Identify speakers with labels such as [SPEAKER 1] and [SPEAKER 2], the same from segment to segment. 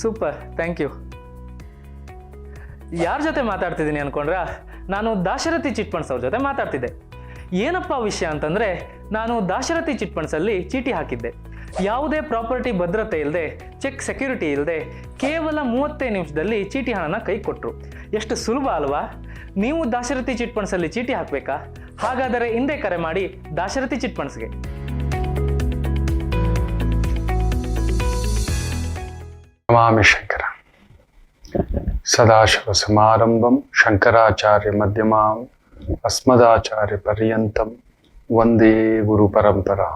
[SPEAKER 1] Super, thank you. ಯಾರ ಜೊತೆ ಮಾತಾಡ್ತಿದ್ದೀನಿ ಅನ್ಕೊಂಡ್ರಾ? ನಾನು ದಾಶರಥಿ ಚಿಟ್ ಫಂಡ್ಸ್ ಅವ್ರ ಜೊತೆ ಮಾತಾಡ್ತಿದ್ದೆ. ಏನಪ್ಪ ವಿಷಯ ಅಂತಂದರೆ, ನಾನು ದಾಶರಥಿ ಚಿಟ್ ಫಂಡ್ಸಲ್ಲಿ ಚೀಟಿ ಹಾಕಿದ್ದೆ. ಯಾವುದೇ ಪ್ರಾಪರ್ಟಿ ಭದ್ರತೆ ಇಲ್ಲದೆ, ಚೆಕ್ ಸೆಕ್ಯೂರಿಟಿ ಇಲ್ಲದೆ, ಕೇವಲ 35 ನಿಮಿಷದಲ್ಲಿ ಚೀಟಿ ಹಣನ ಕೈ ಕೊಟ್ಟರು. ಎಷ್ಟು ಸುಲಭ ಅಲ್ವಾ? ನೀವು ದಾಶರಥಿ ಚಿಟ್ ಫಂಡ್ಸಲ್ಲಿ ಚೀಟಿ ಹಾಕಬೇಕಾ? ಹಾಗಾದರೆ ಹಿಂದೆ ಕರೆ ಮಾಡಿ ದಾಶರಥಿ ಚಿಟ್ ಫಂಡ್ಸ್ಗೆ.
[SPEAKER 2] ನಮಾಮಿ ಶಂಕರ. ಸದಾಶಿವ ಸಮಾರಂಭಂ ಶಂಕರಾಚಾರ್ಯ ಮಧ್ಯಮಾಂ ಅಸ್ಮದಾಚಾರ್ಯ ಪರ್ಯಂತಂ ವಂದೇ ಗುರು ಪರಂಪರಾ.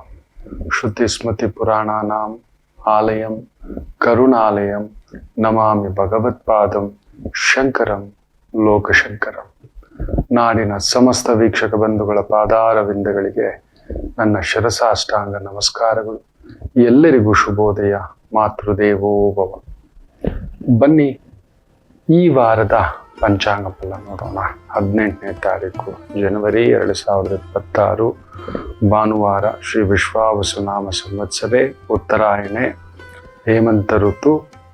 [SPEAKER 2] ಶ್ರುತಿ ಸ್ಮೃತಿ ಪುರಾಣಾನಾಂ ಆಲಯಂ ಕರುಣಾಲಯಂ ನಮಾಮಿ ಭಗವತ್ಪಾದಂ ಶಂಕರಂ ಲೋಕಶಂಕರಂ. ನಾಡಿನ ಸಮಸ್ತ ವೀಕ್ಷಕ ಬಂಧುಗಳ ಪಾದಾರವಿಂದಗಳಿಗೆ ನನ್ನ ಶಿರಸಾಷ್ಟಾಂಗ ನಮಸ್ಕಾರಗಳು. ಎಲ್ಲರಿಗೂ ಶುಭೋದಯ. ಮಾತೃದೇವೋಭವ. ಬನ್ನಿ, ಈ ವಾರದ ಪಂಚಾಂಗ ಫಲ ನೋಡೋಣ. 18ನೇ ತಾರೀಕು ಜನವರಿ 2026 ಭಾನುವಾರ. ಶ್ರೀ ವಿಶ್ವಾವಸುನಾಮ ಸಂವತ್ಸರೆ, ಉತ್ತರಾಯಣೆ, ಹೇಮಂತ ಋತು,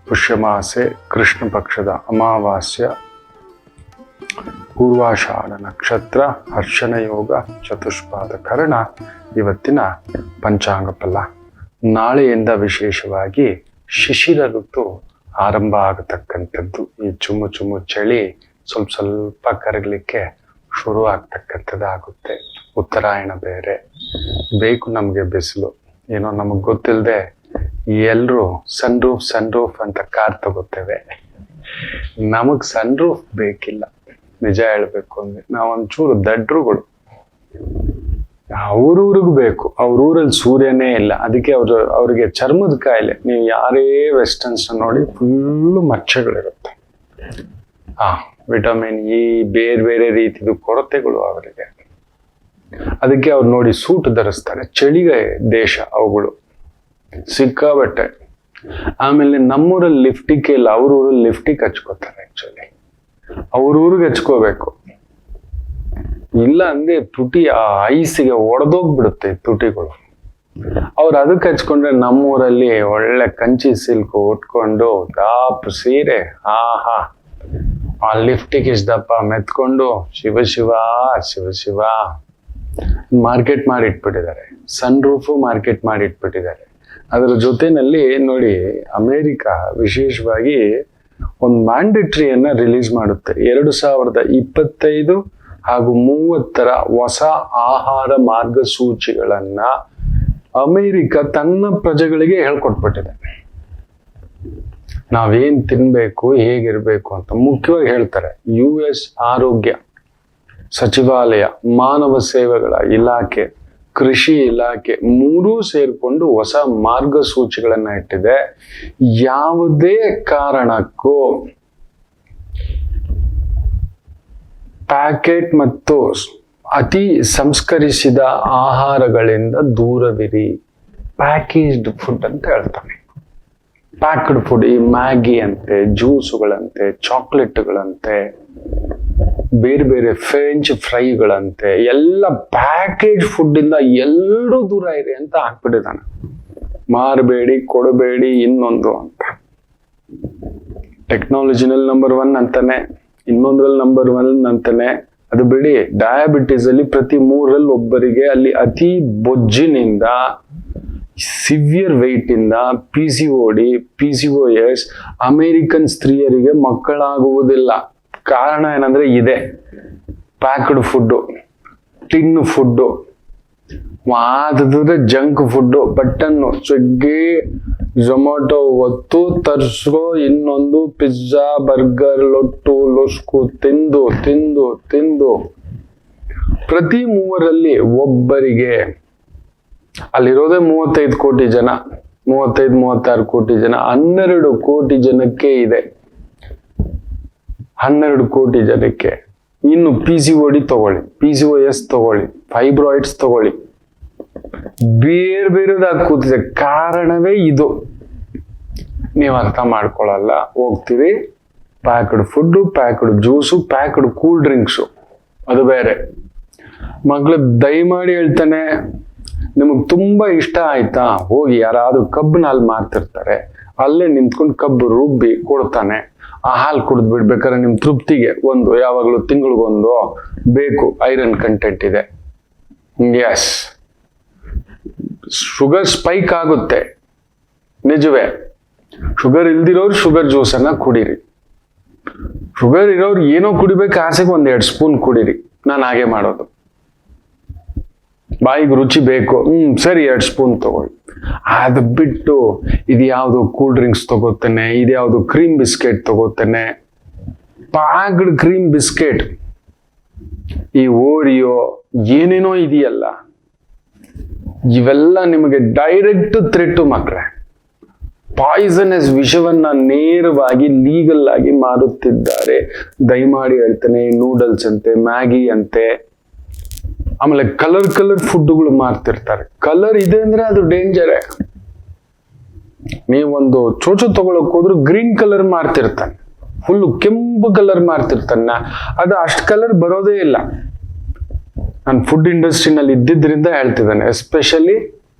[SPEAKER 2] ಪುಷ್ಯಮಾಸೆ, ಕೃಷ್ಣ ಪಕ್ಷದ ಅಮಾವಾಸ್ಯ, ಪೂರ್ವಾಷಾಢ ನಕ್ಷತ್ರ, ಹರ್ಷಣ ಯೋಗ, ಚತುಷ್ಪಾದ ಕರ್ಣ. ಇವತ್ತಿನ ಪಂಚಾಂಗ ಫಲ. ನಾಳೆಯಿಂದ ವಿಶೇಷವಾಗಿ ಶಿಶಿರ ಋತು ಆರಂಭ ಆಗತಕ್ಕಂಥದ್ದು. ಈ ಚುಮ್ಮು ಚಳಿ ಸ್ವಲ್ಪ ಕರಗಲಿಕ್ಕೆ ಶುರು ಆಗ್ತಕ್ಕಂಥದ್ದಾಗುತ್ತೆ. ಉತ್ತರಾಯಣ ಬೇರೆ, ಬೇಕು ನಮಗೆ ಬಿಸಿಲು. ಏನೋ ನಮಗೆ ಗೊತ್ತಿಲ್ಲದೆ ಎಲ್ಲರೂ ಸನ್ ರೂಫ್ ಅಂತ ಕಾರ್ ತಗೋತೇವೆ. ನಮಗ್ ಸನ್ ರೂಫ್ ಬೇಕಿಲ್ಲ. ನಿಜ ಹೇಳ್ಬೇಕು ಅಂದ್ರೆ ನಾವೊಂಚೂರು ದಡ್ರುಗಳು. ಅವ್ರೂರಿಗೂ ಬೇಕು. ಅವ್ರೂರಲ್ಲಿ ಸೂರ್ಯನೇ ಇಲ್ಲ, ಅದಕ್ಕೆ ಅವ್ರಿಗೆ ಚರ್ಮದ ಕಾಯಿಲೆ. ನೀವು ಯಾರೇ ವೆಸ್ಟರ್ನ್ಸ್ ನೋಡಿ ಫುಲ್ಲು ಮಚ್ಚೆಗಳಿರುತ್ತೆ. ವಿಟಮಿನ್ ಇ, ಬೇರೆ ರೀತಿದು ಕೊರತೆಗಳು ಅವರಿಗೆ. ಅದಕ್ಕೆ ಅವ್ರು ನೋಡಿ ಸೂಟ್ ಧರಿಸ್ತಾರೆ. ಚಳಿಗೆ ದೇಶ ಅವುಗಳು ಸಿಕ್ಕಾಬಟ್ಟೆ. ಆಮೇಲೆ ನಮ್ಮೂರಲ್ಲಿ ಲಿಫ್ಟಿಕ್ ಇಲ್ಲ, ಅವ್ರೂರಲ್ಲಿ ಲಿಫ್ಟಿಕ್ ಹಚ್ಕೋತಾರೆ. ಆಕ್ಚುಲಿ ಅವ್ರೂರಿಗೆ ಹಚ್ಕೋಬೇಕು. ಇಲ್ಲ ಅಂದ್ರೆ ತುಟಿ ಆ ಐಸಿಗೆ ಒಡೆದೋಗ್ಬಿಡುತ್ತೆ ತುಟಿಗಳು. ಅವ್ರು ಅದಕ್ಕೆ ಹಚ್ಕೊಂಡ್ರೆ ನಮ್ಮೂರಲ್ಲಿ ಒಳ್ಳೆ ಕಂಚಿ ಸಿಲ್ಕ್ ಉಟ್ಕೊಂಡು ದಾಪ್ ಸೀರೆ, ಆ ಲಿಫ್ಟಿಗೆ ಇಷ್ಟಪ್ಪ ಮೆತ್ಕೊಂಡು ಶಿವ ಶಿವ ಮಾರ್ಕೆಟ್ ಮಾಡಿ ಇಟ್ಬಿಟ್ಟಿದ್ದಾರೆ. ಸನ್ ರೂಫು ಮಾರ್ಕೆಟ್ ಮಾಡಿ ಇಟ್ಬಿಟ್ಟಿದ್ದಾರೆ. ಅದರ ಜೊತೆನಲ್ಲಿ ನೋಡಿ, ಅಮೇರಿಕ ವಿಶೇಷವಾಗಿ ಒಂದು ಮ್ಯಾಂಡೇಟ್ರಿಯನ್ನ ರಿಲೀಸ್ ಮಾಡುತ್ತೆ. 2025 ಹಾಗೂ 30 ಹೊಸ ಆಹಾರ ಮಾರ್ಗಸೂಚಿಗಳನ್ನ ಅಮೆರಿಕ ತನ್ನ ಪ್ರಜೆಗಳಿಗೆ ಹೇಳ್ಕೊಟ್ಬಿಟ್ಟಿದೆ. ನಾವೇನ್ ತಿನ್ಬೇಕು, ಹೇಗಿರ್ಬೇಕು ಅಂತ ಮುಖ್ಯವಾಗಿ ಹೇಳ್ತಾರೆ. US ಆರೋಗ್ಯ ಸಚಿವಾಲಯ, ಮಾನವ ಸೇವೆಗಳ ಇಲಾಖೆ, ಕೃಷಿ ಇಲಾಖೆ ಮೂರೂ ಸೇರ್ಕೊಂಡು ಹೊಸ ಮಾರ್ಗಸೂಚಿಗಳನ್ನ ಇಟ್ಟಿದೆ. ಯಾವುದೇ ಕಾರಣಕ್ಕೂ ಪ್ಯಾಕೆಟ್ ಮತ್ತು ಅತಿ ಸಂಸ್ಕರಿಸಿದ ಆಹಾರಗಳಿಂದ ದೂರವಿರಿ. ಪ್ಯಾಕೇಜ್ಡ್ ಫುಡ್ ಅಂತ ಹೇಳ್ತಾನೆ. ಪ್ಯಾಕ್ಡ್ ಫುಡ್, ಈ ಮ್ಯಾಗಿ ಅಂತೆ, ಜ್ಯೂಸುಗಳಂತೆ, ಚಾಕ್ಲೇಟ್ಗಳಂತೆ, ಬೇರೆ ಫ್ರೆಂಚ್ ಫ್ರೈಗಳಂತೆ, ಎಲ್ಲ ಪ್ಯಾಕೇಜ್ ಫುಡ್ ಇಂದ ಎಲ್ಲರೂ ದೂರ ಇರಿ ಅಂತ ಹಾಕ್ಬಿಟ್ಟಿದ್ದಾನೆ. ಮಾರಬೇಡಿ, ಕೊಡಬೇಡಿ, ಇನ್ನೊಂದು ಅಂತ. ಟೆಕ್ನಾಲಜಿನಲ್ಲಿ ನಂಬರ್ 1 ಅಂತಾನೆ, ಇನ್ನೊಂದ್ರಲ್ಲಿ ನಂಬರ್ 1 ಅಂತಾನೆ. ಅದು ಬಿಡಿ, ಡಯಾಬಿಟಿಸ್ ಅಲ್ಲಿ ಪ್ರತಿ 3ರಲ್ಲಿ ಒಬ್ಬರಿಗೆ, ಅಲ್ಲಿ ಅತಿ ಬೊಜ್ಜಿನಿಂದ, ಸಿವಿಯರ್ ವೆಯ್ಟ್ ಇಂದ, PCOD, PCOS, ಅಮೆರಿಕನ್ ಸ್ತ್ರೀಯರಿಗೆ ಮಕ್ಕಳಾಗುವುದಿಲ್ಲ. ಕಾರಣ ಏನಂದ್ರೆ ಇದೆ, ಪ್ಯಾಕ್ಡ್ ಫುಡ್ಡು, ಟಿನ್ ಫುಡ್ಡು, ಮಾತಾಡಿದ್ರೆ junk food, button, Swiggy, Zomato ಒತ್ತು ತರ್ಸ್ಕೋ, ಇನ್ನೊಂದು ಪಿಜ್ಜಾ, ಬರ್ಗರ್, ಲೊಟ್ಟು ಲೊಸ್ಕು ತಿಂದು ತಿಂದು ತಿಂದು ಪ್ರತಿ 3ರಲ್ಲಿ ಒಬ್ಬರಿಗೆ, ಅಲ್ಲಿರೋದೇ 35 ಕೋಟಿ ಜನ, 35-36 ಕೋಟಿ ಜನ, 12 ಕೋಟಿ ಜನಕ್ಕೆ ಇದೆ. 12 ಕೋಟಿ ಜನಕ್ಕೆ. ಇನ್ನು PCOD ತಗೊಳ್ಳಿ, PCOS ತಗೊಳ್ಳಿ, ಫೈಬ್ರಾಯ್ಡ್ಸ್ ತಗೊಳ್ಳಿ, ಬೇರೆದಾಗಿ ಕೂತಿದೆ. ಕಾರಣವೇ ಇದು. ನೀವು ಅರ್ಥ ಮಾಡ್ಕೊಳ್ಳಲ್ಲ. ಹೋಗ್ತೀವಿ, packed food, packed juice, packed cool drinks, ಅದು ಬೇರೆ. ಮಗಳು ದಯಮಾಡಿ ಹೇಳ್ತಾನೆ, ನಿಮಗೆ ತುಂಬಾ ಇಷ್ಟ ಆಯ್ತಾ, ಹೋಗಿ ಯಾರಾದ್ರೂ ಕಬ್ಬಿನ ಹಾಲು ಮಾರ್ತಿರ್ತಾರೆ, ಅಲ್ಲೇ ನಿಂತ್ಕೊಂಡು ಕಬ್ಬು ರುಬ್ಬಿ ಕೊಡ್ತಾನೆ. ಆ ಹಾಲು ಕುಡಿದು ಬಿಡ್ಬೇಕಾದ್ರೆ ನಿಮ್ ತೃಪ್ತಿಗೆ ಒಂದು ಯಾವಾಗಲೂ ತಿಂಗಳಿಗೊಂದು ಬೇಕು, ಐರನ್ ಕಂಟೆಂಟ್ ಇದೆ. ಎಸ್, ಶುಗರ್ ಸ್ಪೈಕ್ ಆಗುತ್ತೆ ನಿಜವೇ. ಶುಗರ್ ಇಲ್ದಿರೋರು ಶುಗರ್ ಜ್ಯೂಸನ್ನ ಕುಡೀರಿ. ಶುಗರ್ ಇರೋರು ಏನೋ ಕುಡಿಬೇಕು ಆಸೆಗೆ 1-2 ಸ್ಪೂನ್ ಕುಡೀರಿ. ನಾನು ಹಾಗೆ ಮಾಡೋದು. ಬಾಯಿಗೆ ರುಚಿ ಬೇಕು, ಸರಿ 2 ಸ್ಪೂನ್ ತಗೊಳ್ಳಿ. ಅದು ಬಿಟ್ಟು ಇದು ಯಾವುದು ಕೂಲ್ ಡ್ರಿಂಕ್ಸ್ ತಗೋತೇನೆ, ಇದು ಯಾವುದು ಕ್ರೀಮ್ ಬಿಸ್ಕೆಟ್ ತಗೋತೇನೆ, ಪಾಕ್ಡ್ ಕ್ರೀಮ್ ಬಿಸ್ಕೆಟ್, ಈ ಓರಿಯೋ ಏನೇನೋ ಇದೆಯಲ್ಲ, ಇವೆಲ್ಲ ನಿಮಗೆ ಡೈರೆಕ್ಟ್ ಥ್ರೆಟ್ ಮಕ್ಕಳೇ. ಪಾಯ್ಸನಸ್ ವಿಷವನ್ನ ನೇರವಾಗಿ ಲೀಗಲ್ ಆಗಿ ಮಾರುತ್ತಿದ್ದಾರೆ. ದಯಮಾಡಿ ಹೇಳ್ತೇನೆ, ನೂಡಲ್ಸ್ ಅಂತೆ, ಮ್ಯಾಗಿ ಅಂತೆ, ಆಮೇಲೆ ಕಲರ್ ಫುಡ್ಗಳು ಮಾರ್ತಿರ್ತಾರೆ. ಕಲರ್ ಇದೆ ಅಂದ್ರೆ ಅದು ಡೇಂಜರೇ. ನೀವೊಂದು ಚೋಚು ತಗೊಳಕ್ ಹೋದ್ರು ಗ್ರೀನ್ ಕಲರ್ ಮಾರ್ತಿರ್ತಾನೆ, ಫುಲ್ ಕೆಂಪು ಕಲರ್ ಮಾರ್ತಿರ್ತಾನೆ. ಅದು ಅಷ್ಟು ಕಲರ್ ಬರೋದೇ ಇಲ್ಲ. ನಾನು ಫುಡ್ ಇಂಡಸ್ಟ್ರಿನಲ್ಲಿ ಇದ್ದಿದ್ರಿಂದ ಹೇಳ್ತಿದ್ದೇನೆ. ಎಸ್ಪೆಷಲಿ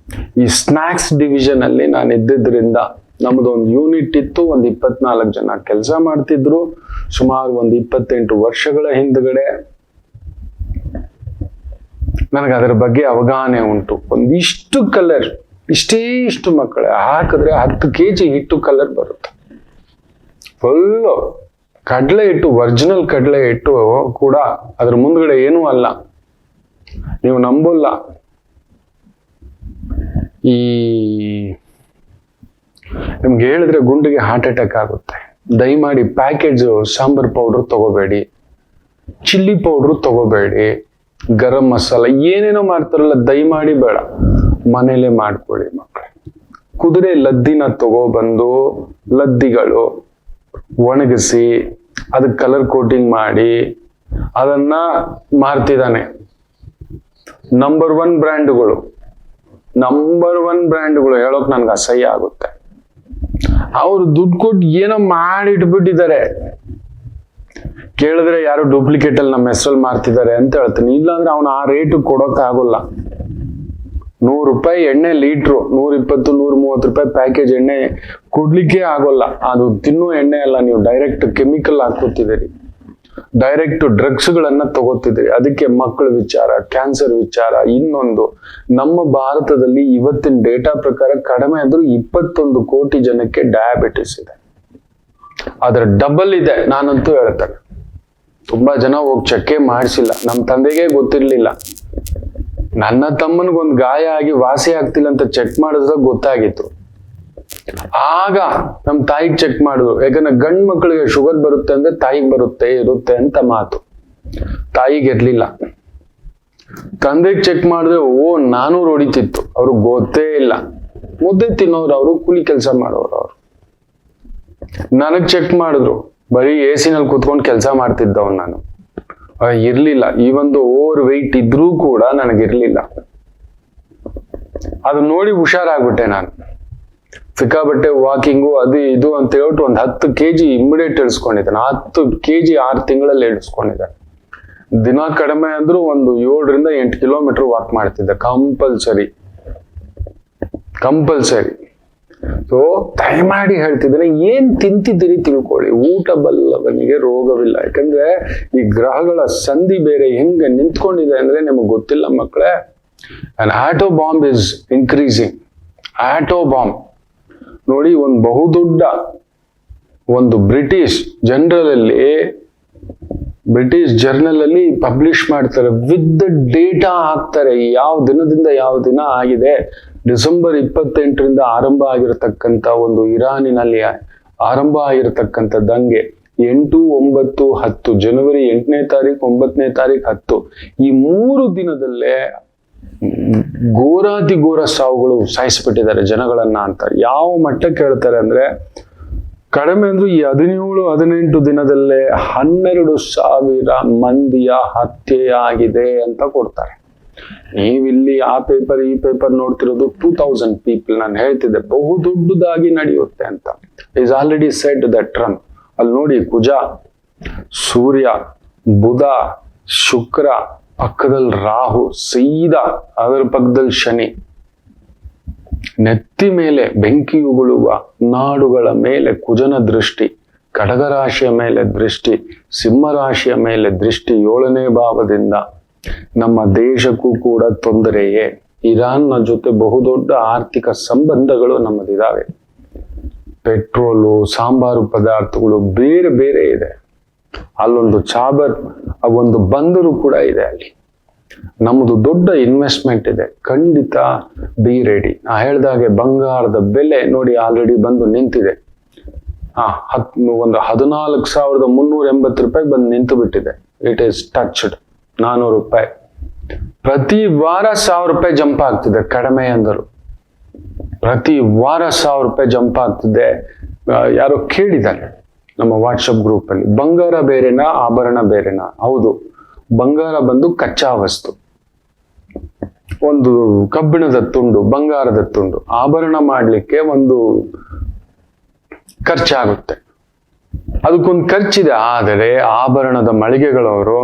[SPEAKER 2] ಈ ಸ್ನ್ಯಾಕ್ಸ್ ಡಿವಿಷನ್ ಅಲ್ಲಿ ನಾನು ಇದ್ದಿದ್ರಿಂದ, ನಮ್ದು ಒಂದು ಯೂನಿಟ್ ಇತ್ತು, ಒಂದು 24 ಜನ ಕೆಲಸ ಮಾಡ್ತಿದ್ರು. ಸುಮಾರು ಒಂದು 28 ವರ್ಷಗಳ ಹಿಂದ್ಗಡೆ ನನಗೆ ಅದರ ಬಗ್ಗೆ ಅವಗಾಹನೆ ಉಂಟು. ಒಂದಿಷ್ಟು ಕಲರ್, ಇಷ್ಟು ಮಕ್ಕಳೇ ಹಾಕಿದ್ರೆ 10 kg ಹಿಟ್ಟು ಕಲರ್ ಬರುತ್ತೆ. ಫುಲ್ಲು ಕಡಲೆ ಹಿಟ್ಟು, ಒರಿಜಿನಲ್ ಕಡಲೆ ಹಿಟ್ಟು ಕೂಡ ಅದ್ರ ಮುಂದ್ಗಡೆ ಏನೂ ಅಲ್ಲ. ನೀವು ನಂಬಲ್ಲ. ಈ ನಿಮ್ಗೆ ಹೇಳಿದ್ರೆ ಗುಂಡಿಗೆ ಹಾರ್ಟ್ ಅಟ್ಯಾಕ್ ಆಗುತ್ತೆ. ದಯಮಾಡಿ ಪ್ಯಾಕೇಜ್ ಸಾಂಬಾರ್ ಪೌಡರ್ ತಗೋಬೇಡಿ, ಚಿಲ್ಲಿ ಪೌಡರ್ ತಗೋಬೇಡಿ, ಗರಂ ಮಸಾಲ ಏನೇನೋ ಮಾಡ್ತಾರಲ್ಲ, ದಯಮಾಡಿ ಬೇಡ. ಮನೇಲೆ ಮಾಡ್ಕೊಳ್ಳಿ ಮಕ್ಕಳೇ. ಕುದುರೆ ಲದ್ದಿನ ತಗೋಬಂದು ಲದ್ದಿಗಳು ಒಣಗಿಸಿ ಅದಕ್ಕೆ ಕಲರ್ ಕೋಟಿಂಗ್ ಮಾಡಿ ಅದನ್ನ ಮಾರ್ತಿದ್ದಾನೆ. ನಂಬರ್ 1 ಬ್ರ್ಯಾಂಡ್ಗಳು ಹೇಳೋಕ್ ನನ್ಗೆ ಅಸಹ್ಯ ಆಗುತ್ತೆ. ಅವ್ರು ದುಡ್ಡು ಕೊಟ್ಟು ಏನೋ ಮಾಡಿಟ್ಬಿಟ್ಟಿದ್ದಾರೆ. ಕೇಳಿದ್ರೆ ಯಾರು ಡೂಪ್ಲಿಕೇಟ್ ಅಲ್ಲಿ ನಮ್ಮ ಹೆಸರಲ್ಲಿ ಮಾರ್ತಿದ್ದಾರೆ ಅಂತ ಹೇಳ್ತೀನಿ. ಇಲ್ಲಾಂದ್ರೆ ಅವನು ಆ ರೇಟ್ ಕೊಡೋಕ್ ಆಗೋಲ್ಲ. 100 ರೂಪಾಯಿ ಎಣ್ಣೆ ಲೀಟ್ರು, 120, 130 ರೂಪಾಯಿ ಪ್ಯಾಕೇಜ್ ಎಣ್ಣೆ ಕೊಡ್ಲಿಕ್ಕೆ ಆಗೋಲ್ಲ. ಅದು ತಿನ್ನೋ ಎಣ್ಣೆ ಅಲ್ಲ, ನೀವು ಡೈರೆಕ್ಟ್ ಕೆಮಿಕಲ್ ಹಾಕೋತಿದ್ದೀರಿ, ಡೈರೆಕ್ಟ್ ಡ್ರಗ್ಸ್ ಗಳನ್ನ ತಗೋತಿದ್ದೀರಿ. ಅದಕ್ಕೆ ಮಕ್ಕಳ ವಿಚಾರ, ಕ್ಯಾನ್ಸರ್ ವಿಚಾರ. ಇನ್ನೊಂದು, ನಮ್ಮ ಭಾರತದಲ್ಲಿ ಇವತ್ತಿನ ಡೇಟಾ ಪ್ರಕಾರ ಕಡಿಮೆ ಅಂದ್ರೂ 21 ಕೋಟಿ ಜನಕ್ಕೆ ಡಯಾಬಿಟಿಸ್ ಇದೆ. ಅದರ ಡಬಲ್ ಇದೆ ನಾನಂತೂ ಹೇಳ್ತೇನೆ. ತುಂಬಾ ಜನ ಹೋಗಿ ಚೆಕ್ ಮಾಡಿಸಿಲ್ಲ. ನಮ್ಮ ತಂದೆಗೆ ಗೊತ್ತಿರ್ಲಿಲ್ಲ. ನನ್ನ ತಮ್ಮನಿಗೊಂದು ಗಾಯ ಆಗಿ ವಾಸಿ ಆಗ್ತಿಲ್ಲ ಅಂತ ಚೆಕ್ ಮಾಡಿದಾಗ ಗೊತ್ತಾಗಿತ್ತು. ಆಗ ನಮ್ ತಾಯಿಗೆ ಚೆಕ್ ಮಾಡಿದ್ರು. ಯಾಕಂದ್ರೆ ಗಂಡ್ ಮಕ್ಕಳಿಗೆ ಶುಗರ್ ಬರುತ್ತೆ ಅಂದ್ರೆ ತಾಯಿಗೆ ಇರುತ್ತೆ ಅಂತ ಮಾತು. ತಾಯಿಗೆ ಇರ್ಲಿಲ್ಲ. ತಂದೆಗೆ ಚೆಕ್ ಮಾಡಿದ್ರೆ 400 ಹೊಡಿತಿತ್ತು. ಅವ್ರಿಗೆ ಗೊತ್ತೇ ಇಲ್ಲ. ಮುದ್ದೆ ತಿನ್ನೋರು ಅವರು, ಕೂಲಿ ಕೆಲಸ ಮಾಡೋರು ಅವರು. ನನಗ್ ಚೆಕ್ ಮಾಡಿದ್ರು. ಬರೀ AC-ನಲ್ಲಿ ಕೂತ್ಕೊಂಡು ಕೆಲಸ ಮಾಡ್ತಿದ್ದವ್ ನಾನು. ಇರ್ಲಿಲ್ಲ. ಈ ಒಂದು ಓವರ್ ವೆಯ್ಟ್ ಇದ್ರೂ ಕೂಡ ನನಗಿರ್ಲಿಲ್ಲ. ಅದು ನೋಡಿ ಹುಷಾರಾಗ್ಬಿಟ್ಟೆ ನಾನು. ಸಿಕ್ಕಾಬಟ್ಟೆ ವಾಕಿಂಗು ಅದು ಇದು ಅಂತ ಹೇಳ್ಬಿಟ್ಟು ಒಂದು 10 kg ಇಮಿಡಿಯೇಟ್ ಇಳಿಸ್ಕೊಂಡಿದ್ದಾನೆ. 10 kg 6 ತಿಂಗಳಲ್ಲಿ ಇಳಿಸ್ಕೊಂಡಿದ್ದಾನೆ. ದಿನ ಕಡಿಮೆ ಅಂದ್ರೂ ಒಂದು 7 ರಿಂದ 8 ಕಿಲೋಮೀಟರ್ ವಾಕ್ ಮಾಡ್ತಿದ್ದೆ ಕಂಪಲ್ಸರಿ. ಸೊ ದಯಮಾಡಿ ಹೇಳ್ತಿದ್ದೇನೆ, ಏನ್ ತಿಂತಿದ್ದೀರಿ ತಿಳ್ಕೊಳ್ಳಿ. ಊಟ ಬಲ್ಲವನಿಗೆ ರೋಗವಿಲ್ಲ. ಯಾಕಂದ್ರೆ ಈ ಗ್ರಹಗಳ ಸಂಧಿ ಬೇರೆ ಹೆಂಗೆ ನಿಂತ್ಕೊಂಡಿದೆ ಅಂದ್ರೆ ನಿಮಗೆ ಗೊತ್ತಿಲ್ಲ ಮಕ್ಕಳೇ. an atom bomb is increasing. atom bomb ನೋಡಿ, ಒಂದು ಬಹುದೊಡ್ಡ ಒಂದು ಬ್ರಿಟಿಷ್ ಜರ್ನಲ್ ಅಲ್ಲಿ ಪಬ್ಲಿಷ್ ಮಾಡ್ತಾರೆ. ವಿತ್ ಡೇಟಾ ಹಾಕ್ತಾರೆ. ಯಾವ ದಿನದಿಂದ ಯಾವ ದಿನ ಆಗಿದೆ. ಡಿಸೆಂಬರ್ 28ರಿಂದ ಆರಂಭ ಆಗಿರತಕ್ಕಂತ ಒಂದು ಇರಾನಿನಲ್ಲಿ ಆರಂಭ ಆಗಿರತಕ್ಕಂಥ ದಂಗೆ 8, 9, 10 ಜನವರಿ 8ನೇ ತಾರೀಕು, 9ನೇ ತಾರೀಕು, 10 ಈ 3 ದಿನದಲ್ಲೇ ಘೋರಾತಿ ಘೋರ ಸಾವುಗಳು ಸಾಯಿಸ್ಬಿಟ್ಟಿದ್ದಾರೆ ಜನಗಳನ್ನ ಅಂತ. ಯಾವ ಮಟ್ಟಕ್ಕೆ ಹೇಳ್ತಾರೆ ಅಂದ್ರೆ, ಕಡಿಮೆ ಅಂದ್ರೂ ಈ 17, 18 ದಿನದಲ್ಲೇ 12,000 ಮಂದಿಯ ಹತ್ಯೆ ಆಗಿದೆ ಅಂತ ಕೊಡ್ತಾರೆ. ನೀವಿಲ್ಲಿ ಆ ಪೇಪರ್ ಈ ಪೇಪರ್ ನೋಡ್ತಿರೋದು 2000 ಪೀಪಲ್. ನಾನು ಹೇಳ್ತಿದ್ದೆ ಬಹು ದೊಡ್ಡದಾಗಿ ನಡೆಯುತ್ತೆ ಅಂತ. Is already said the Trump. ಅಲ್ಲಿ ನೋಡಿ, ಕುಜ, ಸೂರ್ಯ, ಬುಧ, ಶುಕ್ರ, ಪಕ್ಕದಲ್ಲಿ ರಾಹು, ಸೀದಾ ಅದರ ಪಕ್ಕದಲ್ಲಿ ಶನಿ. ನೆತ್ತಿ ಮೇಲೆ ಬೆಂಕಿ ಉಗುಳುವ ನಾಡುಗಳ ಮೇಲೆ ಕುಜನ ದೃಷ್ಟಿ, ಕಡಗರಾಶಿಯ ಮೇಲೆ ದೃಷ್ಟಿ, ಸಿಂಹರಾಶಿಯ ಮೇಲೆ ದೃಷ್ಟಿ 7ನೇ ಭಾವದಿಂದ. ನಮ್ಮ ದೇಶಕ್ಕೂ ಕೂಡ ತೊಂದರೆಯೇ. ಇರಾನ್ನ ಜೊತೆ ಬಹುದೊಡ್ಡ ಆರ್ಥಿಕ ಸಂಬಂಧಗಳು ನಮ್ಮದಿದ್ದಾವೆ. ಪೆಟ್ರೋಲು, ಸಾಂಬಾರು ಪದಾರ್ಥಗಳು ಬೇರೆ ಬೇರೆ ಇದೆ. ಅಲ್ಲೊಂದು ಚಾಬರ್, ಒಂದು ಬಂದರು ಕೂಡ ಇದೆ ಅಲ್ಲಿ. ನಮ್ಮದು ದೊಡ್ಡ ಇನ್ವೆಸ್ಟ್ಮೆಂಟ್ ಇದೆ. ಖಂಡಿತ ಬಿ ರೆಡಿ. ನಾ ಹೇಳ್ದಾಗೆ ಬಂಗಾರದ ಬೆಲೆ ನೋಡಿ ಆಲ್ರೆಡಿ ಬಂದು ನಿಂತಿದೆ. ಒಂದು 14,380 ರೂಪಾಯಿ ಬಂದು ನಿಂತು ಬಿಟ್ಟಿದೆ. ಇಟ್ ಈಸ್ ಟಚ್ಡ್ 400 ರೂಪಾಯಿ. ಪ್ರತಿ ವಾರ 1,000 ರೂಪಾಯಿ ಜಂಪ್ ಆಗ್ತಿದೆ. ಕಡಿಮೆ ಅಂದರು ಪ್ರತಿ ವಾರ 1,000 ರೂಪಾಯಿ ಜಂಪ್ ಆಗ್ತಿದೆ. ಯಾರೋ ಕೇಳಿದ್ದಾರೆ ನಮ್ಮ ವಾಟ್ಸಪ್ ಗ್ರೂಪ್ ಅಲ್ಲಿ, ಬಂಗಾರ ಬೇರೆನಾ ಆಭರಣ ಬೇರೆನಾ? ಹೌದು, ಬಂಗಾರ ಬಂದು ಕಚ್ಚಾ ವಸ್ತು, ಒಂದು ಕಬ್ಬಿಣದ ತುಂಡು, ಬಂಗಾರದ ತುಂಡು. ಆಭರಣ ಮಾಡ್ಲಿಕ್ಕೆ ಒಂದು ಖರ್ಚಾಗುತ್ತೆ, ಅದಕ್ಕೊಂದು ಖರ್ಚಿದೆ. ಆದರೆ ಆಭರಣದ ಮಳಿಗೆಗಳವರು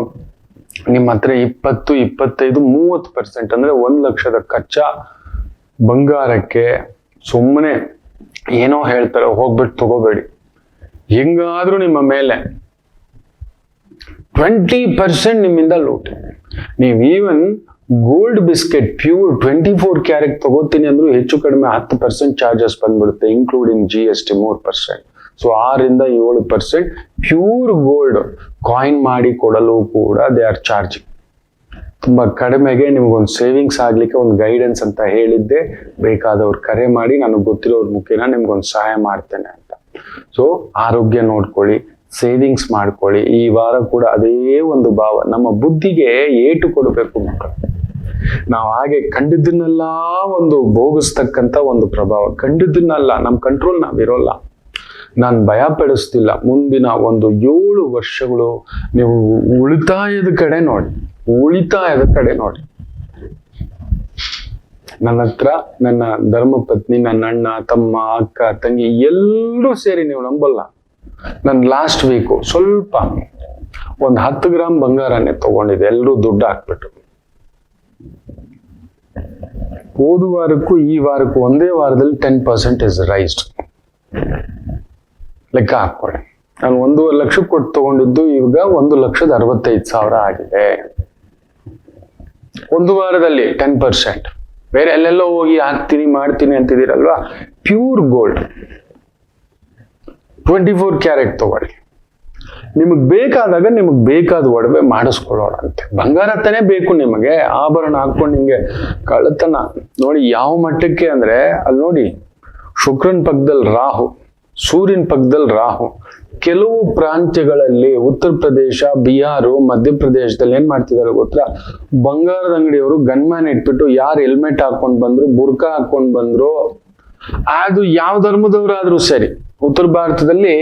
[SPEAKER 2] ನಿಮ್ಮ ಹತ್ರ 20, 25, 30% ಅಂದ್ರೆ 1 ಲಕ್ಷದ ಕಚ್ಚಾ ಬಂಗಾರಕ್ಕೆ ಸುಮ್ಮನೆ ಏನೋ ಹೇಳ್ತಾರೆ, ಹೋಗ್ಬಿಟ್ಟು ತಗೋಬೇಡಿ. ಹೆಂಗಾದ್ರೂ ನಿಮ್ಮ ಮೇಲೆ 20% ನಿಮ್ಮಿಂದ ಲೂಟ್. ನೀವು even gold biscuit pure 24 carrot ತಗೋತೀನಿ ಅಂದ್ರೂ ಹೆಚ್ಚು ಕಡಿಮೆ 10% ಚಾರ್ಜಸ್ ಬಂದ್ಬಿಡುತ್ತೆ, including GST 3%. So 6-7% pure gold coin ಮಾಡಿ ಕೊಡಲು ಕೂಡ ದೇ ಆರ್ ಚಾರ್ಜಿಂಗ್. ತುಂಬಾ ಕಡಿಮೆಗೆ ನಿಮ್ಗೊಂದು ಸೇವಿಂಗ್ಸ್ ಆಗ್ಲಿಕ್ಕೆ ಒಂದು ಗೈಡೆನ್ಸ್ ಅಂತ ಹೇಳಿದ್ದೆ. ಬೇಕಾದವ್ರು ಕರೆ ಮಾಡಿ, ನನಗೆ ಗೊತ್ತಿರೋರ್ ಮುಖೇನ ನಿಮ್ಗೊಂದು ಸಹಾಯ ಮಾಡ್ತೇನೆ ಅಂತ. ಸೊ ಆರೋಗ್ಯ ನೋಡ್ಕೊಳ್ಳಿ, ಸೇವಿಂಗ್ಸ್ ಮಾಡ್ಕೊಳ್ಳಿ. ಈ ವಾರ ಕೂಡ ಅದೇ ಒಂದು ಭಾವ. ನಮ್ಮ ಬುದ್ಧಿಗೆ ಏಟು ಕೊಡಬೇಕು ಮಕ್ಕಳು. ನಾವು ಹಾಗೆ ಕಂಡಿದ್ದನ್ನೆಲ್ಲ ಒಂದು ಭೋಗಿಸ್ತಕ್ಕಂಥ ಒಂದು ಪ್ರಭಾವ. ಕಂಡಿದ್ದನ್ನೆಲ್ಲ ನಮ್ಮ ಕಂಟ್ರೋಲ್ ನಾವಿರೋಲ್ಲ. ನಾನು ಭಯ ಪಡಿಸ್ತಿಲ್ಲ. ಮುಂದಿನ ಒಂದು 7 ವರ್ಷಗಳು ನೀವು ಉಳಿತಾಯದ ಕಡೆ ನೋಡಿ, ಉಳಿತಾಯದ ಕಡೆ ನೋಡಿ. ನನ್ನ ಹತ್ರ ನನ್ನ ಧರ್ಮಪತ್ನಿ, ನನ್ನ ಅಣ್ಣ, ತಮ್ಮ, ಅಕ್ಕ, ತಂಗಿ ಎಲ್ಲರೂ ಸೇರಿ, ನೀವು ನಂಬಲ್ಲ, ನಾನು ಲಾಸ್ಟ್ ವೀಕು ಸ್ವಲ್ಪ ಒಂದು 10 ಗ್ರಾಮ್ ಬಂಗಾರನೇ ತಗೊಂಡಿದ್ದೆ. ಎಲ್ಲರೂ ದುಡ್ಡು ಹಾಕ್ಬಿಟ್ಟು. ಹೋದ ವಾರಕ್ಕೂ ಈ ವಾರಕ್ಕೂ ಒಂದೇ ವಾರದಲ್ಲಿ 10% ಇಸ್ ರೈಸ್ಡ್. ಲೆಕ್ಕ ಹಾಕೊಳ್ಳಿ. ನಾನು 1.5 ಲಕ್ಷ ಕೊಟ್ಟು ತಗೊಂಡಿದ್ದು ಇವಾಗ 1,65,000 ಆಗಿದೆ. ಒಂದು ವಾರದಲ್ಲಿ 10%. ಬೇರೆ ಎಲ್ಲೆಲ್ಲೋ ಹೋಗಿ ಹಾಕ್ತೀನಿ ಮಾಡ್ತೀನಿ ಅಂತಿದ್ದೀರಲ್ವಾ, ಪ್ಯೂರ್ ಗೋಲ್ಡ್ 24 ಕ್ಯಾರೆಟ್ ತಗೊಳ್ಳಿ. ನಿಮಗೆ ಬೇಕಾದಾಗ ನಿಮಗೆ ಬೇಕಾದ ಒಡವೆ ಮಾಡಿಸ್ಕೊಳ್ಳೋಣ ಅಂತೆ. ಬಂಗಾರ ತಾನೇ ಬೇಕು ನಿಮಗೆ, ಆಭರಣ ಹಾಕೊಂಡು ನಿಮಗೆ ಕಳ್ಳತನ. ನೋಡಿ ಯಾವ ಮಟ್ಟಕ್ಕೆ ಅಂದ್ರೆ, ಅಲ್ಲಿ ನೋಡಿ ಶುಕ್ರನ್ ಪಕ್ಕದಲ್ಲಿ ರಾಹು, ಸೂರ್ಯನ ಪಕ್ಕದಲ್ಲಿ ರಾಹು. ಕೆಲವು ಪ್ರಾಂತ್ಯಗಳಲ್ಲಿ ಉತ್ತರ ಪ್ರದೇಶ, ಬಿಹಾರು, ಮಧ್ಯಪ್ರದೇಶದಲ್ಲಿ ಏನ್ ಮಾಡ್ತಿದ್ದಾರೆ ಗೊತ್ತಾ? ಬಂಗಾರದ ಅಂಗಡಿಯವರು ಗನ್ಮ್ಯಾನ್ ಇಟ್ಬಿಟ್ಟು ಯಾರು ಹೆಲ್ಮೆಟ್ ಹಾಕೊಂಡ್ ಬಂದ್ರು, ಬುರ್ಕಾ ಹಾಕೊಂಡ್ ಬಂದ್ರು, ಅದು ಯಾವ ಧರ್ಮದವರಾದ್ರೂ ಸರಿ. ಉತ್ತರ ಭಾರತದಲ್ಲಿ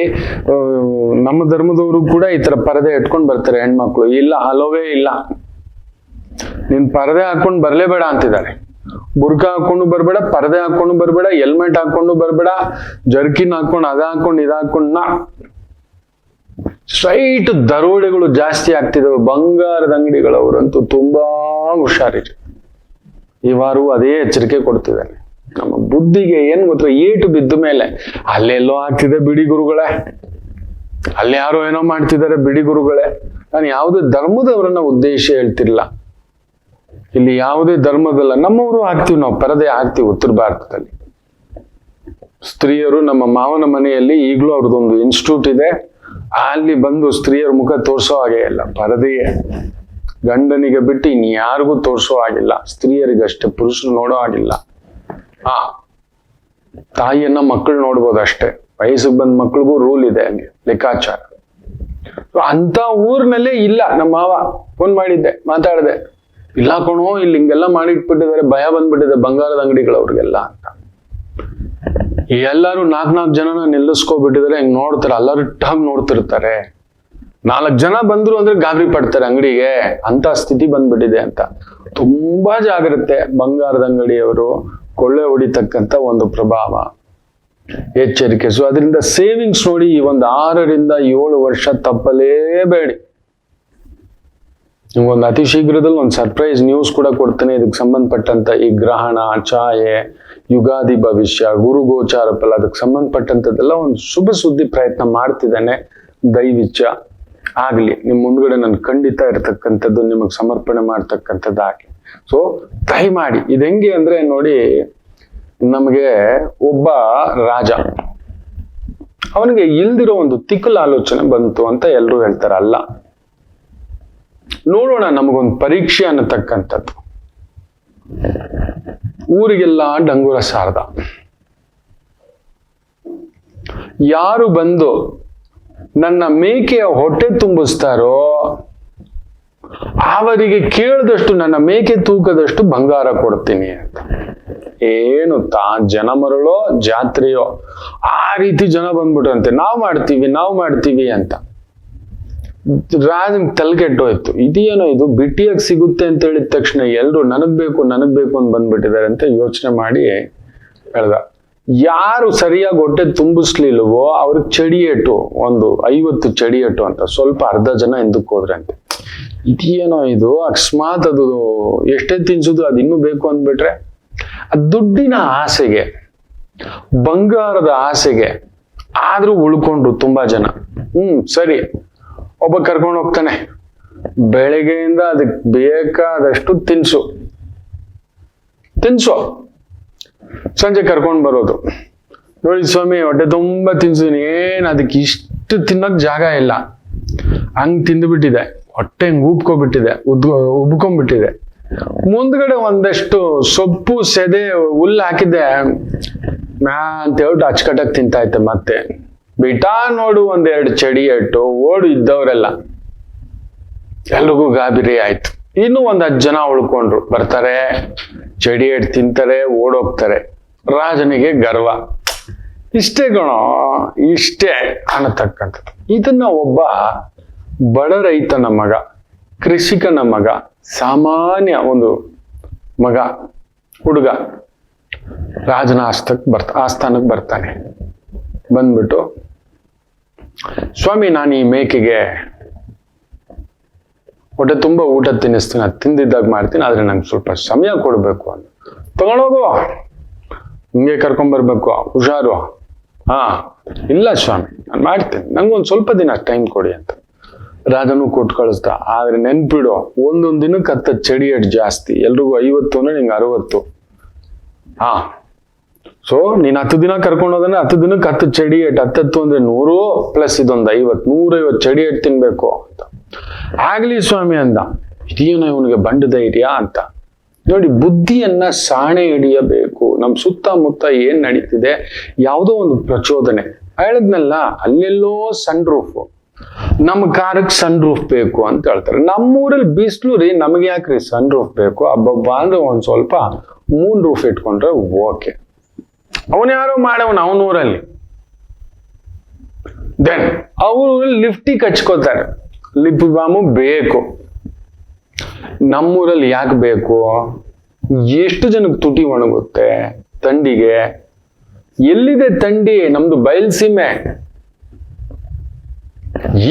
[SPEAKER 2] ನಮ್ಮ ಧರ್ಮದವರು ಕೂಡ ಈ ತರ ಪರದೆ ಇಟ್ಕೊಂಡ್ ಬರ್ತಾರೆ ಹೆಣ್ಮಕ್ಳು. ಇಲ್ಲ, ಅಲೋವೇ ಇಲ್ಲ, ನೀನ್ ಪರದೆ ಹಾಕೊಂಡ್ ಬರ್ಲೇಬೇಡ ಅಂತಿದ್ದಾರೆ. ಬುರ್ಕಾ ಹಾಕೊಂಡು ಬರ್ಬೇಡ, ಪರದೆ ಹಾಕೊಂಡು ಬರ್ಬೇಡ, ಹೆಲ್ಮೆಟ್ ಹಾಕೊಂಡು ಬರ್ಬೇಡ, ಜರ್ಕಿನ್ ಹಾಕೊಂಡು ಅದ ಹಾಕೊಂಡು ಇದ ಹಾಕೊಂಡ್ ಸ್ಟ್ರೈಟ್ ದರೋಡೆಗಳು ಜಾಸ್ತಿ ಆಗ್ತಿದಾವೆ. ಬಂಗಾರದ ಅಂಗಡಿಗಳವರಂತೂ ತುಂಬಾ ಹುಷಾರಿರಿ. ಈ ವಾರವೂ ಅದೇ ಎಚ್ಚರಿಕೆ ಕೊಡ್ತಿದ್ದಾರೆ. ನಮ್ಮ ಬುದ್ಧಿಗೆ ಏನ್ ಗೊತ್ತಾ, ಏಟು ಬಿದ್ದ ಮೇಲೆ ಅಲ್ಲೆಲ್ಲೋ ಆಗ್ತಿದೆ ಬಿಡಿ ಗುರುಗಳೇ, ಅಲ್ಲಿ ಯಾರೋ ಏನೋ ಮಾಡ್ತಿದ್ದಾರೆ ಬಿಡಿ ಗುರುಗಳೇ. ನಾನು ಯಾವುದೇ ಧರ್ಮದವರನ್ನ ಉದ್ದೇಶ ಹೇಳ್ತಿರ್ಲಿಲ್ಲ. ಇಲ್ಲಿ ಯಾವುದೇ ಧರ್ಮದಲ್ಲ, ನಮ್ಮವರು ಹಾಕ್ತಿವಿ, ನಾವು ಪರದೆ ಹಾಕ್ತಿವಿ. ಉತ್ತರ ಭಾರತದಲ್ಲಿ ಸ್ತ್ರೀಯರು, ನಮ್ಮ ಮಾವನ ಮನೆಯಲ್ಲಿ ಈಗಲೂ ಅವ್ರದ್ದೊಂದು ಇನ್ಸ್ಟಿಟ್ಯೂಟ್ ಇದೆ, ಅಲ್ಲಿ ಬಂದು ಸ್ತ್ರೀಯರ ಮುಖ ತೋರ್ಸೋ ಹಾಗೆ ಇಲ್ಲ, ಪರದೆಯೇ. ಗಂಡನಿಗೆ ಬಿಟ್ಟು ಇನ್ಯಾರಿಗೂ ತೋರ್ಸೋ ಆಗಿಲ್ಲ, ಸ್ತ್ರೀಯರಿಗಷ್ಟೇ, ಪುರುಷರು ನೋಡೋ ಆಗಿಲ್ಲ. ತಾಯಿಯನ್ನ ಮಕ್ಕಳು ನೋಡ್ಬೋದು ಅಷ್ಟೇ. ವಯಸ್ಸಿಗೆ ಬಂದ ಮಕ್ಳಿಗೂ ರೂಲ್ ಇದೆ, ಹಂಗೆ ಲೆಕ್ಕಾಚಾರ. ಅಂತ ಊರ್ನಲ್ಲೇ ಇಲ್ಲ. ನಮ್ಮ ಮಾವ ಫೋನ್ ಮಾಡಿದ್ದೆ, ಮಾತಾಡಿದೆ, ಇಲ್ಲ ಕಣೋ ಇಲ್ಲಿ ಹಿಂಗೆಲ್ಲ ಮಾಡಿಟ್ಬಿಟ್ಟಿದ್ದಾರೆ, ಭಯ ಬಂದ್ಬಿಟ್ಟಿದೆ ಬಂಗಾರದ ಅಂಗಡಿಗಳವ್ರಿಗೆಲ್ಲ ಅಂತ. ಎಲ್ಲರೂ 4 ಜನನ ನಿಲ್ಲಿಸ್ಕೊಬಿಟ್ಟಿದ್ದಾರೆ. ಹಿಂಗ್ ನೋಡ್ತಾರೆ, ಅಲರ್ಟ್ ಆಗಿ ನೋಡ್ತಿರ್ತಾರೆ. 4 ಜನ ಬಂದ್ರು ಅಂದ್ರೆ ಗಾಬರಿ ಪಡ್ತಾರೆ ಅಂಗಡಿಗೆ, ಅಂತ ಸ್ಥಿತಿ ಬಂದ್ಬಿಟ್ಟಿದೆ ಅಂತ. ತುಂಬಾ ಜಾಗ್ರತೆ ಬಂಗಾರದ ಅಂಗಡಿಯವರು, ಕೊಳ್ಳೆ ಹೊಡಿತಕ್ಕಂಥ ಒಂದು ಪ್ರಭಾವ, ಎಚ್ಚರಿಕೆ. ಸೊ ಅದರಿಂದ ಸೇವಿಂಗ್ಸ್ ನೋಡಿ, ಈ ಒಂದು 6-7 ವರ್ಷ ತಪ್ಪಲೇಬೇಡಿ. ನಿಮ್ಗೊಂದು ಅತಿ ಶೀಘ್ರದಲ್ಲಿ ಒಂದು ಸರ್ಪ್ರೈಸ್ ನ್ಯೂಸ್ ಕೂಡ ಕೊಡ್ತೇನೆ ಇದಕ್ಕೆ ಸಂಬಂಧಪಟ್ಟಂತ. ಈ ಗ್ರಹಣ, ಛಾಯೆ ಯುಗಾದಿ ಭವಿಷ್ಯ, ಗುರು ಗೋಚಾರ ಫಲ, ಅದಕ್ಕೆ ಸಂಬಂಧಪಟ್ಟಂಥದ್ದೆಲ್ಲ ಒಂದು ಶುಭ ಸುದ್ದಿ ಪ್ರಯತ್ನ ಮಾಡ್ತಿದ್ದಾನೆ. ದೈವಿಚ್ಛ ಆಗ್ಲಿ, ನಿಮ್ ಮುಂದ್ಗಡೆ ನನ್ ಖಂಡಿತ ಇರತಕ್ಕಂಥದ್ದು ನಿಮಗ್ ಸಮರ್ಪಣೆ ಮಾಡ್ತಕ್ಕಂಥದ್ದು ಆಗ್ಲಿ. ಸೊ ದಯಮಾಡಿ ಇದು ಹೆಂಗೆ ಅಂದ್ರೆ ನೋಡಿ, ನಮಗೆ ಒಬ್ಬ ರಾಜ, ಅವನಿಗೆ ಇಲ್ದಿರೋ ಒಂದು ತಿಕ್ಕಲ ಆಲೋಚನೆ ಬಂತು ಅಂತ ಎಲ್ರು ಹೇಳ್ತಾರ. ಅಲ್ಲ, ನೋಡೋಣ ನಮಗೊಂದು ಪರೀಕ್ಷೆ ಅನ್ನತಕ್ಕಂಥದ್ದು. ಊರಿಗೆಲ್ಲ ಡಂಗುರ ಸಾರ್ದ. ಯಾರು ಬಂದು ನನ್ನ ಮೇಕೆಯ ಹೊಟ್ಟೆ ತುಂಬಿಸ್ತಾರೋ ಅವರಿಗೆ ಕೇಳಿದಷ್ಟು, ನನ್ನ ಮೇಕೆ ತೂಕದಷ್ಟು ಬಂಗಾರ ಕೊಡ್ತೀನಿ ಅಂತ. ಏನು ಜನ ಮರಳೋ ಜಾತ್ರೆಯೋ ಆ ರೀತಿ ಜನ ಬಂದ್ಬಿಟ್ರಂತೆ, ನಾವ್ ಮಾಡ್ತೀವಿ ಅಂತ. ರಾಜನ್ ತಲೆಗೆಟ್ಟೋಯ್ತು, ಇದೇನೋ ಇದು ಬಿಟ್ಟಿಯಾಗಿ ಸಿಗುತ್ತೆ ಅಂತ ಹೇಳಿದ ತಕ್ಷಣ ಎಲ್ರು ನನಗ್ ಬೇಕು ಅಂತ ಬಂದ್ಬಿಟ್ಟಿದ್ದಾರೆ ಅಂತ ಯೋಚನೆ ಮಾಡಿ ಹೇಳ್ದ. ಯಾರು ಸರಿಯಾಗಿ ಹೊಟ್ಟೆ ತುಂಬಿಸ್ಲಿಲ್ವೋ ಅವ್ರಿಗೆ ಚಡಿಯೇಟು, ಒಂದು 50 ಚಡಿಯೇಟು ಅಂತ. ಸ್ವಲ್ಪ ಅರ್ಧ ಜನ ಹಿಂದಕ್ಕೆ ಹೋದ್ರಂತೆ. ಇದೇನೋ ಇದು, ಅಕಸ್ಮಾತ್ ಅದು ಎಷ್ಟೇ ತಿನ್ಸುದು ಅದು ಇನ್ನೂ ಬೇಕು ಅಂದ್ಬಿಟ್ರೆ, ದುಡ್ಡಿನ ಆಸೆಗೆ, ಬಂಗಾರದ ಆಸೆಗೆ ಆದ್ರೂ ಉಳ್ಕೊಂಡ್ರು ತುಂಬಾ ಜನ. ಸರಿ, ಒಬ್ಬ ಕರ್ಕೊಂಡು ಹೋಗ್ತಾನೆ, ಬೆಳಗ್ಗೆಯಿಂದ ಅದಕ್ಕೆ ಬೇಕಾದಷ್ಟು ತಿನ್ಸು, ಸಂಜೆ ಕರ್ಕೊಂಡು ಬರೋದು. ನೋಡಿ ಸ್ವಾಮಿ, ಹೊಟ್ಟೆ ತುಂಬಾ ತಿನ್ಸಿದೀನಿ, ಏನ್ ಅದಕ್ಕೆ ಇಷ್ಟು ತಿನ್ನಕ್ ಜಾಗ ಇಲ್ಲ, ಹಂಗ್ ತಿಂದುಬಿಟ್ಟಿದೆ, ಹೊಟ್ಟೆ ಹಿಂಗ್ ಉಬ್ಕೊಂಡ್ಬಿಟ್ಟಿದೆ, ಉಬ್ಕೊಂಡ್ಬಿಟ್ಟಿದೆ. ಮುಂದ್ಗಡೆ ಒಂದಷ್ಟು ಸೊಪ್ಪು ಸೆದೆ ಹುಲ್ಲು ಹಾಕಿದ್ದೆ ಅಂತ ಹೇಳ್ಬಿಟ್ಟು ಅಚ್ಚಕಟ್ಟಾಗಿ ತಿಂತಾ ಇತ್ತೆ. ಮತ್ತೆ ಬಿಟಾ ನೋಡು, 1-2 ಚಡಿ ಇಟ್ಟು ಓಡು ಇದ್ದವರೆಲ್ಲ, ಎಲ್ರಿಗೂ ಗಾಬರಿ ಆಯ್ತು. ಇನ್ನು 10 ಜನ ಉಳ್ಕೊಂಡ್ರು. ಬರ್ತಾರೆ, ಚಡಿ ಇಟ್ಟು ತಿಂತಾರೆ, ಓಡೋಗ್ತಾರೆ. ರಾಜನಿಗೆ ಗರ್ವ, ಇಷ್ಟೇ ಕಣೋ, ಇಷ್ಟೇ ಅನ್ನತಕ್ಕಂಥದ್ದು. ಇದನ್ನ ಒಬ್ಬ ಬಡ ರೈತನ ಮಗ, ಕೃಷಿಕನ ಮಗ, ಸಾಮಾನ್ಯ ಒಂದು ಮಗ, ಹುಡುಗ ರಾಜನ ಆಸ್ಥಾನಕ್ಕೆ ಬರ್ತಾನೆ. ಬಂದ್ಬಿಟ್ಟು, ಸ್ವಾಮಿ, ನಾನು ಈ ಮೇಕೆಗೆ ಹೊಟ್ಟೆ ತುಂಬಾ ಊಟ ತಿನ್ನಿಸ್ತೀನಿ, ಅದು ತಿಂದಿದ್ದಾಗ ಮಾಡ್ತೀನಿ, ಆದ್ರೆ ನಂಗೆ ಸ್ವಲ್ಪ ಸಮಯ ಕೊಡ್ಬೇಕು ಅಂತ. ತಗೊಂಡೋಗು, ಹಿಂಗೆ ಕರ್ಕೊಂಡ್ಬರ್ಬೇಕು, ಹುಷಾರು. ಇಲ್ಲ ಸ್ವಾಮಿ, ನಾನು ಮಾಡ್ತೀನಿ, ನಂಗೊಂದು ಸ್ವಲ್ಪ ದಿನ ಟೈಮ್ ಕೊಡಿ ಅಂತ ರಾಜನು ಕೊಟ್ಟು ಕಳಿಸ್ದ. ಆದ್ರೆ ನೆನ್ಪಿಡು, ಒಂದೊಂದ್ ದಿನಕ್ಕೆ 10 ಚಡಿ ಏಟ್ ಜಾಸ್ತಿ, ಎಲ್ರಿಗೂ 50 ಅಂದ್ರೆ ನಿಂಗೆ 60. ಸೊ ನೀನ್ 10 ದಿನ ಕರ್ಕೊಂಡು ಹೋದ್ರೆ 10 ದಿನಕ್ಕೆ 10 ಚಡಿ ಏಟ್, 10 ಅಂದ್ರೆ 100 ಪ್ಲಸ್ ಇದೊಂದು 50, 150 ಚಡಿ ಏಟ್ ತಿನ್ಬೇಕು ಅಂತ. ಆಗ್ಲಿ ಸ್ವಾಮಿ ಅಂದ. ಇದೇನೋ ಇವನಿಗೆ ಬಂಡ ಧೈರ್ಯ ಅಂತ. ನೋಡಿ, ಬುದ್ಧಿಯನ್ನ ಸಾಣೆ ಹಿಡಿಯಬೇಕು. ನಮ್ ಸುತ್ತಮುತ್ತ ಏನ್ ನಡೀತಿದೆ, ಯಾವುದೋ ಒಂದು ಪ್ರಚೋದನೆ. ಹೇಳಿದ್ನಲ್ಲ, ಅಲ್ಲೆಲ್ಲೋ ಸನ್ ರೂಫ್, ನಮ್ ಕಾರಕ್ಕೆ ಸನ್ ರೂಫ್ ಬೇಕು ಅಂತ ಹೇಳ್ತಾರೆ. ನಮ್ಮೂರಲ್ಲಿ ಬಿಸ್ಲು ರೀ, ನಮ್ಗೆ ಯಾಕ್ರಿ ಸನ್ ರೂಫ್ ಬೇಕು? ಹಬ್ಬಬ್ಬ ಅಂದ್ರೆ ಒಂದ್ ಸ್ವಲ್ಪ ಮೂನ್ ರೂಫ್ ಇಟ್ಕೊಂಡ್ರೆ ಓಕೆ. ಅವನ್ ಯಾರೋ ಮಾಡವನ ಅವನೂರಲ್ಲಿ, ದೆನ್ ಅವರು ಲಿಫ್ಟಿಗೆ ಹಚ್ಕೋತಾರೆ. ಲಿಪ್ ಬಾಮು ಬೇಕು. ನಮ್ಮೂರಲ್ಲಿ ಯಾಕೆ ಬೇಕು? ಎಷ್ಟು ಜನಕ್ಕೆ ತುಟಿ ಒಣಗುತ್ತೆ ಥಂಡಿಗೆ? ಎಲ್ಲಿದೆ ಥಂಡಿ? ನಮ್ದು ಬಯಲ್ಸೀಮೆ.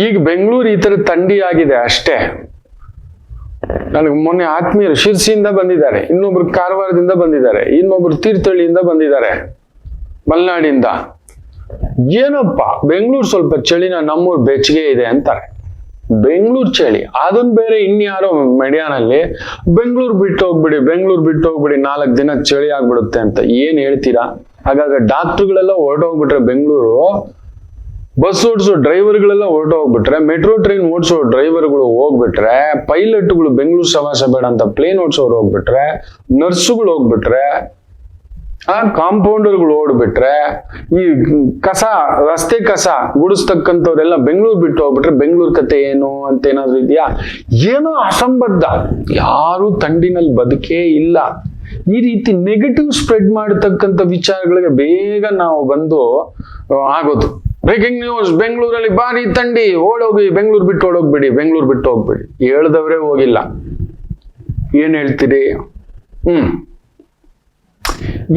[SPEAKER 2] ಈಗ ಬೆಂಗಳೂರು ಈ ತರ ಥಂಡಿ ಆಗಿದೆ ಅಷ್ಟೇ. ನನಗೆ ಮೊನ್ನೆ ಆತ್ಮೀಯರು ಶಿರ್ಸಿಯಿಂದ ಬಂದಿದ್ದಾರೆ, ಇನ್ನೊಬ್ರು ಕಾರವಾರದಿಂದ ಬಂದಿದ್ದಾರೆ, ಇನ್ನೊಬ್ರು ತೀರ್ಥಹಳ್ಳಿಯಿಂದ ಬಂದಿದ್ದಾರೆ, ಮಲೆನಾಡಿಂದ. ಏನಪ್ಪ ಬೆಂಗಳೂರು ಸ್ವಲ್ಪ ಚಳಿನ, ನಮ್ಮೂರು ಬೆಚ್ಚಗೆ ಇದೆ ಅಂತಾರೆ. ಬೆಂಗಳೂರು ಚಳಿ, ಅದನ್ ಬೇರೆ ಇನ್ಯಾರೋ ಮೆಡಿಯಾನಲ್ಲಿ ಬೆಂಗಳೂರು ಬಿಟ್ಟು ಹೋಗ್ಬಿಡಿ, 4 ದಿನ ಚಳಿ ಆಗ್ಬಿಡುತ್ತೆ ಅಂತ ಏನ್ ಹೇಳ್ತೀರಾ? ಹಾಗಾದ್ರೆ ಡಾಕ್ಟರ್ಗಳೆಲ್ಲ ಹೊರಟೋಗ್ಬಿಟ್ರೆ ಬೆಂಗಳೂರು, ಬಸ್ ಓಡಿಸೋ ಡ್ರೈವರ್ಗಳೆಲ್ಲ ಹೊರಟೋಗ್ಬಿಟ್ರೆ, ಮೆಟ್ರೋ ಟ್ರೈನ್ ಓಡಿಸೋ ಡ್ರೈವರ್ಗಳು ಹೋಗ್ಬಿಟ್ರೆ, ಪೈಲಟ್ಗಳು ಬೆಂಗಳೂರು ಸವಾಸ ಬೇಡ ಅಂತ ಪ್ಲೇನ್ ಓಡಿಸೋರು ಹೋಗ್ಬಿಟ್ರೆ, ನರ್ಸುಗಳು ಹೋಗ್ಬಿಟ್ರೆ, ಕಾಂಪೌಂಡರ್ಗಳು ಓಡ್ಬಿಟ್ರೆ, ಈ ರಸ್ತೆ ಕಸ ಗುಡಿಸ್ತಕ್ಕಂಥವ್ರೆಲ್ಲ ಬೆಂಗಳೂರು ಬಿಟ್ಟು ಹೋಗ್ಬಿಟ್ರೆ ಬೆಂಗಳೂರು ಕತೆ ಏನು ಅಂತ ಏನಾದ್ರು ಇದೆಯಾ? ಏನೋ ಅಸಂಬದ್ಧ. ಯಾರು ಥಂಡಿನಲ್ಲಿ ಬದುಕೇ ಇಲ್ಲ. ಈ ರೀತಿ ನೆಗೆಟಿವ್ ಸ್ಪ್ರೆಡ್ ಮಾಡತಕ್ಕಂಥ ವಿಚಾರಗಳಿಗೆ ಬೇಗ ನಾವು ಬಂದು ಆಗೋದು. ಬ್ರೇಕಿಂಗ್ ನ್ಯೂಸ್, ಬೆಂಗಳೂರಲ್ಲಿ ಭಾರಿ ಥಂಡಿ, ಓಡೋಗಿ ಬೆಂಗಳೂರು ಬಿಟ್ಟು ಹೋಗ್ಬಿಡಿ. ಹೇಳ್ದವ್ರೆ ಹೋಗಿಲ್ಲ. ಏನ್ ಹೇಳ್ತೀರಿ?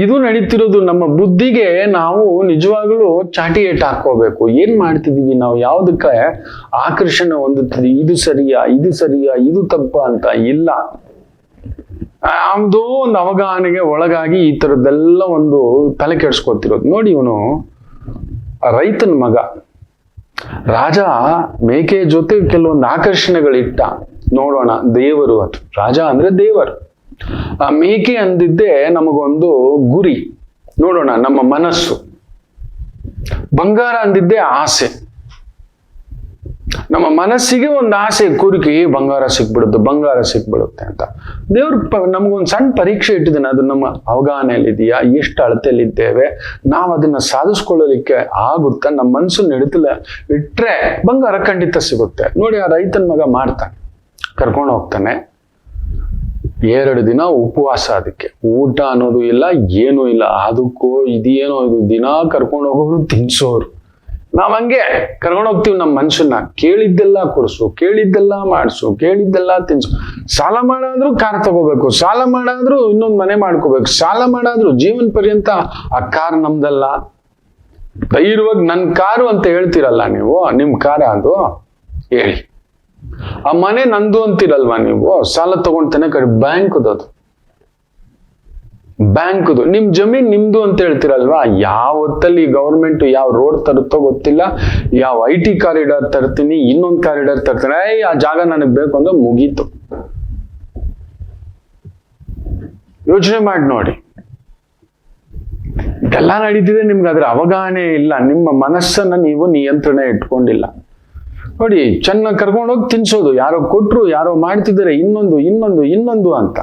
[SPEAKER 2] ಇದು ನಡೀತಿರೋದು. ನಮ್ಮ ಬುದ್ಧಿಗೆ ನಾವು ನಿಜವಾಗ್ಲೂ ಚಾಟಿ ಏಟ್ ಹಾಕೋಬೇಕು. ಏನ್ ಮಾಡ್ತಿದೀವಿ ನಾವು? ಯಾವ್ದಕ್ಕೆ ಆಕರ್ಷಣೆ ಹೊಂದುತ್ತಿದೀವಿ? ಇದು ಸರಿಯಾ, ಇದು ತಪ್ಪ ಅಂತ ಇಲ್ಲ. ಅವ್ದು ಒಂದು ಅವಗಾಹನೆಗೆ ಒಳಗಾಗಿ ಈ ತರದ್ದೆಲ್ಲ ಒಂದು ತಲೆ ಕೆಡ್ಸ್ಕೊತಿರೋದು. ನೋಡಿ, ಇವನು ರೈತನ ಮಗ. ರಾಜ ಮೇಕೆ ಜೊತೆ ಕೆಲವೊಂದು ಆಕರ್ಷಣೆಗಳಿಟ್ಟ. ನೋಡೋಣ, ದೇವರು ಅದು. ರಾಜ ಅಂದ್ರೆ ದೇವರು. ಆ ಮೇಕೆ ಅಂದಿದ್ದೆ ನಮಗೊಂದು ಗುರಿ. ನೋಡೋಣ, ನಮ್ಮ ಮನಸ್ಸು. ಬಂಗಾರ ಅಂದಿದ್ದೆ ಆಸೆ. ನಮ್ಮ ಮನಸ್ಸಿಗೆ ಒಂದು ಆಸೆ, ಕುರಿಕೆ ಬಂಗಾರ ಸಿಕ್ಬಿಡುತ್ತೆ ಅಂತ. ದೇವ್ರ ನಮಗೊಂದು ಸಣ್ಣ ಪರೀಕ್ಷೆ ಇಟ್ಟಿದ್ದಾನೆ. ಅದು ನಮ್ಮ ಅವಗಾಹನೆಯಲ್ಲಿ ಇದೆಯಾ, ಎಷ್ಟು ಅಳತೆಯಲ್ಲಿದ್ದೇವೆ, ನಾವು ಅದನ್ನ ಸಾಧಿಸ್ಕೊಳ್ಳಲಿಕ್ಕೆ ಆಗುತ್ತಾ, ನಮ್ಮ ಮನಸ್ಸು ಇಟ್ರೆ ಬಂಗಾರ ಖಂಡಿತ ಸಿಗುತ್ತೆ. ನೋಡಿ, ಆ ರೈತನ ಮಗ ಮಾಡ್ತಾನೆ, ಕರ್ಕೊಂಡು ಹೋಗ್ತಾನೆ. 2 ದಿನ ಉಪವಾಸ. ಅದಕ್ಕೆ ಊಟ ಅನ್ನೋದು ಇಲ್ಲ, ಏನೂ ಇಲ್ಲ. ಅದಕ್ಕೂ ಇದೇನೋ ಇದು ದಿನ ಕರ್ಕೊಂಡು ಹೋಗೋರು, ತಿನ್ಸೋರು. ನಾವ್ ಹಂಗೆ ಕರ್ಕೊಂಡು ಹೋಗ್ತೀವಿ ನಮ್ಮ ಮನುಷ್ಯನ. ಕೇಳಿದ್ದೆಲ್ಲ ಕೊಡ್ಸು, ಕೇಳಿದ್ದೆಲ್ಲ ಮಾಡಿಸು, ಕೇಳಿದ್ದೆಲ್ಲ ತಿನ್ಸು. ಸಾಲ ಮಾಡಾದ್ರೂ ಕಾರ್ ತಗೋಬೇಕು, ಸಾಲ ಮಾಡಾದ್ರೂ ಇನ್ನೊಂದು ಮನೆ ಮಾಡ್ಕೋಬೇಕು, ಸಾಲ ಮಾಡಾದ್ರೂ ಜೀವನ ಪರ್ಯಂತ ಆ ಕಾರ್ ನಮ್ದಲ್ಲ. ಧೈರ್ಯವಾಗಿ ನನ್ ಕಾರು ಅಂತ ಹೇಳ್ತೀರಲ್ಲ ನೀವು, ನಿಮ್ ಕಾರ ಅದು ಹೇಳಿ. ಆ ಮನೆ ನಂದು ಅಂತೀರಲ್ವಾ ನೀವು, ಸಾಲ ತಗೊಂಡ್ತಾನೆ ಕಡೆ ಬ್ಯಾಂಕ್ದು. ನಿಮ್ ಜಮೀನ್ ನಿಮ್ದು ಅಂತ ಹೇಳ್ತಿರಲ್ವಾ. ಯಾವ ಹೊತ್ತಲ್ಲಿ ಗವರ್ಮೆಂಟ್ ಯಾವ ರೋಡ್ ತರುತ್ತೋ ಗೊತ್ತಿಲ್ಲ, ಯಾವ IT ಕಾರಿಡಾರ್ ತರ್ತೀನಿ, ಇನ್ನೊಂದು ಕಾರಿಡಾರ್ ತರ್ತೀನಿ, ಆ ಜಾಗ ನನಗ್ ಬೇಕು ಅಂದ್ರೆ ಮುಗೀತು. ಯೋಚನೆ ಮಾಡಿ ನೋಡಿ, ಇದೆಲ್ಲ ನಡೀತಿದೆ. ನಿಮ್ಗೆ ಅದ್ರ ಅವಗಾಹನೆ ಇಲ್ಲ. ನಿಮ್ಮ ಮನಸ್ಸನ್ನ ನೀವು ನಿಯಂತ್ರಣ ಇಟ್ಕೊಂಡಿಲ್ಲ. ನೋಡಿ, ಚೆನ್ನಾಗಿ ಕರ್ಕೊಂಡೋಗಿ ತಿನ್ಸೋದು. ಯಾರೋ ಕೊಟ್ರು, ಯಾರೋ ಮಾಡ್ತಿದ್ದಾರೆ, ಇನ್ನೊಂದು ಅಂತ.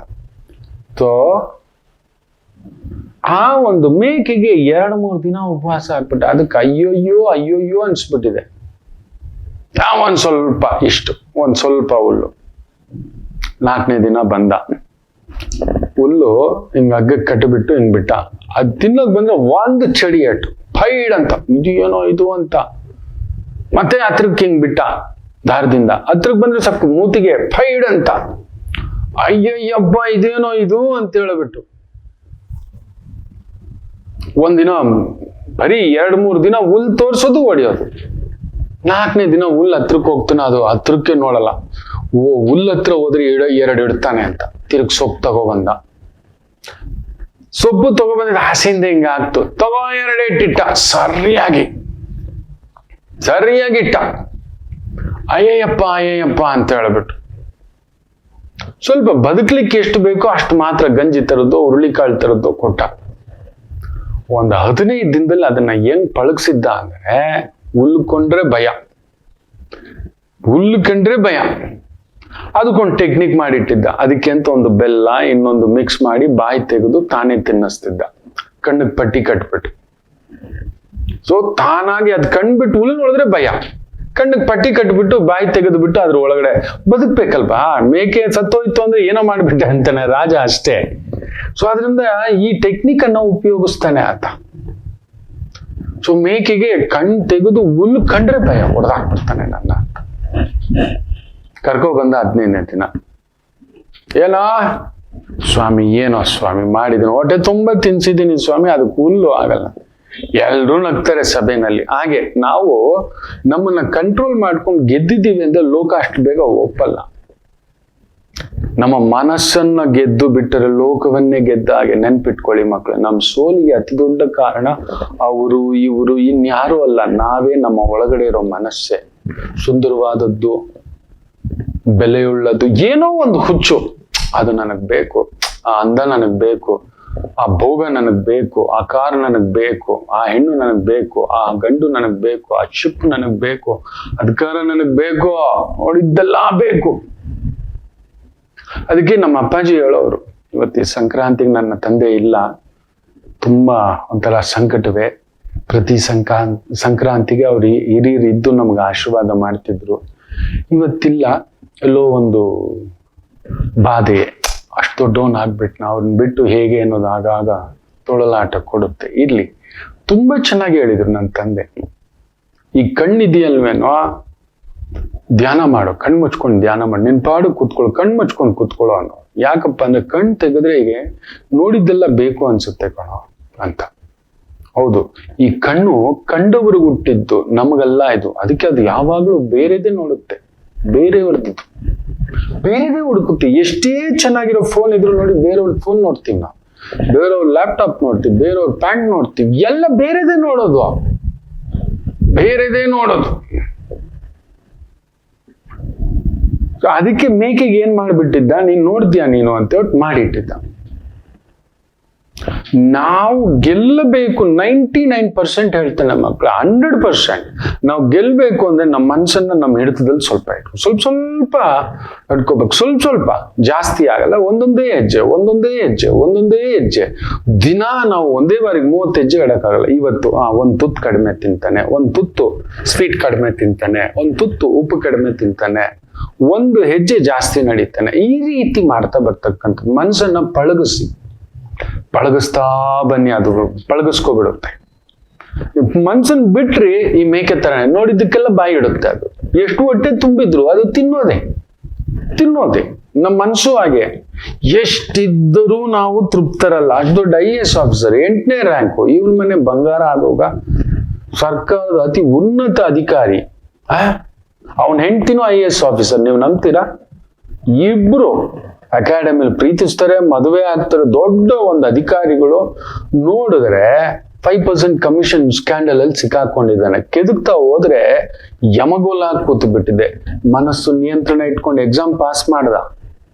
[SPEAKER 2] ಆ ಒಂದು ಮೇಕೆಗೆ 2-3 ದಿನ ಉಪವಾಸ ಆಗ್ಬಿಟ್ಟೆ. ಅದಕ್ಕೆ ಅಯ್ಯೋಯ್ಯೋ ಅನ್ಸ್ಬಿಟ್ಟಿದೆ. ಒಂದ್ ಸ್ವಲ್ಪ ಹುಲ್ಲು. 4ನೇ ದಿನ ಬಂದ. ಹುಲ್ಲು ಹಿಂಗ ಹಗ್ಗಕ್ಕೆ ಕಟ್ಟಿಬಿಟ್ಟು ಹಿಂಗ್ ಬಿಟ್ಟ. ಅದ್ ತಿನ್ನೋಕ್ ಬಂದ್ರೆ ಒಂದು ಚಡಿ ಅಟ್ಟು ಫೈಡ್ ಅಂತ, ಇದು ಏನೋ ಇದು ಅಂತ. ಮತ್ತೆ ಹತ್ರಕ್ಕೆ ಹಿಂಗ್ ಬಿಟ್ಟ ದಾರದಿಂದ. ಹತ್ರಕ್ಕೆ ಬಂದ್ರೆ ಸ್ವಲ್ಪ ಮೂತಿಗೆ ಫೈಡ್ ಅಂತ, ಅಯ್ಯಯ್ಯಬ್ಬ ಇದೇನೋ ಇದು ಅಂತ ಹೇಳ್ಬಿಟ್ಟು. ಒಂದಿನ ಬರೀ 2-3 ದಿನ ಹುಲ್ ತೋರ್ಸೋದು, ಹೊಡಿಯೋದು. 4ನೇ ದಿನ ಹುಲ್ ಹತ್ರಕ್ಕೆ ಹೋಗ್ತಾನೆ. ಅದು ಹತ್ರಕ್ಕೆ ನೋಡಲ್ಲ. ಹುಲ್ ಹತ್ರ ಹೋದ್ರೆ 2 ಇಡ್ತಾನೆ ಅಂತ. ತಿರುಗಿ ಸೊಪ್ಪು ತಗೊಬಂದ. ಸೊಪ್ಪು ತಗೊಬಂದಿದ್ದ ಆಸೆಯಿಂದ ಹಿಂಗ ಆಗ್ತು. 2 ಇಟ್ಟಿಟ್ಟ. ಸರಿಯಾಗಿ ಇಟ್ಟ. ಅಯ್ಯಯ್ಯಪ್ಪ ಅಂತ ಹೇಳ್ಬಿಟ್ಟು ಸ್ವಲ್ಪ ಬದುಕಲಿಕ್ಕೆ ಎಷ್ಟು ಬೇಕೋ ಅಷ್ಟು ಮಾತ್ರ ಗಂಜಿ ತರದ್ದು, ಹುರುಳಿಕಾಳು ತರದ್ದು ಕೊಟ್ಟ. ಒಂದು 15 ದಿನದಲ್ಲಿ ಅದನ್ನ ಹೆಂಗ್ ಪಳಗಿಸಿದ್ದ ಅಂದ್ರೆ, ಹುಲ್ಲು ಕಂಡ್ರೆ ಭಯ. ಅದಕ್ಕೊಂದು ಟೆಕ್ನಿಕ್ ಮಾಡಿಟ್ಟಿದ್ದ. ಅದಕ್ಕೆ ಅಂತ ಒಂದು ಬೆಲ್ಲ ಇನ್ನೊಂದು ಮಿಕ್ಸ್ ಮಾಡಿ ಬಾಯಿ ತೆಗೆದು ತಾನೇ ತಿನ್ನಿಸ್ತಿದ್ದ. ಕಣ್ಣಿಗೆ ಪಟ್ಟಿ ಕಟ್ಬಿಟ್ಟು. ಸೊ ತಾನಾಗಿ ಅದ್ ಕಣ್ಬಿಟ್ಟು ಹುಲ್ಲು ನೋಡಿದ್ರೆ ಭಯ, ಕಣ್ಣಿಗೆ ಪಟ್ಟಿ ಕಟ್ಬಿಟ್ಟು ಬಾಯಿ ತೆಗೆದು ಬಿಟ್ಟು ಅದ್ರ ಒಳಗಡೆ ಬದುಕ್ಬೇಕಲ್ವಾ. ಮೇಕೆ ಸತ್ತೋಯ್ತು ಅಂದ್ರೆ ಏನೋ ಮಾಡ್ಬಿಟ್ಟೆ ಅಂತಾನೆ ರಾಜ ಅಷ್ಟೇ. ಸೊ ಅದರಿಂದ ಈ ಟೆಕ್ನಿಕ್ ಅನ್ನ ಉಪಯೋಗಿಸ್ತಾನೆ ಆತ. ಸೊ ಮೇಕೆಗೆ ಕಣ್ ತೆಗೆದು ಹುಲ್ಲು ಕಂಡ್ರೆ ಭಯ, ಹೊಡೆದಾಕ್ಬಿಡ್ತಾನೆ ನನ್ನ. ಕರ್ಕೊ ಬಂದ 15ನೇ ದಿನ. ಏನೋ ಸ್ವಾಮಿ ಮಾಡಿದ್ದೀನಿ, ಹೊಟ್ಟೆ ತುಂಬಾ ತಿನ್ಸಿದ್ದೀನಿ ಸ್ವಾಮಿ, ಅದಕ್ಕೆ ಹುಲ್ಲು ಆಗಲ್ಲ. ಎಲ್ರೂ ನಗ್ತಾರೆ ಸಭೆಯಲ್ಲಿ. ಹಾಗೆ ನಾವು ನಮ್ಮನ್ನ ಕಂಟ್ರೋಲ್ ಮಾಡ್ಕೊಂಡು ಗೆದ್ದಿದ್ದೀವಿ ಅಂದ್ರೆ ಲೋಕ ಅಷ್ಟು ಬೇಗ ಒಪ್ಪಲ್ಲ. ನಮ್ಮ ಮನಸ್ಸನ್ನ ಗೆದ್ದು ಬಿಟ್ಟರೆ ಲೋಕವನ್ನೇ ಗೆದ್ದ ಹಾಗೆ. ನೆನ್ಪಿಟ್ಕೊಳ್ಳಿ ಮಕ್ಕಳು, ನಮ್ಮ ಸೋಲಿಗೆ ಅತಿ ದೊಡ್ಡ ಕಾರಣ ಅವರು ಇವರು ಇನ್ಯಾರು ಅಲ್ಲ, ನಾವೇ. ನಮ್ಮ ಒಳಗಡೆ ಇರೋ ಮನಸ್ಸೇ. ಸುಂದರವಾದದ್ದು, ಬೆಲೆಯುಳ್ಳದ್ದು, ಏನೋ ಒಂದು ಹುಚ್ಚು. ಅದು ನನಗ್ ಬೇಕು, ಆ ಅಂದ ನನಗ್ ಬೇಕು, ಆ ಭೋಗ ನನಗ್ ಬೇಕು, ಆ ಕಾರ್ ನನಗ್ ಬೇಕು, ಆ ಹೆಣ್ಣು ನನಗ್ ಬೇಕು, ಆ ಗಂಡು ನನಗ್ ಬೇಕು, ಆ ಶಿಪ್ ನನಗ್ ಬೇಕು, ಅಧಿಕಾರ ನನಗ್ ಬೇಕು, ನೋಡಿದ್ದೆಲ್ಲ ಬೇಕು. ಅದಕ್ಕೆ ನಮ್ಮ ಅಪ್ಪಾಜಿ ಹೇಳೋರು, ಇವತ್ತು ಸಂಕ್ರಾಂತಿಗೆ ನನ್ನ ತಂದೆ ಇಲ್ಲ, ತುಂಬಾ ಒಂಥರ ಸಂಕಟವೇ. ಪ್ರತಿ ಸಂಕ್ರಾಂತಿಗೆ ಅವ್ರು ಹಿರಿಯರು ಇದ್ದು ನಮ್ಗೆ ಆಶೀರ್ವಾದ ಮಾಡ್ತಿದ್ರು. ಇವತ್ತಿಲ್ಲ, ಎಲ್ಲೋ ಒಂದು ಬಾಧೆ. ಅಷ್ಟು ದೊಡ್ಡವನ್ ಆಗ್ಬಿಟ್ನ, ಅವ್ರನ್ನ ಬಿಟ್ಟು ಹೇಗೆ ಅನ್ನೋದು ಆಗಾಗ ತೊಳಲಾಟ ಕೊಡುತ್ತೆ. ಇರ್ಲಿ, ತುಂಬಾ ಚೆನ್ನಾಗಿ ಹೇಳಿದ್ರು ನನ್ನ ತಂದೆ. ಈ ಕಣ್ಣಿದೆಯಲ್ವೇನೋ, ಧ್ಯಾನ ಮಾಡು, ಕಣ್ ಮುಚ್ಕೊಂಡು ಧ್ಯಾನ ಮಾಡಿ, ನಿನ್ ಪಾಡು ಕೂತ್ಕೊಳ್ಳು, ಕಣ್ ಮುಚ್ಕೊಂಡು ಕೂತ್ಕೊಳ್ಳೋ ಅನ್ನೋ. ಯಾಕಪ್ಪ ಅಂದ್ರೆ ಕಣ್ ತೆಗೆದ್ರೆ ಈಗ ನೋಡಿದ್ದೆಲ್ಲ ಬೇಕು ಅನ್ಸುತ್ತೆ ಕಣೋ ಅಂತ. ಹೌದು, ಈ ಕಣ್ಣು ಕಂಡವ್ರಿಗೆ ಹುಟ್ಟಿದ್ದು, ನಮಗೆಲ್ಲ ಇದು. ಅದಕ್ಕೆ ಅದು ಯಾವಾಗ್ಲೂ ಬೇರೆದೇ ನೋಡುತ್ತೆ, ಬೇರೆಯವ್ರದ್ದು. ಬೇರೆದೇ ಹುಡುಕುತ್ತೆ. ಎಷ್ಟೇ ಚೆನ್ನಾಗಿರೋ ಫೋನ್ ಇದ್ರು ನೋಡಿ, ಬೇರೆಯವ್ರ ಫೋನ್ ನೋಡ್ತೀವಿ ನಾವು, ಬೇರೆಯವ್ರ ಲ್ಯಾಪ್ಟಾಪ್ ನೋಡ್ತೀವಿ, ಬೇರೆಯವ್ರ ಪ್ಯಾಂಟ್ ನೋಡ್ತೀವಿ, ಎಲ್ಲ ಬೇರೆದೇ ನೋಡೋದು, ಬೇರೆದೇ ನೋಡೋದು. ಅದಕ್ಕೆ ಮೇಕೆಗೆ ಏನ್ ಮಾಡ್ಬಿಟ್ಟಿದ್ದ, ನೀನ್ ನೋಡ್ತೀಯ ನೀನು ಅಂತ ಹೇಳ್ಬಿಟ್ಟು ಮಾಡಿಟ್ಟಿದ್ದ. ನಾವು ಗೆಲ್ಲಬೇಕು 99% ಹೇಳ್ತಾನೆ ಮಕ್ಕಳು, 100% ನಾವು ಗೆಲ್ಬೇಕು ಅಂದ್ರೆ ನಮ್ಮ ಮನಸ್ಸನ್ನ ನಮ್ಮ ಹಿಡಿತದಲ್ಲಿ ಸ್ವಲ್ಪ ಇಟ್ಕೊ, ಸ್ವಲ್ಪ ಇಟ್ಕೋಬೇಕು, ಸ್ವಲ್ಪ ಜಾಸ್ತಿ ಆಗಲ್ಲ, ಒಂದೊಂದೇ ಹೆಜ್ಜೆ. ದಿನ ನಾವು ಒಂದೇ ಬಾರಿಗೆ 30 ಹೆಜ್ಜೆ ಇಡಕ್ಕಾಗಲ್ಲ. ಇವತ್ತು ಒಂದ್ ತುತ್ತು ಕಡಿಮೆ ತಿಂತಾನೆ, ಒಂದ್ ತುತ್ತು ಸ್ವೀಟ್ ಕಡಿಮೆ ತಿಂತಾನೆ, ಒಂದ್ ತುತ್ತು ಉಪ್ಪು ಕಡಿಮೆ ತಿಂತಾನೆ, ಒಂದು ಹೆಜ್ಜೆ ಜಾಸ್ತಿ ನಡೀತಾನೆ. ಈ ರೀತಿ ಮಾಡ್ತಾ ಬರ್ತಕ್ಕಂಥದ್ದು ಮನಸ್ಸನ್ನ ಪಳಗಿಸ್ತಾ ಬನ್ನಿ, ಅದು ಪಳಗಿಸ್ಕೊಬಿಡುತ್ತೆ. ಮನ್ಸನ್ ಬಿಟ್ರಿ ಈ ಮೇಕೆ ತರ ನೋಡಿದ್ದಕ್ಕೆಲ್ಲ ಬಾಯಿ ಇಡುತ್ತೆ. ಅದು ಎಷ್ಟು ಹೊಟ್ಟೆ ತುಂಬಿದ್ರು ಅದು ತಿನ್ನೋದೆ. ನಮ್ಮ ಮನ್ಸು ಹಾಗೆ, ಎಷ್ಟಿದ್ದರೂ ನಾವು ತೃಪ್ತರಲ್ಲ. ಅಷ್ಟು ದೊಡ್ಡ IAS ಆಫೀಸರ್, 8ನೇ ರ್ಯಾಂಕು, ಇವನ್ ಮನೆ ಬಂಗಾರ ಆಗೋಗ, ಸರ್ಕಾರದ ಅತಿ ಉನ್ನತ ಅಧಿಕಾರಿ, ಅವನ್ ಹೆಂಡ್ತಿನೂ IAS ಆಫೀಸರ್. ನೀವು ನಂಬ್ತೀರಾ? ಇಬ್ರು ಅಕಾಡೆಮಿಲಿ ಪ್ರೀತಿಸ್ತಾರೆ, ಮದುವೆ ಆಗ್ತಾರೆ. ದೊಡ್ಡ ಒಂದು ಅಧಿಕಾರಿಗಳು ನೋಡಿದ್ರೆ 5% ಕಮಿಷನ್ ಸ್ಕ್ಯಾಂಡಲ್ ಅಲ್ಲಿ ಸಿಕ್ಕಾಕೊಂಡಿದ್ದಾನೆ. ಕೆದಕ್ತಾ ಹೋದ್ರೆ ಯಮಗೋಲ ಕೂತು ಬಿಟ್ಟಿದೆ. ಮನಸ್ಸು ನಿಯಂತ್ರಣ ಇಟ್ಕೊಂಡು ಎಕ್ಸಾಮ್ ಪಾಸ್ ಮಾಡ್ದ,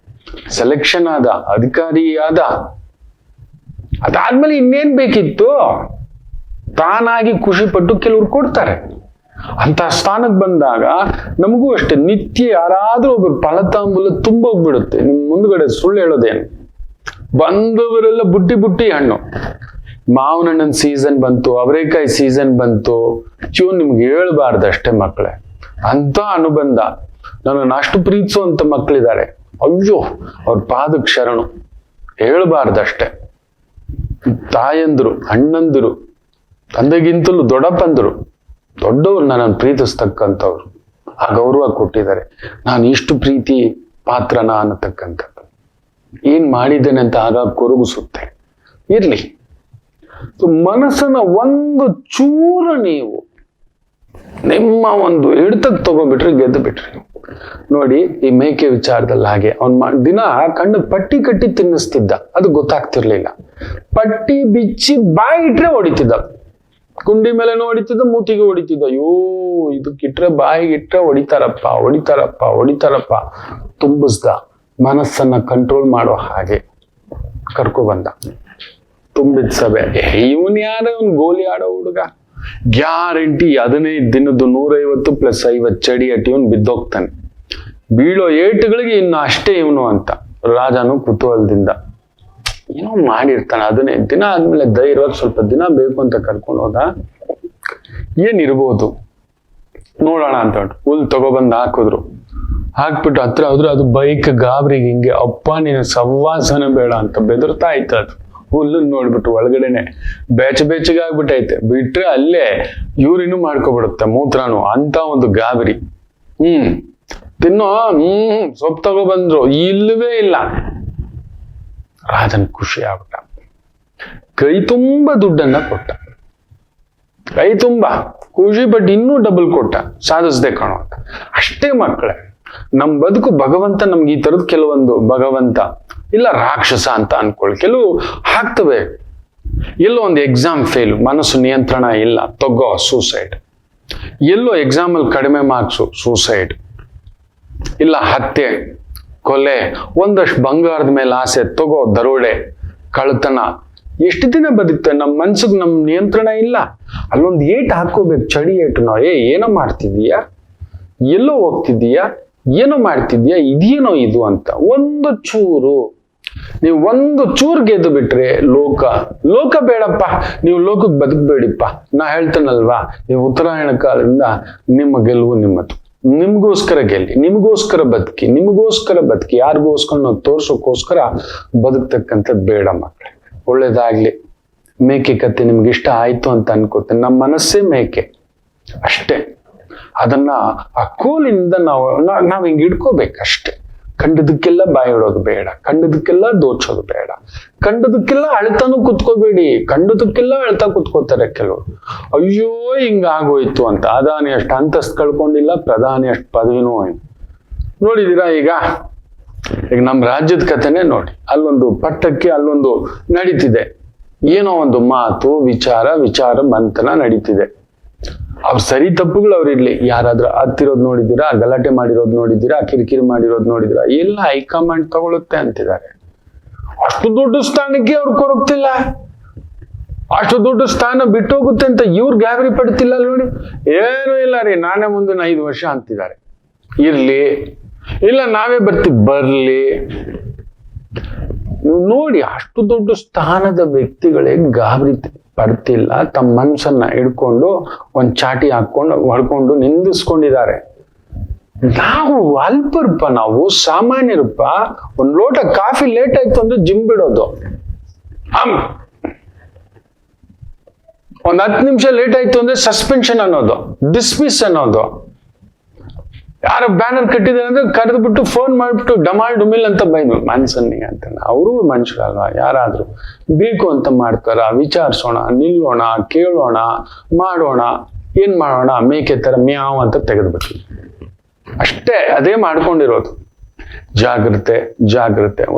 [SPEAKER 2] ಸೆಲೆಕ್ಷನ್ ಆದ, ಅಧಿಕಾರಿ ಆದ. ಅದಾದ್ಮೇಲೆ ಇನ್ನೇನ್ ಬೇಕಿತ್ತು? ತಾನಾಗಿ ಖುಷಿ ಪಟ್ಟು ಕೆಲವ್ರು ಕೊಡ್ತಾರೆ. ಅಂತ ಸ್ಥಾನಕ್ಕೆ ಬಂದಾಗ ನಮಗೂ ಅಷ್ಟೇ, ನಿತ್ಯ ಯಾರಾದ್ರೂ ಒಬ್ರು ಫಲತಾಂಬೂಲ ತುಂಬೋಗ್ಬಿಡುತ್ತೆ. ನಿಮ್ ಮುಂದ್ಗಡೆ ಸುಳ್ಳು ಹೇಳೋದೇನು, ಬಂದವರೆಲ್ಲ ಬುಟ್ಟಿ ಹಣ್ಣು. ಮಾವಿನ ಹಣ್ಣಿನ ಸೀಸನ್ ಬಂತು, ಅವರೆಕಾಯಿ ಸೀಸನ್ ಬಂತು, ನಿಮ್ಗೆ ಹೇಳ್ಬಾರ್ದು ಅಷ್ಟೇ ಮಕ್ಕಳೇ. ಅಂತ ಅನುಬಂಧ, ನನ್ನನ್ನು ಅಷ್ಟು ಪ್ರೀತಿಸುವಂತ ಮಕ್ಕಳಿದ್ದಾರೆ, ಅಯ್ಯೋ ಅವ್ರ ಪಾದಕ್ಕೆ ಶರಣು, ಹೇಳ್ಬಾರ್ದಷ್ಟೇ. ತಾಯಂದ್ರು, ಅಣ್ಣಂದಿರು, ತಂದೆಗಿಂತಲೂ ದೊಡ್ಡಪ್ಪಂದ್ರು, ದೊಡ್ಡವ್ರು ನನ್ನನ್ನು ಪ್ರೀತಿಸ್ತಕ್ಕಂಥವ್ರು, ಆ ಗೌರವ ಕೊಟ್ಟಿದ್ದಾರೆ. ನಾನು ಇಷ್ಟು ಪ್ರೀತಿ ಪಾತ್ರನ ಅನ್ನತಕ್ಕಂಥದ್ದು. ಏನ್ ಮಾಡಿದ್ದೇನೆ ಅಂತ ಆಗ ಕೊರಗಿಸುತ್ತೆ. ಇರ್ಲಿ, ಮನಸ್ಸನ್ನ ಒಂದು ಚೂರ ನೀವು ನಿಮ್ಮ ಒಂದು ಹಿಡಿತಕ್ಕೆ ತಗೋಬಿಟ್ರಿ, ಗೆದ್ದು ಬಿಟ್ರಿ. ನೋಡಿ, ಈ ಮೇಕೆ ವಿಚಾರದಲ್ಲಿ ಹಾಗೆ ಅವನ್ ದಿನ ಕಣ್ಣು ಪಟ್ಟಿ ಕಟ್ಟಿ ತಿನ್ನಿಸ್ತಿದ್ದ, ಅದು ಗೊತ್ತಾಗ್ತಿರ್ಲಿಲ್ಲ. ಪಟ್ಟಿ ಬಿಚ್ಚಿ ಬಾಯಿ ಇಟ್ರೆ ಹೊಡಿತಿದ್ದ, ಕುಂಡಿ ಮೇಲೆ ಹೊಡಿತಿದ್ದ, ಮೂತಿಗೆ ಹೊಡಿತಿದ್ದ. ಅಯ್ಯೋ, ಇದಕ್ಕಿಟ್ರೆ ಬಾಯಿಗಿಟ್ರೆ ಹೊಡಿತಾರಪ್ಪ. ತುಂಬಿಸ್ದ, ಮನಸ್ಸನ್ನ ಕಂಟ್ರೋಲ್ ಮಾಡೋ ಹಾಗೆ ಕರ್ಕೊ ಬಂದ. ತುಂಬಿದ ಸಭೆ. ಇವನ್ ಯಾರೋ ಒಂದು ಗೋಲಿ ಆಡೋ ಹುಡುಗ, ಗ್ಯಾರಂಟಿ 15 ದಿನದ್ದು 150 + 50 ಚಡಿ ಅಟ್ಟಿ ಇವನು ಬಿದ್ದೋಗ್ತಾನೆ. ಬೀಳೋ ಏಟುಗಳಿಗೆ ಇನ್ನು ಅಷ್ಟೇ ಇವನು ಅಂತ ರಾಜನು ಕುತೂಹಲದಿಂದ ಏನೋ ಮಾಡಿರ್ತಾನೆ. 15 ದಿನ ಆದ್ಮೇಲೆ ಧೈರ್ಯವಾಗಿ ಸ್ವಲ್ಪ ದಿನ ಬೇಕು ಅಂತ ಕರ್ಕೊಂಡು ಹೋದ. ಏನಿರ್ಬೋದು ನೋಡೋಣ ಅಂತ ಹುಲ್ ತಗೊಬಂದ್ ಹಾಕ್ಬಿಟ್ಟು ಹತ್ರ ಹೋದ್ರು. ಅದು ಬೈಕ್ ಗಾಬರಿಗೆ ಹಿಂಗೆ, ಅಪ್ಪ ನೀನು ಸವಾಸನ ಬೇಡ ಅಂತ ಬೆದರ್ತಾ ಇತ್ತು. ಅದು ಹುಲ್ಲನ್ನು ನೋಡ್ಬಿಟ್ಟು ಒಳಗಡೆನೆ ಬೆಚ್ಚಗೆ ಆಗ್ಬಿಟ್ಟೈತೆ. ಬಿಟ್ರೆ ಅಲ್ಲೇ ಯೂರಿನು ಮಾಡ್ಕೊಬಿಡುತ್ತೆ, ಮೂತ್ರನು. ಅಂತ ಒಂದು ಗಾಬರಿ. ತಿನ್ನೋ, ಸೊಪ್ಪು ತಗೊಬಂದ್ರು, ಇಲ್ಲವೇ ಇಲ್ಲ. ರಾಜನ್ ಖುಷಿ ಆಗ್ಬಿಟ್ಟ, ಕೈ ತುಂಬಾ ದುಡ್ಡನ್ನ ಕೊಟ್ಟ. ಕೈ ತುಂಬಾ ಖುಷಿ, ಬಟ್ ಇನ್ನೂ ಡಬಲ್ ಕೊಟ್ಟ, ಸಾಧಿಸ್ದೆ ಕಾಣೋ ಅಂತ. ಅಷ್ಟೇ ಮಕ್ಕಳೇ, ನಮ್ ಬದುಕು ಭಗವಂತ ನಮ್ಗೆ ಈ ತರದ್ ಕೆಲವೊಂದು ಭಗವಂತ ಇಲ್ಲ ರಾಕ್ಷಸ ಅಂತ ಅನ್ಕೊಳ್ಳಿ, ಕೆಲವು ಆಗ್ತವೆ. ಎಲ್ಲೋ ಒಂದು ಎಕ್ಸಾಮ್ ಫೇಲ್, ಮನಸ್ಸು ನಿಯಂತ್ರಣ ಇಲ್ಲ, ತಗೋ ಸೂಸೈಡ್. ಎಲ್ಲೋ ಎಕ್ಸಾಮ್ ಅಲ್ಲಿ ಕಡಿಮೆ ಮಾರ್ಕ್ಸು, ಸೂಸೈಡ್. ಇಲ್ಲ ಹತ್ಯೆ, ಕೊಲೆ, ಒಂದಷ್ಟು ಬಂಗಾರದ ಮೇಲೆ ಆಸೆ, ತಗೋ ದರೋಡೆ, ಕಳ್ತನ. ಎಷ್ಟು ದಿನ ಬದುಕ್ತೇವೆ? ನಮ್ಮ ಮನ್ಸಿಗೆ ನಮ್ ನಿಯಂತ್ರಣ ಇಲ್ಲ. ಅಲ್ಲೊಂದು ಏಟ್ ಹಾಕೋಬೇಕು, ಚಡಿ ಏಟು. ನಾವು ಏನೋ ಮಾಡ್ತಿದೀಯಾ, ಎಲ್ಲೋ ಹೋಗ್ತಿದೀಯಾ, ಏನೋ ಮಾಡ್ತಿದ್ಯಾ, ಇದೇನೋ ಇದು ಅಂತ ಒಂದು ಚೂರು ಒಂದು ಚೂರು ಗೆದ್ದು ಬಿಟ್ರೆ ಲೋಕ ಬೇಡಪ್ಪ. ನೀವು ಲೋಕಕ್ಕೆ ಬದುಕಬೇಡಿಪ್ಪ. ನಾ ಹೇಳ್ತೇನಲ್ವಾ, ನೀವು ಉತ್ತರಾಯಣ ಕಾಲದಿಂದ ನಿಮ್ಮ ಗೆಲುವು ನಿಮ್ಮದು. ನಿಮ್ಗೋಸ್ಕರ ಗೆಲ್ಲಿ, ನಿಮ್ಗೋಸ್ಕರ ಬದುಕಿ, ಯಾರಿಗೋಸ್ಕರ ನಾವು ತೋರ್ಸೋಕ್ಕೋಸ್ಕರ ಬದುಕ್ತಕ್ಕಂಥದ್ದು ಬೇಡ ಮಕ್ಕಳೇ. ಒಳ್ಳೇದಾಗ್ಲಿ. ಮೇಕೆ ಕತೆ ನಿಮ್ಗೆ ಇಷ್ಟ ಆಯ್ತು ಅಂತ ಅನ್ಕೋತೇನೆ. ನಮ್ಮ ಮನಸ್ಸೇ ಮೇಕೆ ಅಷ್ಟೇ. ಅದನ್ನ ಆ ಕೋಲಿನಿಂದ ನಾವು ಹಿಂಗೆ ಇಡ್ಕೋಬೇಕಷ್ಟೆ. ಕಂಡದಕ್ಕೆಲ್ಲ ಬಾಯಿ ಇಡೋದು ಬೇಡ, ಕಂಡದಕ್ಕೆಲ್ಲ ದೋಚೋದು ಬೇಡ, ಕಂಡದಕ್ಕೆಲ್ಲ ಅಳ್ತಾನು ಕುತ್ಕೋಬೇಡಿ. ಕಂಡದಕ್ಕೆಲ್ಲ ಅಳ್ತಾ ಕುತ್ಕೋತಾರೆ ಕೆಲವರು. ಅಯ್ಯೋ ಹಿಂಗಾಗೋಯ್ತು ಅಂತ. ಅದಾನಿ ಅಷ್ಟು ಅಂತಸ್ತು ಕಳ್ಕೊಂಡಿಲ್ಲ, ಪ್ರಧಾನಿ ಅಷ್ಟು ಪದವಿನೂ ನೋಡಿದೀರಾ. ಈಗ ಈಗ ನಮ್ಮ ರಾಜ್ಯದ ಕಥೆನೇ ನೋಡಿ, ಅಲ್ಲೊಂದು ಪಟ್ಟಕ್ಕೆ ಅಲ್ಲೊಂದು ನಡೀತಿದೆ, ಏನೋ ಒಂದು ಮಾತು ವಿಚಾರ ಮಂಥನ ನಡೀತಿದೆ. ಅವ್ರ ಸರಿ ತಪ್ಪುಗಳು ಅವ್ರಿರ್ಲಿ, ಯಾರಾದ್ರೂ ಹತ್ತಿರೋದು ನೋಡಿದ್ದೀರಾ, ಗಲಾಟೆ ಮಾಡಿರೋದು ನೋಡಿದ್ದೀರಾ, ಕಿರಿಕಿರಿ ಮಾಡಿರೋದು ನೋಡಿದ್ದೀರಾ, ಎಲ್ಲ ಹೈಕಮಾಂಡ್ ತಗೊಳುತ್ತೆ ಅಂತಿದ್ದಾರೆ. ಅಷ್ಟು ದೊಡ್ಡ ಸ್ಥಾನಕ್ಕೆ ಅವ್ರು ಕೊರಗ್ತಿಲ್ಲ, ಅಷ್ಟು ದೊಡ್ಡ ಸ್ಥಾನ ಬಿಟ್ಟೋಗುತ್ತೆ ಅಂತ ಇವ್ರು ಗಾಬರಿ ಪಡ್ತಿಲ್ಲ ನೋಡಿ. ಏನೂ ಇಲ್ಲ ರೀ, ನಾನೇ ಮುಂದಿನ 5 ವರ್ಷ ಅಂತಿದ್ದಾರೆ. ಇರ್ಲಿ, ಇಲ್ಲ ನಾವೇ ಬರ್ಲಿ. ನೀವು ನೋಡಿ, ಅಷ್ಟು ದೊಡ್ಡ ಸ್ಥಾನದ ವ್ಯಕ್ತಿಗಳೇ ಗಾಬರಿ ಪಡ್ತಿಲ್ಲ, ತಮ್ಮ ಮನ್ಸನ್ನ ಹಿಡ್ಕೊಂಡು ಒಂದ್ ಚಾಟಿ ಹಾಕೊಂಡು ಹೊಡ್ಕೊಂಡು ನಿಂದಿಸ್ಕೊಂಡಿದ್ದಾರೆ. ನಾವು ಅಲ್ಪರಪ್ಪ, ನಾವು ಸಾಮಾನ್ಯರಪ್ಪ. ಒಂದ್ ಲೋಟ ಕಾಫಿ ಲೇಟ್ ಆಯ್ತು ಅಂದ್ರೆ ಜಿಮ್ ಬಿಡೋದು, ಒಂದ್ 10 ನಿಮಿಷ ಲೇಟ್ ಆಯ್ತು ಅಂದ್ರೆ ಸಸ್ಪೆನ್ಷನ್ ಅನ್ನೋದು, ಡಿಸ್ಮಿಸ್ ಅನ್ನೋದು. ಯಾರ ಬ್ಯಾನರ್ ಕಟ್ಟಿದ್ದಾರೆ ಅಂದ್ರೆ ಕರೆದ್ಬಿಟ್ಟು ಫೋನ್ ಮಾಡ್ಬಿಟ್ಟು ಡಮಾಲ್ ಡುಮಿಲ್ ಅಂತ ಬೈದು ಮನ್ಸನ್ನಿ ಅಂತ. ಅವರು ಮನುಷ್ಯರಲ್ವಾ, ಯಾರಾದ್ರೂ ಬೇಕು ಅಂತ ಮಾಡ್ತಾರ? ವಿಚಾರಿಸೋಣ, ನಿಲ್ಲೋಣ, ಕೇಳೋಣ, ಮಾಡೋಣ. ಏನ್ ಮಾಡೋಣ? ಮೇಕೆ ತರ ಮ್ಯಾವ್ ಅಂತ ತೆಗೆದ್ಬಿಟ್ಟು ಅಷ್ಟೇ, ಅದೇ ಮಾಡ್ಕೊಂಡಿರೋದು. ಜಾಗ್ರತೆ.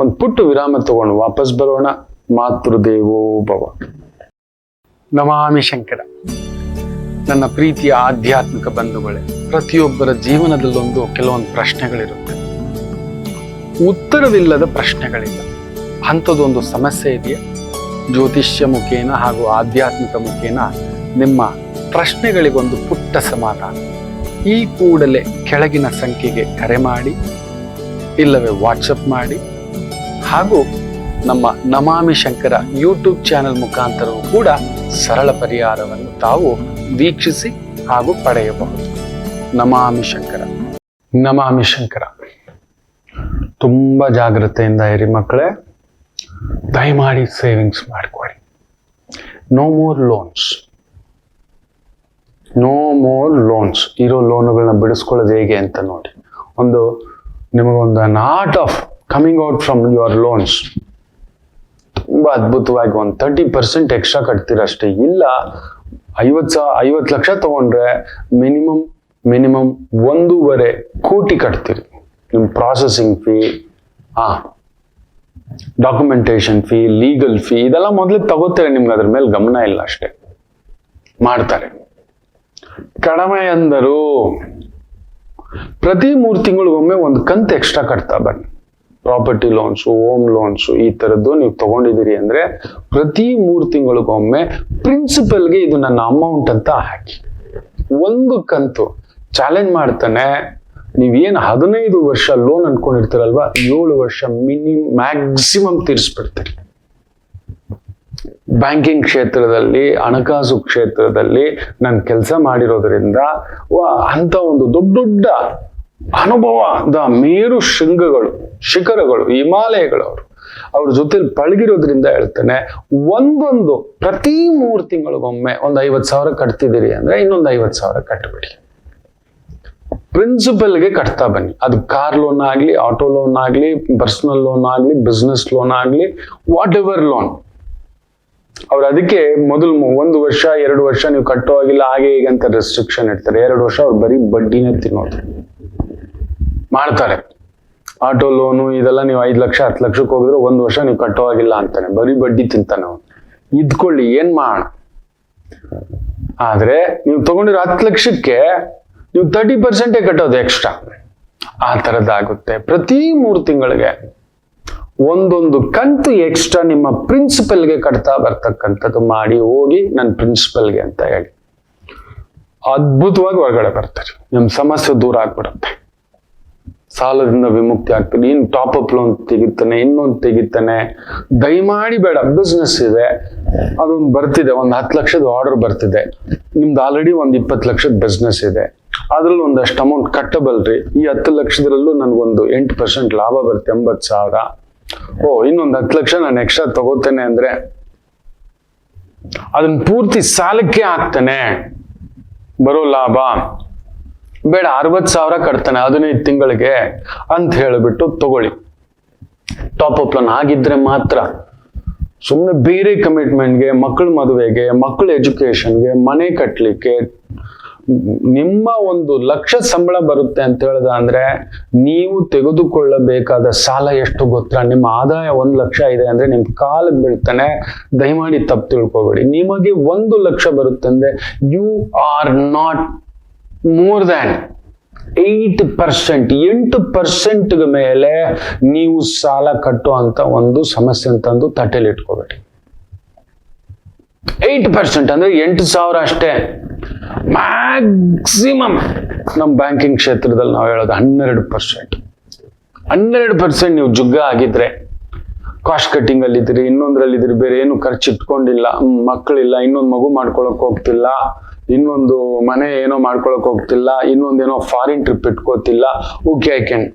[SPEAKER 2] ಒಂದು ಪುಟ್ಟ ವಿರಾಮ ತಗೊಂಡು ವಾಪಸ್ ಬರೋಣ. ಮಾತೃದೇವೋ ಭವ. ನಮಾಮಿ ಶಂಕರ. ನನ್ನ ಪ್ರೀತಿಯ ಆಧ್ಯಾತ್ಮಿಕ ಬಂಧುಗಳೇ, ಪ್ರತಿಯೊಬ್ಬರ ಜೀವನದಲ್ಲೊಂದು ಕೆಲವೊಂದು ಪ್ರಶ್ನೆಗಳಿರುತ್ತೆ, ಉತ್ತರವಿಲ್ಲದ ಪ್ರಶ್ನೆಗಳಿಲ್ಲ. ಅಂಥದ್ದೊಂದು ಸಮಸ್ಯೆ ಇದೆಯಾ? ಜ್ಯೋತಿಷ್ಯ ಮುಖೇನ ಹಾಗೂ ಆಧ್ಯಾತ್ಮಿಕ ಮುಖೇನ ನಿಮ್ಮ ಪ್ರಶ್ನೆಗಳಿಗೊಂದು ಪುಟ್ಟ ಸಮಾಧಾನ. ಈ ಕೂಡಲೇ ಕೆಳಗಿನ ಸಂಖ್ಯೆಗೆ ಕರೆ ಮಾಡಿ, ಇಲ್ಲವೇ ವಾಟ್ಸಪ್ ಮಾಡಿ, ಹಾಗೂ ನಮ್ಮ ನಮಾಮಿ ಶಂಕರ ಯೂಟ್ಯೂಬ್ ಚಾನೆಲ್ ಮುಖಾಂತರವೂ ಕೂಡ ಸರಳ ಪರಿಹಾರವನ್ನು ತಾವು ವೀಕ್ಷಿಸಿ ಹಾಗೂ ಪಡೆಯಬಹುದು. ನಮಾಮಿ ಶಂಕರ. ತುಂಬಾ ಜಾಗ್ರತೆಯಿಂದ ಇರಿ ಮಕ್ಕಳೇ. ದಯಮಾಡಿ ಸೇವಿಂಗ್ಸ್ ಮಾಡ್ಕೊಳ್ಳಿ. No more loans. ಇರೋ ಲೋನುಗಳನ್ನ ಬಿಡಿಸ್ಕೊಳ್ಳೋದು ಹೇಗೆ ಅಂತ ನೋಡಿ. ನಿಮಗೊಂದು art of coming out from your loans. ತುಂಬಾ ಅದ್ಭುತವಾಗಿ 30% ಎಕ್ಸ್ಟ್ರಾ ಕಟ್ತೀರಷ್ಟೇ. ಇಲ್ಲ 50 ಲಕ್ಷ ತಗೊಂಡ್ರೆ ಮಿನಿಮಮ್ 1.5 ಕೋಟಿ ಕಟ್ತೀರಿ. ನಿಮ್ processing fee, documentation fee, legal fee ಇದೆಲ್ಲ ಮೊದಲೇ ತಗೋತಾರೆ. ನಿಮ್ಗೆ ಅದ್ರ ಮೇಲೆ ಗಮನ ಇಲ್ಲ ಅಷ್ಟೇ, ಮಾಡ್ತಾರೆ. ಕಡಿಮೆ ಅಂದರು ಪ್ರತಿ 3 ತಿಂಗಳಿಗೊಮ್ಮೆ ಒಂದು ಕಂತು ಎಕ್ಸ್ಟ್ರಾ ಕಟ್ತಾ ಬನ್ನಿ. ಪ್ರಾಪರ್ಟಿ ಲೋನ್ಸು, ಹೋಮ್ ಲೋನ್ಸು ಈ ತರದ್ದು ನೀವು ತಗೊಂಡಿದ್ದೀರಿ ಅಂದ್ರೆ ಪ್ರತಿ 3 ತಿಂಗಳಿಗೊಮ್ಮೆ ಪ್ರಿನ್ಸಿಪಲ್ಗೆ ಇದು ನನ್ನ ಅಮೌಂಟ್ ಅಂತ ಹಾಕಿ. ಒಂದು ಕಂತು ಚಾಲೆಂಜ್ ಮಾಡ್ತಾನೆ. ನೀವೇನು 15 ವರ್ಷ ಲೋನ್ ಅನ್ಕೊಂಡಿರ್ತೀರಲ್ವಾ, 7 ವರ್ಷ ಮ್ಯಾಕ್ಸಿಮಮ್ ತೀರಿಸ್ಬಿಡ್ತೀರಿ. ಬ್ಯಾಂಕಿಂಗ್ ಕ್ಷೇತ್ರದಲ್ಲಿ, ಹಣಕಾಸು ಕ್ಷೇತ್ರದಲ್ಲಿ ನಾನು ಕೆಲಸ ಮಾಡಿರೋದ್ರಿಂದ ಅಂತ ಒಂದು ದೊಡ್ಡ ಅನುಭವದ ಮೇರು ಶಿಖರಗಳು, ಹಿಮಾಲಯಗಳು ಅವ್ರ ಜೊತೆಲಿ ಪಳಗಿರೋದ್ರಿಂದ ಹೇಳ್ತಾನೆ. ಪ್ರತಿ 3 ತಿಂಗಳಿಗೊಮ್ಮೆ ಒಂದು 50,000 ಕಟ್ತಿದ್ದೀರಿ ಅಂದ್ರೆ ಇನ್ನೊಂದು 50,000 ಕಟ್ಟಬೇಡಿ. ಪ್ರಿನ್ಸಿಪಲ್ಗೆ ಕಟ್ತಾ ಬನ್ನಿ. ಅದು ಕಾರ್ ಲೋನ್ ಆಗ್ಲಿ, ಆಟೋ ಲೋನ್ ಆಗ್ಲಿ, ಪರ್ಸನಲ್ ಲೋನ್ ಆಗ್ಲಿ, ಬಿಸ್ನೆಸ್ ಲೋನ್ ಆಗ್ಲಿ, ವಾಟ್ ಎವರ್ ಲೋನ್. ಅವ್ರು ಅದಕ್ಕೆ ಮೊದಲು 1 ವರ್ಷ 2 ವರ್ಷ ನೀವು ಕಟ್ಟೋ ಆಗಿಲ್ಲ, ಹಾಗೆ ಹೀಗೆ ಅಂತ ರೆಸ್ಟ್ರಿಕ್ಷನ್ ಇಡ್ತಾರೆ. 2 ವರ್ಷ ಅವ್ರು ಬರೀ ಬಡ್ಡಿನೇ ತಿನ್ನೋದು ಮಾಡ್ತಾರೆ. ಆಟೋ ಲೋನು ಇದೆಲ್ಲ ನೀವು 5 ಲಕ್ಷ 10 ಲಕ್ಷಕ್ಕೆ ಹೋಗಿದ್ರೆ 1 ವರ್ಷ ನೀವು ಕಟ್ಟೋ ಆಗಿಲ್ಲ ಅಂತಾನೆ, ಬರೀ ಬಡ್ಡಿ ತಿಂತಾನೆ ಅವನು. ಇದ್ಕೊಳ್ಳಿ, ಏನ್ ಮಾಡೋಣ. ಆದ್ರೆ ನೀವು ತಗೊಂಡಿರೋ 10 ಲಕ್ಷಕ್ಕೆ ನೀವು 30% ಕಟ್ಟೋದು ಎಕ್ಸ್ಟ್ರಾ. ಆ ತರದಾಗುತ್ತೆ. ಪ್ರತಿ 3 ತಿಂಗಳಿಗೆ ಒಂದೊಂದು ಕಂತು ಎಕ್ಸ್ಟ್ರಾ ನಿಮ್ಮ ಪ್ರಿನ್ಸಿಪಲ್ಗೆ ಕಟ್ತಾ ಬರ್ತಕ್ಕಂಥದ್ದು ಮಾಡಿ ಹೋಗಿ ನನ್ನ ಪ್ರಿನ್ಸಿಪಲ್ಗೆ ಅಂತ ಹೇಳಿ ಅದ್ಭುತವಾಗಿ ಹೊರಗಡೆ ಬರ್ತಾರೆ. ನಿಮ್ ಸಮಸ್ಯೆ ದೂರ ಆಗ್ಬಿಡುತ್ತೆ. ಸಾಲದಿಂದ ವಿಮುಕ್ತಿ ಆಗ್ತದೆ. ಇನ್ನು ಟಾಪ್ ಅಪ್ ಲೋನ್ ತೆಗಿತಾನೆ, ಇನ್ನೊಂದು ತೆಗಿತಾನೆ. ದಯಮಾಡಿ ಬೇಡ. ಬಿಸ್ನೆಸ್ ಇದೆ, ಅದೊಂದು ಬರ್ತಿದೆ, ಒಂದು 10 ಲಕ್ಷದ ಆರ್ಡರ್ ಬರ್ತಿದೆ. ನಿಮ್ದು ಆಲ್ರೆಡಿ ಒಂದು 20 ಲಕ್ಷದ ಬಿಸ್ನೆಸ್ ಇದೆ, ಅದ್ರಲ್ಲಿ ಒಂದಷ್ಟು ಅಮೌಂಟ್ ಕಟ್ಟಬಲ್ರಿ. ಈ 10 ಲಕ್ಷದಲ್ಲೂ ನನ್ಗೊಂದು 8% ಲಾಭ ಬರುತ್ತೆ, 80,000. ಇನ್ನೊಂದು 10 ಲಕ್ಷ ನಾನು ಎಕ್ಸ್ಟ್ರಾ ತಗೋತೇನೆ ಅಂದ್ರೆ ಅದನ್ನ ಪೂರ್ತಿ ಸಾಲಕ್ಕೆ ಹಾಕ್ತಾನೆ. ಬರೋ ಲಾಭ ಬೇಡ, 60,000 ಕಟ್ತಾನೆ 15 ತಿಂಗಳಿಗೆ ಅಂತ ಹೇಳಿಬಿಟ್ಟು ತಗೊಳ್ಳಿ. ಟಾಪ್ ಅಪ್ ಲೋನ್ ಆಗಿದ್ರೆ ಮಾತ್ರ. ಸುಮ್ಮನೆ ಬೇರೆ ಕಮಿಟ್ಮೆಂಟ್ಗೆ, ಮಕ್ಕಳ ಮದುವೆಗೆ, ಮಕ್ಕಳ ಎಜುಕೇಶನ್ಗೆ, ಮನೆ ಕಟ್ಟಲಿಕ್ಕೆ, ನಿಮ್ಮ 1,00,000 ಸಂಬಳ ಬರುತ್ತೆ ಅಂತ ಹೇಳ್ದ ಅಂದ್ರೆ ನೀವು ತೆಗೆದುಕೊಳ್ಳಬೇಕಾದ ಸಾಲ ಎಷ್ಟು ಗೊತ್ತಾ? ನಿಮ್ಮ ಆದಾಯ 1,00,000 ಇದೆ ಅಂದ್ರೆ ನಿಮ್ ಕಾಲಿಗೆ ಬೀಳ್ತಾನೆ. ದಯಮಾಡಿ ತಪ್ಪು ತಿಳ್ಕೊಬೇಡಿ. ನಿಮಗೆ 1,00,000 ಬರುತ್ತೆ ಅಂದ್ರೆ you are not more than 8%, 8% ಮೇಲೆ ನೀವು ಸಾಲ ಕಟ್ಟುವಂತ ಒಂದು ಸಮಸ್ಯೆ ಅಂತಂದು ತಟ್ಟೆಲಿ ಇಟ್ಕೋಬೇಡಿ. 8% ಅಂದ್ರೆ 8,000 ಅಷ್ಟೇ ಮ್ಯಾಕ್ಸಿಮಮ್. ನಮ್ಮ ಬ್ಯಾಂಕಿಂಗ್ ಕ್ಷೇತ್ರದಲ್ಲಿ ನಾವು ಹೇಳೋದು 12%. 12% ನೀವು ಜುಗ್ಗ ಆಗಿದ್ರೆ, ಕಾಸ್ಟ್ ಕಟ್ಟಿಂಗ್ ಅಲ್ಲಿ ಇದ್ರಿ, ಇನ್ನೊಂದ್ರಲ್ಲಿದ್ರಿ, ಬೇರೆ ಏನು ಖರ್ಚು ಇಟ್ಕೊಂಡಿಲ್ಲ, ಮಕ್ಕಳಿಲ್ಲ, ಇನ್ನೊಂದು ಮಗು ಮಾಡ್ಕೊಳಕ್ ಹೋಗ್ತಿಲ್ಲ, ಇನ್ನೊಂದು ಮನೆ ಏನೋ ಮಾಡ್ಕೊಳಕ್ ಹೋಗ್ತಿಲ್ಲ, ಇನ್ನೊಂದೇನೋ ಫಾರಿನ್ ಟ್ರಿಪ್ ಇಟ್ಕೋತಿಲ್ಲ, ಓಕೆ ಐ ಕ್ಯಾನ್.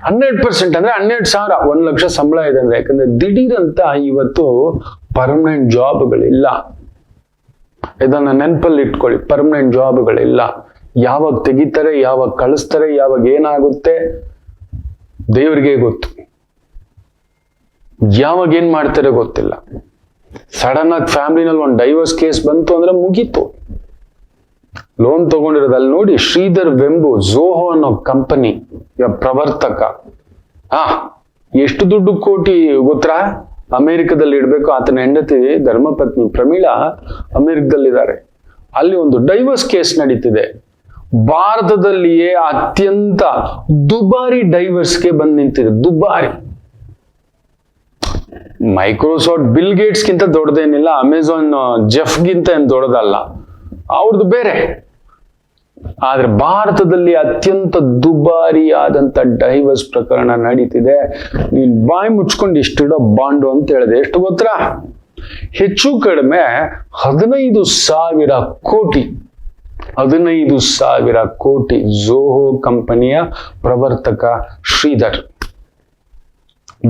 [SPEAKER 2] 12% ಅಂದ್ರೆ 12,000, 1,00,000 ಸಂಬಳ ಇದೆ ಅಂದ್ರೆ. ಯಾಕಂದ್ರೆ ದಿಢೀರಂತ ಇವತ್ತು ಪರ್ಮನೆಂಟ್ ಜಾಬ್ಗಳಿಲ್ಲ. ಇದನ್ನ ನೆನಪಲ್ಲಿ ಇಟ್ಕೊಳ್ಳಿ, ಪರ್ಮನೆಂಟ್ ಜಾಬ್ಗಳಿಲ್ಲ. ಯಾವಾಗ ತೆಗಿತಾರೆ, ಯಾವಾಗ ಕಳಿಸ್ತಾರೆ, ಯಾವಾಗ ಏನಾಗುತ್ತೆ ದೇವ್ರಿಗೆ ಗೊತ್ತು. ಯಾವಾಗ ಏನ್ ಮಾಡ್ತಾರೆ ಗೊತ್ತಿಲ್ಲ. ಸಡನ್ ಆಗಿ ಫ್ಯಾಮಿಲಿನಲ್ಲಿ ಒಂದು ಡೈವರ್ಸ್ ಕೇಸ್ ಬಂತು ಅಂದ್ರೆ ಮುಗೀತು. ಲೋನ್ ತಗೊಂಡಿರೋದು ಅಲ್ಲಿ ನೋಡಿ, ಶ್ರೀಧರ್ ವೆಂಬು ಝೋಹೋ ಅನ್ನೋ ಕಂಪನಿ ಪ್ರವರ್ತಕ. ಎಷ್ಟು ದುಡ್ಡು ಕೋಟಿ ಗೊತ್ತಾ? ಅಮೆರಿಕದಲ್ಲಿ ಇಡ್ಬೇಕು. ಆತನ ಹೆಂಡತಿ ಧರ್ಮಪತ್ನಿ ಪ್ರಮೀಳಾ ಅಮೆರಿಕದಲ್ಲಿದ್ದಾರೆ. ಅಲ್ಲಿ ಒಂದು ಡೈವರ್ಸ್ ಕೇಸ್ ನಡೀತಿದೆ. ಭಾರತದಲ್ಲಿಯೇ ಅತ್ಯಂತ ದುಬಾರಿ ಡೈವರ್ಸ್ಗೆ ಬಂದು ನಿಂತಿದೆ. ದುಬಾರಿ. ಮೈಕ್ರೋಸಾಫ್ಟ್ ಬಿಲ್ ಗೇಟ್ಸ್ಗಿಂತ ದೊಡ್ಡದೇನಿಲ್ಲ, ಅಮೆಝಾನ್ ಜೆಫ್ಗಿಂತ ಏನು ದೊಡ್ಡದಲ್ಲ, ಅವ್ರದ್ದು ಬೇರೆ. ಆದ್ರೆ ಭಾರತದಲ್ಲಿ ಅತ್ಯಂತ ದುಬಾರಿಯಾದಂತ ಡೈವರ್ಸ್ ಪ್ರಕರಣ ನಡೀತಿದೆ. ನೀನ್ ಬಾಯಿ ಮುಚ್ಕೊಂಡು ಇಷ್ಟಿಡೋ ಬಾಂಡು ಅಂತ ಹೇಳಿದೆ. ಎಷ್ಟು ಗೊತ್ತಾ? ಹೆಚ್ಚು ಕಡಿಮೆ 15,000 ಕೋಟಿ. 15,000 ಕೋಟಿ. ಝೋಹೋ ಕಂಪನಿಯ ಪ್ರವರ್ತಕ ಶ್ರೀಧರ್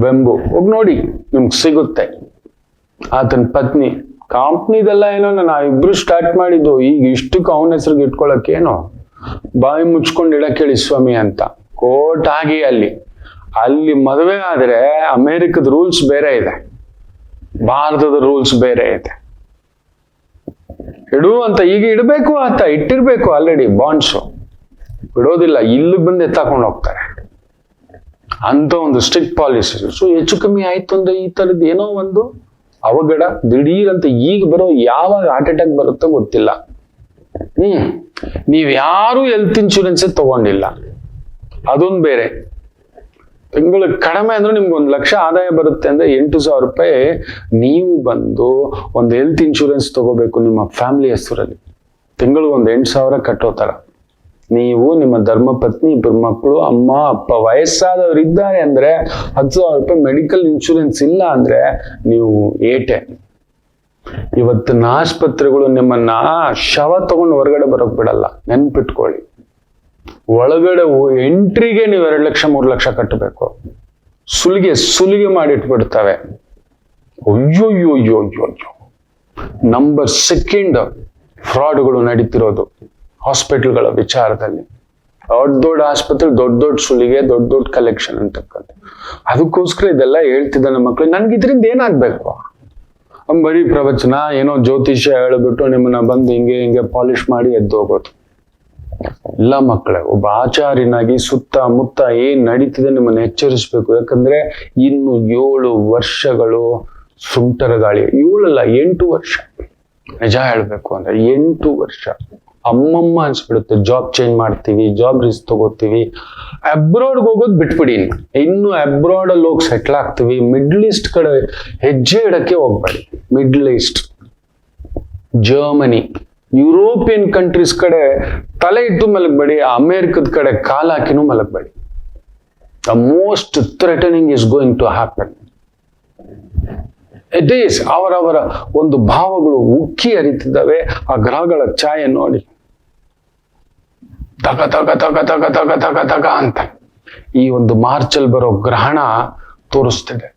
[SPEAKER 2] ವೆಂಬು. ಹೋಗಿ ನೋಡಿ, ನಿಮ್ಗೆ ಸಿಗುತ್ತೆ. ಆತನ ಪತ್ನಿ ಕಂಪ್ನಿದೆಲ್ಲ ಏನೋ ನಾವಿಬ್ರು ಸ್ಟಾರ್ಟ್ ಮಾಡಿದ್ದು, ಈಗ ಇಷ್ಟಕ್ಕೆ ಅವನ ಹೆಸರಿಗೆ ಇಟ್ಕೊಳಕ್ಕೇನೋ, ಬಾಯಿ ಮುಚ್ಕೊಂಡು ಇಡಕ್ ಹೇಳಿ ಸ್ವಾಮಿ ಅಂತ. ಕೋರ್ಟ್ ಆಗಿ ಅಲ್ಲಿ ಮದುವೆ ಆದ್ರೆ ಅಮೆರಿಕದ ರೂಲ್ಸ್ ಬೇರೆ ಇದೆ, ಭಾರತದ ರೂಲ್ಸ್ ಬೇರೆ ಇದೆ. ಇಡು ಅಂತ ಈಗ ಇಡಬೇಕು ಅಂತ ಇಟ್ಟಿರ್ಬೇಕು ಆಲ್ರೆಡಿ ಬಾಂಡ್ಸು. ಬಿಡೋದಿಲ್ಲ, ಇಲ್ಲಿ ಬಂದು ಎತ್ತಾಕೊಂಡು ಹೋಗ್ತಾರೆ ಅಂತ ಒಂದು ಸ್ಟ್ರಿಕ್ಟ್ ಪಾಲಿಸಿ. ಸೊ ಹೆಚ್ಚು ಕಮ್ಮಿ ಆಯ್ತು ಅಂದ್ರೆ ಈ ತರದ್ ಏನೋ ಒಂದು ಅವಘಡ ದಿಢೀರಂತ ಈಗ ಬರೋ, ಯಾವಾಗ ಹಾರ್ಟ್ ಅಟ್ಯಾಕ್ ಬರುತ್ತೋ ಗೊತ್ತಿಲ್ಲ. ನೀವ್ ಯಾರು ಹೆಲ್ತ್ ಇನ್ಶೂರೆನ್ಸ್ ತಗೊಂಡಿಲ್ಲ, ಅದೊಂದು ಬೇರೆ. ತಿಂಗಳಿಗೆ ಕಡಿಮೆ ಅಂದ್ರೆ ನಿಮ್ಗೆ 1,00,000 ಆದಾಯ ಬರುತ್ತೆ ಅಂದ್ರೆ 8,000 ರೂಪಾಯಿ ನೀವು ಬಂದು ಒಂದು ಹೆಲ್ತ್ ಇನ್ಶೂರೆನ್ಸ್ ತಗೋಬೇಕು ನಿಮ್ಮ ಫ್ಯಾಮಿಲಿ ಹೆಸರಲ್ಲಿ. ತಿಂಗಳಿಗೆ ಒಂದು 8,000 ಕಟ್ಟೋ ತರ. ನೀವು, ನಿಮ್ಮ ಧರ್ಮಪತ್ನಿ, 2 ಮಕ್ಕಳು, ಅಮ್ಮ ಅಪ್ಪ, ವಯಸ್ಸಾದವ್ರು ಇದ್ದಾರೆ ಅಂದ್ರೆ 10,000 ರೂಪಾಯಿ ಮೆಡಿಕಲ್ ಇನ್ಶೂರೆನ್ಸ್ ಇಲ್ಲ ಅಂದ್ರೆ ನೀವು ಏಟೆ. ಇವತ್ತಿನ ಆಸ್ಪತ್ರೆಗಳು ನಿಮ್ಮನ್ನ ಶವ ತಗೊಂಡು ಹೊರಗಡೆ ಬರೋಕ್ ಬಿಡಲ್ಲ, ನೆನ್ಪಿಟ್ಕೊಳ್ಳಿ. ಒಳಗಡೆ ಎಂಟ್ರಿಗೆ ನೀವು 2,00,000 3,00,000 ಕಟ್ಟಬೇಕು. ಸುಲಿಗೆ ಮಾಡಿಟ್ಬಿಡ್ತವೆ. ಅಯ್ಯೋ. ನಂಬರ್ 2 ಫ್ರಾಡ್ಗಳು ನಡೀತಿರೋದು ಹಾಸ್ಪಿಟಲ್ಗಳ ವಿಚಾರದಲ್ಲಿ. ದೊಡ್ಡ ಆಸ್ಪತ್ರೆ, ದೊಡ್ಡ ಸುಲಿಗೆ, ದೊಡ್ಡ ಕಲೆಕ್ಷನ್ ಅಂತಕ್ಕಂಥ. ಅದಕ್ಕೋಸ್ಕರ ಇದೆಲ್ಲ ಹೇಳ್ತಿದ್ದ ನಮ್ಮ ಮಕ್ಕಳು. ನನ್ಗೆ ಇದರಿಂದ ಏನಾಗ್ಬೇಕು? ಬರೀ ಪ್ರವಚನ, ಏನೋ ಜ್ಯೋತಿಷ್ಯ ಹೇಳ್ಬಿಟ್ಟು ನಿಮ್ಮನ್ನ ಬಂದು ಹಿಂಗೆ ಪಾಲಿಶ್ ಮಾಡಿ ಎದ್ದು ಹೋಗೋದು ಇಲ್ಲ ಮಕ್ಕಳೇ. ಒಬ್ಬ ಆಚಾರ್ಯನಾಗಿ ಸುತ್ತಮುತ್ತ ಏನ್ ನಡೀತಿದೆ ನಿಮ್ಮನ್ನ ಎಚ್ಚರಿಸ್ಬೇಕು. ಯಾಕಂದ್ರೆ ಇನ್ನು 7 ವರ್ಷಗಳು ಸುಂಟರ ಗಾಳಿ. 7 ಅಲ್ಲ, 8 ವರ್ಷ. ನಿಜ ಹೇಳ್ಬೇಕು ಅಂದ್ರೆ 8 ವರ್ಷ. ಅಮ್ಮಮ್ಮ ಅನ್ಸ್ಬಿಡುತ್ತೆ. ಜಾಬ್ ಚೇಂಜ್ ಮಾಡ್ತೀವಿ, ಜಾಬ್ ರಿಸ್ಕ್ ತಗೋತೀವಿ, ಅಬ್ರಾಡ್ಗೆ ಹೋಗೋದು ಬಿಟ್ಬಿಡಿ. ಇನ್ನು ಅಬ್ರಾಡ್ ಅಲ್ಲಿ ಹೋಗಿ ಸೆಟ್ಲ್ ಆಗ್ತೀವಿ. ಮಿಡ್ಲ್ ಈಸ್ಟ್ ಕಡೆ ಹೆಜ್ಜೆ ಇಡಕ್ಕೆ ಹೋಗ್ಬೇಡಿ. Middle East, Germany, European countries ಕಡೆ ತಲೆ ಇಟ್ಟು ಮಲಗಬೇಡಿ. ಅಮೆರಿಕದ ಕಡೆ ಕಾಲ ಹಾಕಿನೂ ಮಲಗಬೇಡಿ. The most threatening is going to happen. It is. ಅವರವರ ಒಂದು ಭಾವಗಳು ಉಕ್ಕಿ ಹರಿತಿದ್ದಾವೆ. ಆ ಗ್ರಹಗಳ ಛಾಯೆ ನೋಡಿ, ತಗ ತಗ ತಗ ತಗ ತಗ ತಗ ತಗ ಅಂತ ಈ ಒಂದು ಮಾರ್ಚಲ್ಲಿ ಬರೋ ಗ್ರಹಣ ತೋರಿಸ್ತಿದೆ.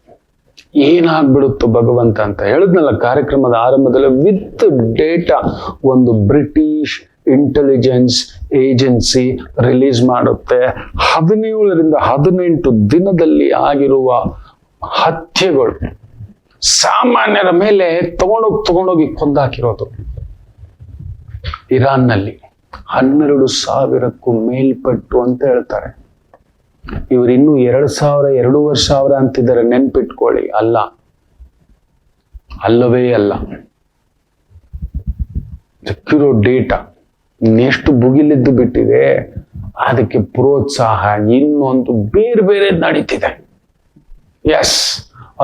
[SPEAKER 2] ಏನಾಗ್ಬಿಡುತ್ತೋ ಭಗವಂತ ಅಂತ ಹೇಳಿದ್ನಲ್ಲ ಕಾರ್ಯಕ್ರಮದ ಆರಂಭದಲ್ಲಿ. ವಿತ್ ಡೇಟಾ ಒಂದು ಬ್ರಿಟಿಷ್ ಇಂಟೆಲಿಜೆನ್ಸ್ ಏಜೆನ್ಸಿ ರಿಲೀಸ್ ಮಾಡುತ್ತೆ. 17ರಿಂದ 18 ದಿನದಲ್ಲಿ ಆಗಿರುವ ಹತ್ಯೆಗಳು, ಸಾಮಾನ್ಯರ ಮೇಲೆ ತಗೊಂಡೋಗಿ ಕೊಂದಾಕಿರೋದು. ಇರಾನ್ನಲ್ಲಿ 12,000ಕ್ಕೂ ಮೇಲ್ಪಟ್ಟು ಅಂತ ಹೇಳ್ತಾರೆ. ಇವರು ಇನ್ನೂ 2,000 2,500 ಅಂತಿದ್ದಾರೆ. ನೆನ್ಪಿಟ್ಕೊಳ್ಳಿ, ಅಲ್ಲವೇ ಅಲ್ಲ. ಸಿಕ್ಕಿರೋ ಡೇಟಾ ಎಷ್ಟು ಭುಗಿಲಿದ್ದು ಬಿಟ್ಟಿದೆ. ಅದಕ್ಕೆ ಪ್ರೋತ್ಸಾಹ ಇನ್ನೊಂದು ಬೇರೆ ಬೇರೆ ನಡೀತಿದೆ. ಎಸ್,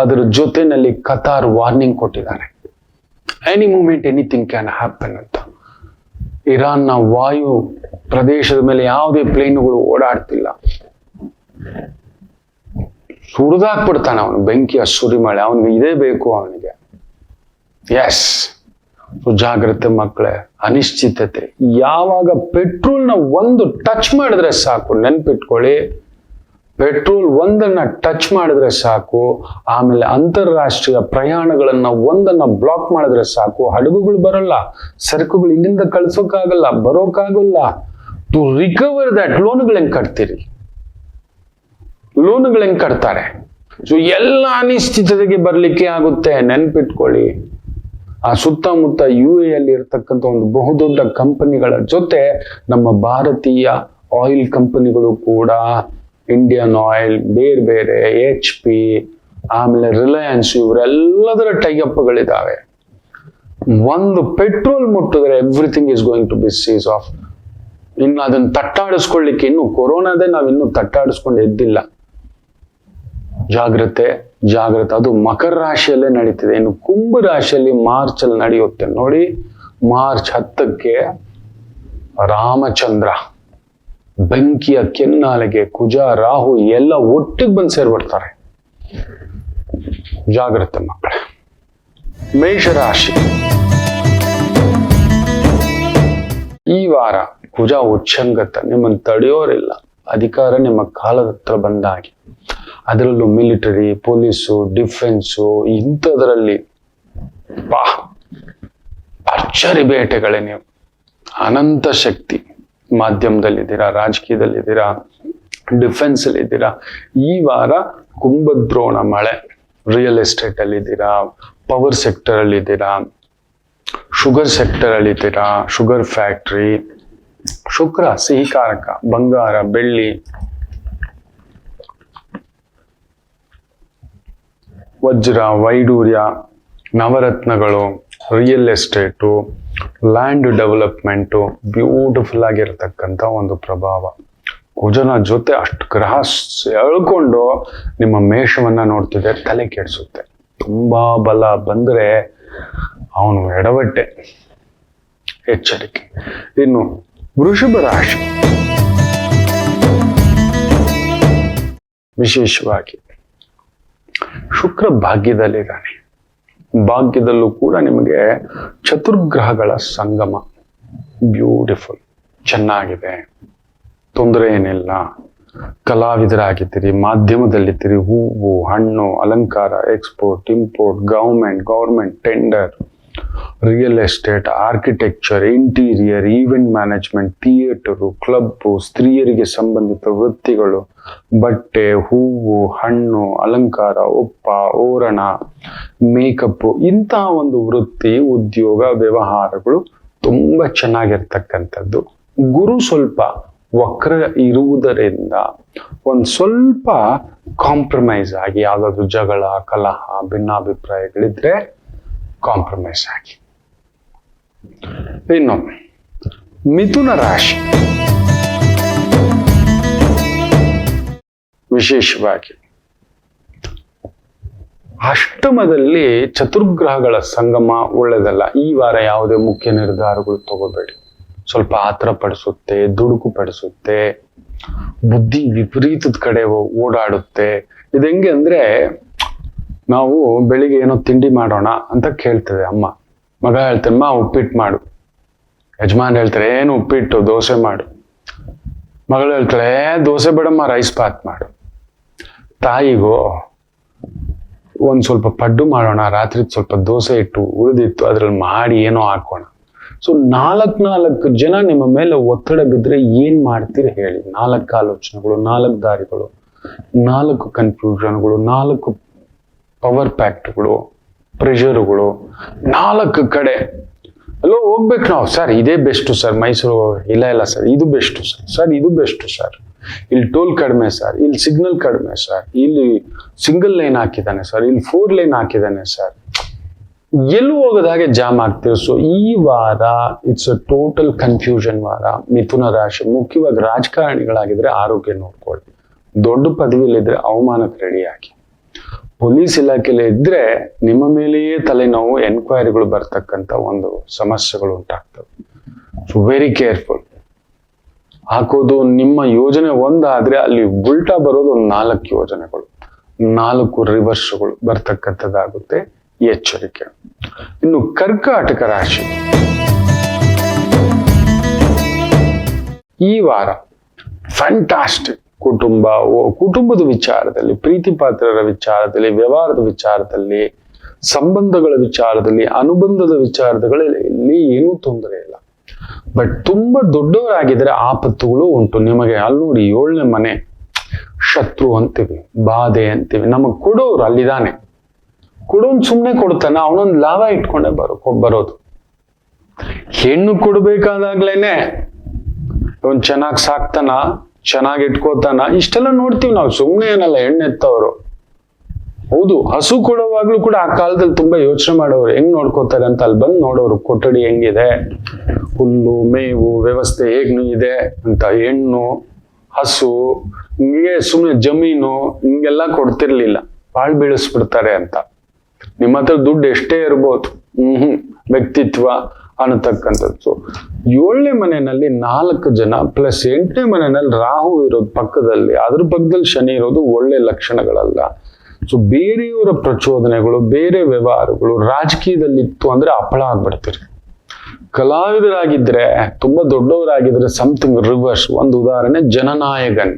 [SPEAKER 2] ಅದರ ಜೊತೆನಲ್ಲಿ ಕತಾರ್ ವಾರ್ನಿಂಗ್ ಕೊಟ್ಟಿದ್ದಾರೆ. Any moment anything can happen ಅಂತ. ಇರಾನ್ನ ವಾಯು ಪ್ರದೇಶದ ಮೇಲೆ ಯಾವುದೇ ಪ್ಲೇನ್ಗಳು ಓಡಾಡ್ತಿಲ್ಲ. ಸುರಿದಾಕ್ಬಿಡ್ತಾನೆ ಅವನು, ಬೆಂಕಿಯ ಸುರಿಮಳೆ. ಅವನಿಗೆ ಇದೇ ಬೇಕು ಅವನಿಗೆ. ಎಸ್, ಜಾಗ್ರತೆ ಮಕ್ಕಳೇ. ಅನಿಶ್ಚಿತತೆ. ಯಾವಾಗ ಪೆಟ್ರೋಲ್ನ ಒಂದು ಟಚ್ ಮಾಡಿದ್ರೆ ಸಾಕು, ನೆನ್ಪಿಟ್ಕೊಳ್ಳಿ, ಪೆಟ್ರೋಲ್ ಒಂದನ್ನ ಟಚ್ ಮಾಡಿದ್ರೆ ಸಾಕು, ಆಮೇಲೆ ಅಂತಾರಾಷ್ಟ್ರೀಯ ಪ್ರಯಾಣಗಳನ್ನ ಒಂದನ್ನ ಬ್ಲಾಕ್ ಮಾಡಿದ್ರೆ ಸಾಕು, ಹಡಗುಗಳು ಬರಲ್ಲ, ಸರಕುಗಳು ಇಲ್ಲಿಂದ ಕಳ್ಸೋಕ್ಕಾಗಲ್ಲ, ಬರೋಕ್ಕಾಗಲ್ಲ. ಟು ರಿಕವರ್ ದಟ್ ಲೋನ್ಗಳು ಹೆಂಗ್ ಕಟ್ತೀರಿ? ಲೋನ್ಗಳು ಹೆಂಗ್ ಕಟ್ತಾರೆ? ಸೊ ಎಲ್ಲ ಅನಿಶ್ಚಿತತೆಗೆ ಬರ್ಲಿಕ್ಕೆ ಆಗುತ್ತೆ. ನೆನ್ಪಿಟ್ಕೊಳ್ಳಿ. ಆ ಸುತ್ತಮುತ್ತ UAE ಅಲ್ಲಿ ಇರತಕ್ಕಂಥ ಒಂದು ಬಹುದೊಡ್ಡ ಕಂಪನಿಗಳ ಜೊತೆ ನಮ್ಮ ಭಾರತೀಯ ಆಯಿಲ್ ಕಂಪನಿಗಳು ಕೂಡ, ಇಂಡಿಯನ್ ಆಯಿಲ್, ಬೇರೆ ಬೇರೆ HP, ಆಮೇಲೆ ರಿಲಯನ್ಸ್, ಇವರೆಲ್ಲದರ ಟೈಅಪ್ಗಳಿದ್ದಾವೆ. ಒಂದು ಪೆಟ್ರೋಲ್ ಮುಟ್ಟಿದ್ರೆ everything is going to be cease off. ಇನ್ನು ಅದನ್ನು ತಟ್ಟಾಡಿಸ್ಕೊಳ್ಳಿಕ್ಕೆ ಇನ್ನು ಕೊರೋನಾದೇ ನಾವಿನ್ನೂ ತಟ್ಟಾಡಿಸ್ಕೊಂಡು ಎದ್ದಿಲ್ಲ. ಜಾಗ್ರತೆ. ಅದು ಮಕರ ರಾಶಿಯಲ್ಲೇ ನಡೀತಿದೆ. ಇನ್ನು ಕುಂಭ ರಾಶಿಯಲ್ಲಿ ಮಾರ್ಚ್ ಅಲ್ಲಿ ನಡೆಯುತ್ತೆ ನೋಡಿ. ಮಾರ್ಚ್ 10ಕ್ಕೆ ರಾಮಚಂದ್ರ, ಬೆಂಕಿಯ ಕೆನ್ನಾಲೆಗೆ ಕುಜ, ರಾಹು ಎಲ್ಲ ಒಟ್ಟಿಗೆ ಬಂದು ಸೇರ್ಬಿಡ್ತಾರೆ. ಜಾಗ್ರತೆ ಮಕ್ಕಳೇ. ಮೇಷರಾಶಿ. ಈ ವಾರ ಕುಜ ಉಚ್ಚಂಗತ, ನಿಮ್ಮನ್ನು ತಡೆಯೋರಿಲ್ಲ. ಅಧಿಕಾರ ನಿಮ್ಮ ಕಾಲದ ಹತ್ರ ಬಂದಾಗಿ, ಅದರಲ್ಲೂ ಮಿಲಿಟರಿ, ಪೊಲೀಸು, ಡಿಫೆನ್ಸು, ಇಂಥದ್ರಲ್ಲಿ ಭರ್ಜರಿ ಬೇಟೆಗಳೇ. ನೀವು ಅನಂತ ಶಕ್ತಿ. ಮಾಧ್ಯಮದಲ್ಲಿದ್ದೀರಾ, ರಾಜಕೀಯದಲ್ಲಿದ್ದೀರಾ, ಡಿಫೆನ್ಸ್ ಅಲ್ಲಿ ಇದ್ದೀರಾ. ಈ ವಾರ ಕುಂಭದ್ರೋಣ ಮಳೆ. ರಿಯಲ್ ಎಸ್ಟೇಟ್ ಅಲ್ಲಿ ಇದ್ದೀರಾ, ಪವರ್ ಸೆಕ್ಟರ್ ಅಲ್ಲಿ ಇದ್ದೀರಾ, ಶುಗರ್ ಸೆಕ್ಟರ್ ಅಲ್ಲಿ ಇದ್ದೀರಾ, ಶುಗರ್ ಫ್ಯಾಕ್ಟ್ರಿ. ಶುಕ್ರ ಸಿಹಿಕಾರಕ, ಬಂಗಾರ, ಬೆಳ್ಳಿ, ವಜ್ರ, ವೈಡೂರ್ಯ, ನವರತ್ನಗಳು, real estate, land development, beautiful ಆಗಿರತಕ್ಕಂಥ ಒಂದು ಪ್ರಭಾವ. ಕುಜನ ಜೊತೆ ಅಷ್ಟು ಗ್ರಹ ಎಳ್ಕೊಂಡು ನಿಮ್ಮ ಮೇಷವನ್ನ ನೋಡ್ತಿದೆ, ತಲೆ ಕೆಡಿಸುತ್ತೆ. ತುಂಬಾ ಬಲ ಬಂದ್ರೆ ಅವನು ಎಡವಟ್ಟೆ. ಎಚ್ಚರಿಕೆ. ಇನ್ನು ವೃಷಭ ರಾಶಿ. ವಿಶೇಷವಾಗಿ ಶುಕ್ರ ಭಾಗ್ಯದಲ್ಲಿದ್ದಾನೆ. ಭಾಗ್ಯದಲ್ಲೂ ಕೂಡ ನಿಮಗೆ ಚತುರ್ಗ್ರಹಗಳ ಸಂಗಮ. ಬ್ಯೂಟಿಫುಲ್, ಚೆನ್ನಾಗಿದೆ, ತೊಂದರೆ ಏನಿಲ್ಲ. ಕಲಾವಿದರಾಗಿದ್ದೀರಿ, ಮಾಧ್ಯಮದಲ್ಲಿದ್ದೀರಿ, ಹೂವು, ಹಣ್ಣು, ಅಲಂಕಾರ, export, import, government tender, real estate, architecture, interior, event management, theatre, club, ಸ್ತ್ರೀಯರಿಗೆ ಸಂಬಂಧಿತ ವೃತ್ತಿಗಳು, ಬಟ್ಟೆ, ಹೂವು, ಹಣ್ಣು, ಅಲಂಕಾರ, ಒಪ್ಪ, ಓರಣ, ಮೇಕಪ್, ಇಂತಹ ಒಂದು ವೃತ್ತಿ, ಉದ್ಯೋಗ, ವ್ಯವಹಾರಗಳು ತುಂಬಾ ಚೆನ್ನಾಗಿರ್ತಕ್ಕಂಥದ್ದು. ಗುರು ಸ್ವಲ್ಪ ವಕ್ರ ಇರುವುದರಿಂದ ಒಂದು ಸ್ವಲ್ಪ ಕಾಂಪ್ರಮೈಸ್ ಆಗಿ, ಯಾವುದಾದ್ರು ಜಗಳ, ಕಲಹ, ಭಿನ್ನಾಭಿಪ್ರಾಯಗಳಿದ್ರೆ ಕಾಂಪ್ರಮೈಸ್ ಆಗಿ. ಇನ್ನು ಮಿಥುನ ರಾಶಿ. ವಿಶೇಷವಾಗಿ ಅಷ್ಟಮದಲ್ಲಿ ಚತುರ್ಗ್ರಹಗಳ ಸಂಗಮ ಒಳ್ಳೆದಲ್ಲ. ಈ ವಾರ ಯಾವುದೇ ಮುಖ್ಯ ನಿರ್ಧಾರಗಳು ತಗೋಬೇಡಿ. ಸ್ವಲ್ಪ ಆತರ ಪಡಿಸುತ್ತೆ, ದುಡುಕು ಪಡಿಸುತ್ತೆ, ಬುದ್ಧಿ ವಿಪರೀತದ ಕಡೆ ಓಡಾಡುತ್ತೆ. ಇದು ಹೆಂಗೆ ಅಂದ್ರೆ, ನಾವು ಬೆಳಿಗ್ಗೆ ಏನೋ ತಿಂಡಿ ಮಾಡೋಣ ಅಂತ ಕೇಳ್ತದೆ ಅಮ್ಮ. ಮಗ ಹೇಳ್ತಾನೆ, ಮಾ ಉಪ್ಪಿಟ್ಟು ಮಾಡು. ಯಜಮಾನ್ ಹೇಳ್ತಾರೆ, ಏನು ಉಪ್ಪಿಟ್ಟು, ದೋಸೆ ಮಾಡು. ಮಗಳು ಹೇಳ್ತಾಳೆ, ದೋಸೆ ಬೇಡಮ್ಮ, ರೈಸ್ ಬಾತ್ ಮಾಡು. ತಾಯಿಗೂ ಒಂದ್ ಸ್ವಲ್ಪ ಪಡ್ಡು ಮಾಡೋಣ, ರಾತ್ರಿ ಸ್ವಲ್ಪ ದೋಸೆ ಇಟ್ಟು ಉಳಿದಿತ್ತು, ಅದ್ರಲ್ಲಿ ಮಾಡಿ ಏನೋ ಹಾಕೋಣ. ಸೊ 4 ಜನ ನಿಮ್ಮ ಮೇಲೆ ಒತ್ತಡ ಬಿದ್ದರೆ ಏನ್ ಮಾಡ್ತೀರಿ ಹೇಳಿ? 4 ಆಲೋಚನೆಗಳು, 4 ದಾರಿಗಳು, 4 ಕನ್ಫ್ಯೂಷನ್ಗಳು, 4 ಪವರ್ ಪ್ಯಾಕ್ಟ್ಗಳು, ಪ್ರೆಷರ್ಗಳು, 4 ಕಡೆ ಅಲ್ಲೋ ಹೋಗ್ಬೇಕು ನಾವು, ಸರ್ ಇದೇ ಬೆಸ್ಟು ಸರ್ ಮೈಸೂರು, ಇಲ್ಲ ಸರ್ ಇದು ಬೆಸ್ಟು ಸರ್ ಇದು ಬೆಸ್ಟು ಸರ್, ಇಲ್ಲಿ ಟೋಲ್ ಕಡಿಮೆ ಸರ್, ಇಲ್ಲಿ ಸಿಗ್ನಲ್ ಕಡಿಮೆ ಸರ್, ಇಲ್ಲಿ ಸಿಂಗಲ್ ಲೈನ್ ಹಾಕಿದ್ದಾನೆ ಸರ್, ಇಲ್ಲಿ 4 ಲೈನ್ ಹಾಕಿದ್ದಾನೆ ಸರ್, ಎಲ್ಲೂ ಹೋಗೋದಾಗೆ ಜಾಮ್ ಆಗ್ತೀವಿ. ಸೊ ಈ ವಾರ ಇಟ್ಸ್ ಅ ಟೋಟಲ್ ಕನ್ಫ್ಯೂಷನ್ ವಾರ. ಮಿಥುನ ರಾಶಿ, ಮುಖ್ಯವಾಗಿ ರಾಜಕಾರಣಿಗಳಾಗಿದ್ರೆ ಆರೋಗ್ಯ ನೋಡ್ಕೊಳ್ಳಿ, ದೊಡ್ಡ ಪದವಿಲಿದ್ರೆ ಅವಮಾನಕ್ಕೆ ರೆಡಿ ಆಗಿ, ಪೊಲೀಸ್ ಇಲಾಖೆಯಲ್ಲಿ ಇದ್ರೆ ನಿಮ್ಮ ಮೇಲೆಯೇ ತಲೆನೋವು, ಎನ್ಕ್ವೈರಿಗಳು ಬರ್ತಕ್ಕಂಥ ಒಂದು ಸಮಸ್ಯೆಗಳು ಉಂಟಾಗ್ತವೆ. So very careful. ಹಾಕೋದು ನಿಮ್ಮ ಯೋಜನೆ ಒಂದಾದ್ರೆ ಅಲ್ಲಿ ಉಲ್ಟಾ ಬರೋದು 4 ಯೋಜನೆಗಳು, 4 ರಿವರ್ಸ್ಗಳು ಬರ್ತಕ್ಕಂಥದ್ದಾಗುತ್ತೆ. ಎಚ್ಚರಿಕೆ. ಇನ್ನು ಕರ್ಕಾಟಕ ರಾಶಿ, ಈ ವಾರ ಫ್ಯಾಂಟಾಸ್ಟಿಕ್. ಕುಟುಂಬದ ವಿಚಾರದಲ್ಲಿ, ಪ್ರೀತಿ ಪಾತ್ರರ ವಿಚಾರದಲ್ಲಿ, ವ್ಯವಹಾರದ ವಿಚಾರದಲ್ಲಿ, ಸಂಬಂಧಗಳ ವಿಚಾರದಲ್ಲಿ, ಅನುಬಂಧದ ವಿಚಾರದಲ್ಲಿ ಏನೂ ತೊಂದರೆ ಇಲ್ಲ. ಬಟ್ ತುಂಬಾ ದೊಡ್ಡವರಾಗಿದ್ರೆ ಆಪತ್ತುಗಳು ಉಂಟು ನಿಮಗೆ. ಅಲ್ಲಿ ನೋಡಿ 7ನೇ ಮನೆ, ಶತ್ರು ಅಂತೀವಿ, ಬಾಧೆ ಅಂತೀವಿ. ನಮಗ್ ಕೊಡೋರು ಅಲ್ಲಿದ್ದಾನೆ, ಕೊಡೋನ್ ಸುಮ್ನೆ ಕೊಡ್ತಾನ, ಅವನೊಂದು ಲಾಭ ಇಟ್ಕೊಂಡೆ ಬರೋದು. ಹೆಣ್ಣು ಕೊಡ್ಬೇಕಾದಾಗ್ಲೇನೆ ಅವನ್ ಚೆನ್ನಾಗ್ ಸಾಕ್ತಾನ, ಚೆನ್ನಾಗಿ ಇಟ್ಕೋತಾನ, ಇಷ್ಟೆಲ್ಲ ನೋಡ್ತೀವಿ ನಾವು. ಸುಮ್ನೆ ಏನಲ್ಲ ಹೆಣ್ಣೆತ್ತವರು. ಹೌದು, ಹಸು ಕೊಡುವಾಗ್ಲೂ ಕೂಡ ಆ ಕಾಲದಲ್ಲಿ ತುಂಬಾ ಯೋಚನೆ ಮಾಡೋರು, ಹೆಂಗ್ ನೋಡ್ಕೋತಾರೆ ಅಂತ. ಅಲ್ಲಿ ಬಂದು ನೋಡೋರು ಕೊಠಡಿ ಹೆಂಗಿದೆ, ಹುಲ್ಲು ಮೇವು ವ್ಯವಸ್ಥೆ ಹೇಗ್ ಇದೆ ಅಂತ. ಹೆಣ್ಣು ಹಸು ಹಿಂಗೆ ಸುಮ್ಮನೆ ಜಮೀನು ಹಿಂಗೆಲ್ಲ ಕೊಡ್ತಿರ್ಲಿಲ್ಲ, ಬಾಳ್ ಬೀಳಿಸ್ಬಿಡ್ತಾರೆ ಅಂತ. ನಿಮ್ಮ ಹತ್ರ ದುಡ್ಡು ಎಷ್ಟೇ ಇರ್ಬೋದು, ವ್ಯಕ್ತಿತ್ವ ಅನ್ನತಕ್ಕಂಥದ್ದು. 7ನೇ ಮನೆಯಲ್ಲಿ 4 ಜನ ಪ್ಲಸ್ 8ನೇ ಮನೆಯಲ್ಲಿ ರಾಹು ಇರೋದು ಪಕ್ಕದಲ್ಲಿ, ಅದ್ರ ಪಕ್ಕದಲ್ಲಿ ಶನಿ ಇರೋದು ಒಳ್ಳೆ ಲಕ್ಷಣಗಳಲ್ಲ. ಸೊ ಬೇರೆಯವರ ಪ್ರಚೋದನೆಗಳು, ಬೇರೆ ವ್ಯವಹಾರಗಳು ರಾಜಕೀಯದಲ್ಲಿತ್ತು ಅಂದ್ರೆ ಹಪ್ಪಳ ಆಗ್ಬಿಡ್ತೀರಿ. ಕಲಾವಿದರಾಗಿದ್ರೆ, ತುಂಬಾ ದೊಡ್ಡವರಾಗಿದ್ರೆ ಸಮಥಿಂಗ್ ರಿವರ್ಸ್. ಒಂದು ಉದಾಹರಣೆ, ಜನನಾಯಕನ್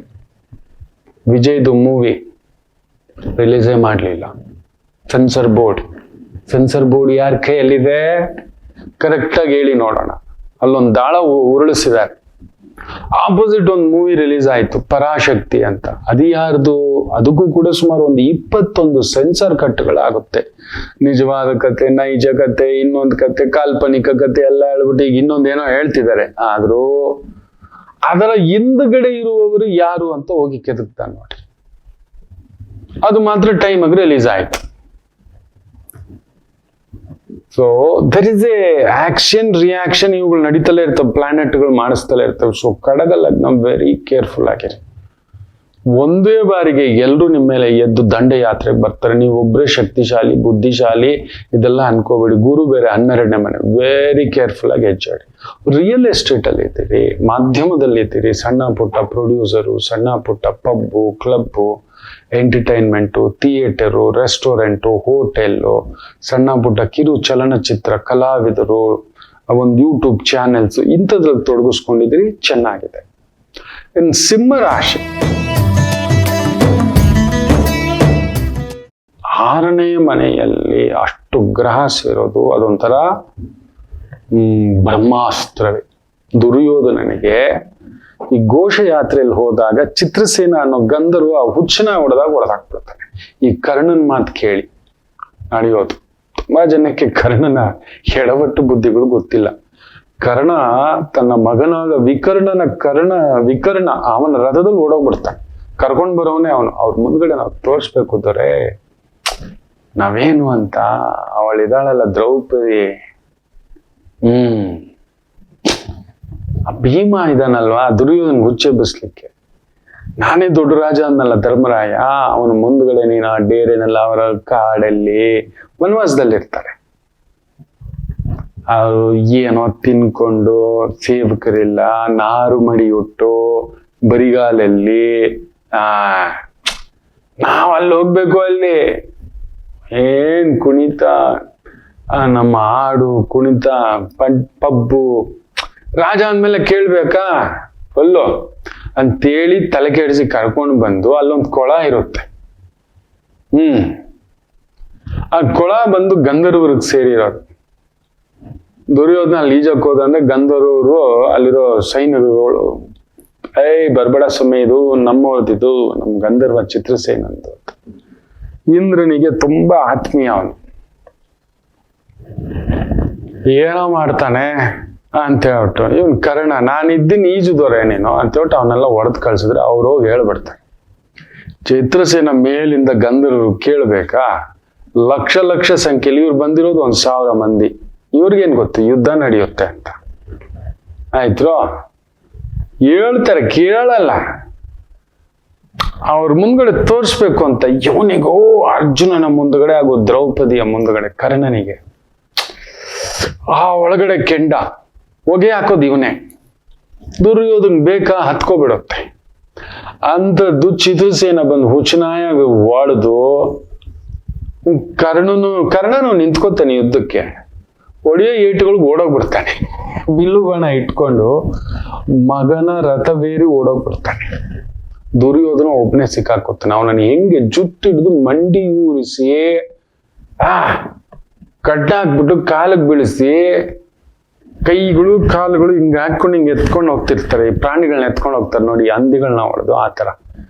[SPEAKER 2] ವಿಜಯ್ದು ಮೂವಿ ರಿಲೀಸೇ ಮಾಡ್ಲಿಲ್ಲ. ಸೆನ್ಸರ್ ಬೋರ್ಡ್ ಯಾರ ಕೈಯಲ್ಲಿದೆ? ಕರೆಕ್ಟ್ ಆಗಿ ಹೇಳಿ ನೋಡೋಣ. ಅಲ್ಲೊಂದು ದಾಳ ಉರುಳಿಸಿದ್ದಾರೆ. ಆಪೋಸಿಟ್ ಒಂದು ಮೂವಿ ರಿಲೀಸ್ ಆಯ್ತು, ಪರಾಶಕ್ತಿ ಅಂತ. ಅದು ಯಾರ್ದು? ಅದಕ್ಕೂ ಕೂಡ ಸುಮಾರು ಒಂದು 21 ಸೆನ್ಸರ್ ಕಟ್ಗಳಾಗುತ್ತೆ. ನಿಜವಾದ ಕತೆ, ನೈಜ ಕತೆ, ಇನ್ನೊಂದು ಕತೆ, ಕಾಲ್ಪನಿಕ ಕತೆ ಎಲ್ಲ ಹೇಳ್ಬಿಟ್ಟು ಈಗ ಇನ್ನೊಂದೇನೋ ಹೇಳ್ತಿದ್ದಾರೆ. ಆದ್ರೂ ಅದರ ಹಿಂದ್ಗಡೆ ಇರುವವರು ಯಾರು ಅಂತ ಹೋಗಿ ಕೆದಕ್ತಾನೆ ನೋಡಿ. ಅದು ಮಾತ್ರ ಟೈಮ್ ಆಗಿ ರಿಲೀಸ್ ಆಯ್ತು. So there is a action reaction, ಇವುಗಳು ನಡೀತಲೇ ಇರ್ತವೆ, ಪ್ಲಾನೆಟ್ಗಳು ಮಾಡಿಸ್ತಲೇ ಇರ್ತವೆ. ಸೊ ಕಡಗ ಲಗ್ನ ವೆರಿ ಕೇರ್ಫುಲ್ ಆಗಿರಿ. ಒಂದೇ ಬಾರಿಗೆ ಎಲ್ಲರೂ ನಿಮ್ಮ ಮೇಲೆ ಎದ್ದು ದಂಡಯಾತ್ರೆಗೆ ಬರ್ತಾರೆ. ನೀವು ಒಬ್ಬರೇ ಶಕ್ತಿಶಾಲಿ, ಬುದ್ಧಿಶಾಲಿ ಇದೆಲ್ಲ ಅನ್ಕೋಬೇಡಿ. ಗುರು ಬೇರೆ 12ನೇ ಮನೆ. ವೆರಿ ಕೇರ್ಫುಲ್ ಆಗಿ ಹೆಜ್ಜಾಡಿ. ರಿಯಲ್ ಎಸ್ಟೇಟ್ ಅಲ್ಲಿ ಇದ್ದೀರಿ, ಮಾಧ್ಯಮದಲ್ಲಿ ಇದ್ದೀರಿ, ಸಣ್ಣ ಪುಟ್ಟ ಪ್ರೊಡ್ಯೂಸರು, ಸಣ್ಣ ಪುಟ್ಟ pub, club, entertainment, theatre, restaurant, hotel, ಸಣ್ಣ ಪುಟ್ಟ ಕಿರು ಚಲನಚಿತ್ರ ಕಲಾವಿದರು, ಒಂದು ಯೂಟ್ಯೂಬ್ ಚಾನೆಲ್ಸ್, ಇಂಥದ್ರಲ್ಲಿ ತೊಡಗಿಸ್ಕೊಂಡಿದ್ರಿ, ಚೆನ್ನಾಗಿದೆ. ಇನ್ನು ಸಿಂಹ ರಾಶಿ, 6ನೇ ಮನೆಯಲ್ಲಿ ಅಷ್ಟು ಗ್ರಹ ಸೇರೋದು ಅದೊಂಥರ ಬ್ರಹ್ಮಾಸ್ತ್ರವೇ. ದುರ್ಯೋಧನನಿಗೆ ಈ ಘೋಷಯಾತ್ರೆಯಲ್ಲಿ ಹೋದಾಗ ಚಿತ್ರಸೇನ ಅನ್ನೋ ಗಂಧರ್ವ ಹುಚ್ಚನ ಹೊಡೆದಾಕ್ಬಿಡ್ತಾನೆ. ಈ ಕರ್ಣನ್ ಮಾತು ಕೇಳಿ ನಡೆಯೋದು. ತುಂಬಾ ಜನಕ್ಕೆ ಕರ್ಣನ ಎಡವಟ್ಟು ಬುದ್ಧಿಗಳು ಗೊತ್ತಿಲ್ಲ. ಕರ್ಣ ತನ್ನ ಮಗನಾದ ವಿಕರ್ಣ ಅವನ ರಥದಲ್ಲಿ ಓಡೋಗ್ಬಿಡ್ತಾನೆ. ಕರ್ಕೊಂಡ್ ಬರೋವನೇ ಅವನು. ಅವ್ರ ಮುಂದ್ಗಡೆ ನಾವು ತೋರಿಸ್ಬೇಕು ದೊರೆ ನಾವೇನು ಅಂತ. ಅವಳಿದಾಳಲ್ಲ ದ್ರೌಪದಿ, ಭೀಮ ಇದಾನಲ್ವಾ ದುರ್ಯೋಧನ ಹುಚ್ಚೆ ಬಸ್ಲಿಕ್ಕೆ, ನಾನೇ ದೊಡ್ಡ ರಾಜ ಅನ್ನಲ್ಲ ಧರ್ಮರಾಯ. ಅವನ ಮುಂದ್ಗಡೆ ನೀನು ಆ ಡೇರೆನೆಲ್ಲ ಅವರ ಕಾಡಲ್ಲಿ ವನವಾಸದಲ್ಲಿರ್ತಾರೆ. ಅವರು ಏನೋ ತಿನ್ಕೊಂಡು, ಸೇವಕರಿಲ್ಲ, ನಾರು ಮಡಿಯುಟ್ಟು ಬರಿಗಾಲಲ್ಲಿ, ನಾವ್ ಅಲ್ಲಿ ಹೋಗ್ಬೇಕು. ಅಲ್ಲಿ ಏನ್ ಕುಣಿತ, ನಮ್ಮ ಹಾಡು ಕುಣಿತ, ಪಬ್ಬು. ರಾಜ ಅಂದ್ಮೇಲೆ ಕೇಳ್ಬೇಕಾ ಅಲ್ಲೋ ಅಂತೇಳಿ ತಲೆ ಕೆಡಿಸಿ ಕರ್ಕೊಂಡು ಬಂದು ಅಲ್ಲೊಂದು ಕೊಳ ಇರುತ್ತೆ. ಆ ಕೊಳ ಬಂದು ಗಂಧರ್ವರಿಗೆ ಸೇರಿರೋದು. ದುರ್ಯೋಧನ ಅಲ್ಲಿ ಈಜಕ್ ಹೋದಂದ್ರೆ ಗಂಧರ್ವರು ಅಲ್ಲಿರೋ ಸೈನಿಕರುಗಳು, ಬರ್ಬೇಡ ಸಮಯ, ಇದು ನಮ್ಮೋದಿದು, ನಮ್ ಗಂಧರ್ವ ಚಿತ್ರಸೇನ ಅಂತ. ಇಂದ್ರನಿಗೆ ತುಂಬಾ ಆತ್ಮೀಯ ಅವನು. ಏನೋ ಮಾಡ್ತಾನೆ ಅಂತ ಹೇಳ್ಬಿಟ್ಟು ಇವನ್ ಕರ್ಣ ನಾನಿದ್ದೀನಿ ಈಜುದೋರೆ ನೀನು ಅಂತ ಹೇಳ್ಬಿಟ್ಟು ಅವನ್ನೆಲ್ಲ ಹೊಡೆದು ಕಳ್ಸಿದ್ರೆ ಅವ್ರು ಹೋಗಿ ಹೇಳ್ಬಿಡ್ತಾರೆ. ಚಿತ್ರಸೇನ ಮೇಲಿಂದ ಗಂಧರ್ವರು ಕೇಳ್ಬೇಕಾ, ಲಕ್ಷ ಲಕ್ಷ ಸಂಖ್ಯೆಯಲ್ಲಿ ಇವ್ರು ಬಂದಿರೋದು 1,000 ಮಂದಿ, ಇವ್ರಿಗೇನ್ ಗೊತ್ತು ಯುದ್ಧ ನಡೆಯುತ್ತೆ ಅಂತ. ಆಯ್ತು ಹೇಳ್ತಾರೆ, ಕೇಳಲ್ಲ. ಅವ್ರ ಮುಂದ್ಗಡೆ ತೋರಿಸ್ಬೇಕು ಅಂತ ಇವನಿಗೋ ಅರ್ಜುನನ ಮುಂದ್ಗಡೆ ಹಾಗೂ ದ್ರೌಪದಿಯ ಮುಂದ್ಗಡೆ ಕರ್ಣನಿಗೆ ಆ ಒಳಗಡೆ ಕೆಂಡ ಹೊಗೆ ಹಾಕೋದು ಇವನೇ. ದುರ್ಯೋಧನ್ ಬೇಕಾ ಹತ್ಕೊಬಿಡುತ್ತೆ. ಅಂಥದ್ದು ಚಿತ್ರಸೇನ ಬಂದು ಹುಚ್ಚನಾಯಾಗ ಹೊಡೆದು ಕರ್ಣನು ನಿಂತ್ಕೋತಾನೆ ಯುದ್ಧಕ್ಕೆ. ಒಡೆಯೋ ಏಟುಗಳಿಗೆ ಓಡೋಗ್ಬಿಡ್ತಾನೆ. ಬಿಲ್ಲು ಬಾಣ ಇಟ್ಕೊಂಡು ಮಗನ ರಥವೇರಿ ಓಡೋಗ್ಬಿಡ್ತಾನೆ. ದುರ್ಯೋಧನ ಒಬ್ಬನೇ ಸಿಕ್ಕಾಕೋತಾನೆ. ಅವನನ್ನು ಹೆಂಗೆ ಜುಟ್ಟಿಡಿದು ಮಂಡಿ ಊರಿಸಿ ಕಡ್ಡಾಕ್ಬಿಟ್ಟು ಕಾಲಿಗೆ ಬೀಳಿಸಿ ಕೈಗಳು ಕಾಲುಗಳು ಹಿಂಗೆ ಹಾಕೊಂಡು ಹಿಂಗೆ ಎತ್ಕೊಂಡು ಹೋಗ್ತಿರ್ತಾರೆ. ಈ ಪ್ರಾಣಿಗಳನ್ನ ಎತ್ಕೊಂಡು ಹೋಗ್ತಾರೆ ನೋಡಿ, ಹಂದಿಗಳನ್ನ ಹೊಡೆದು ಆ ಥರ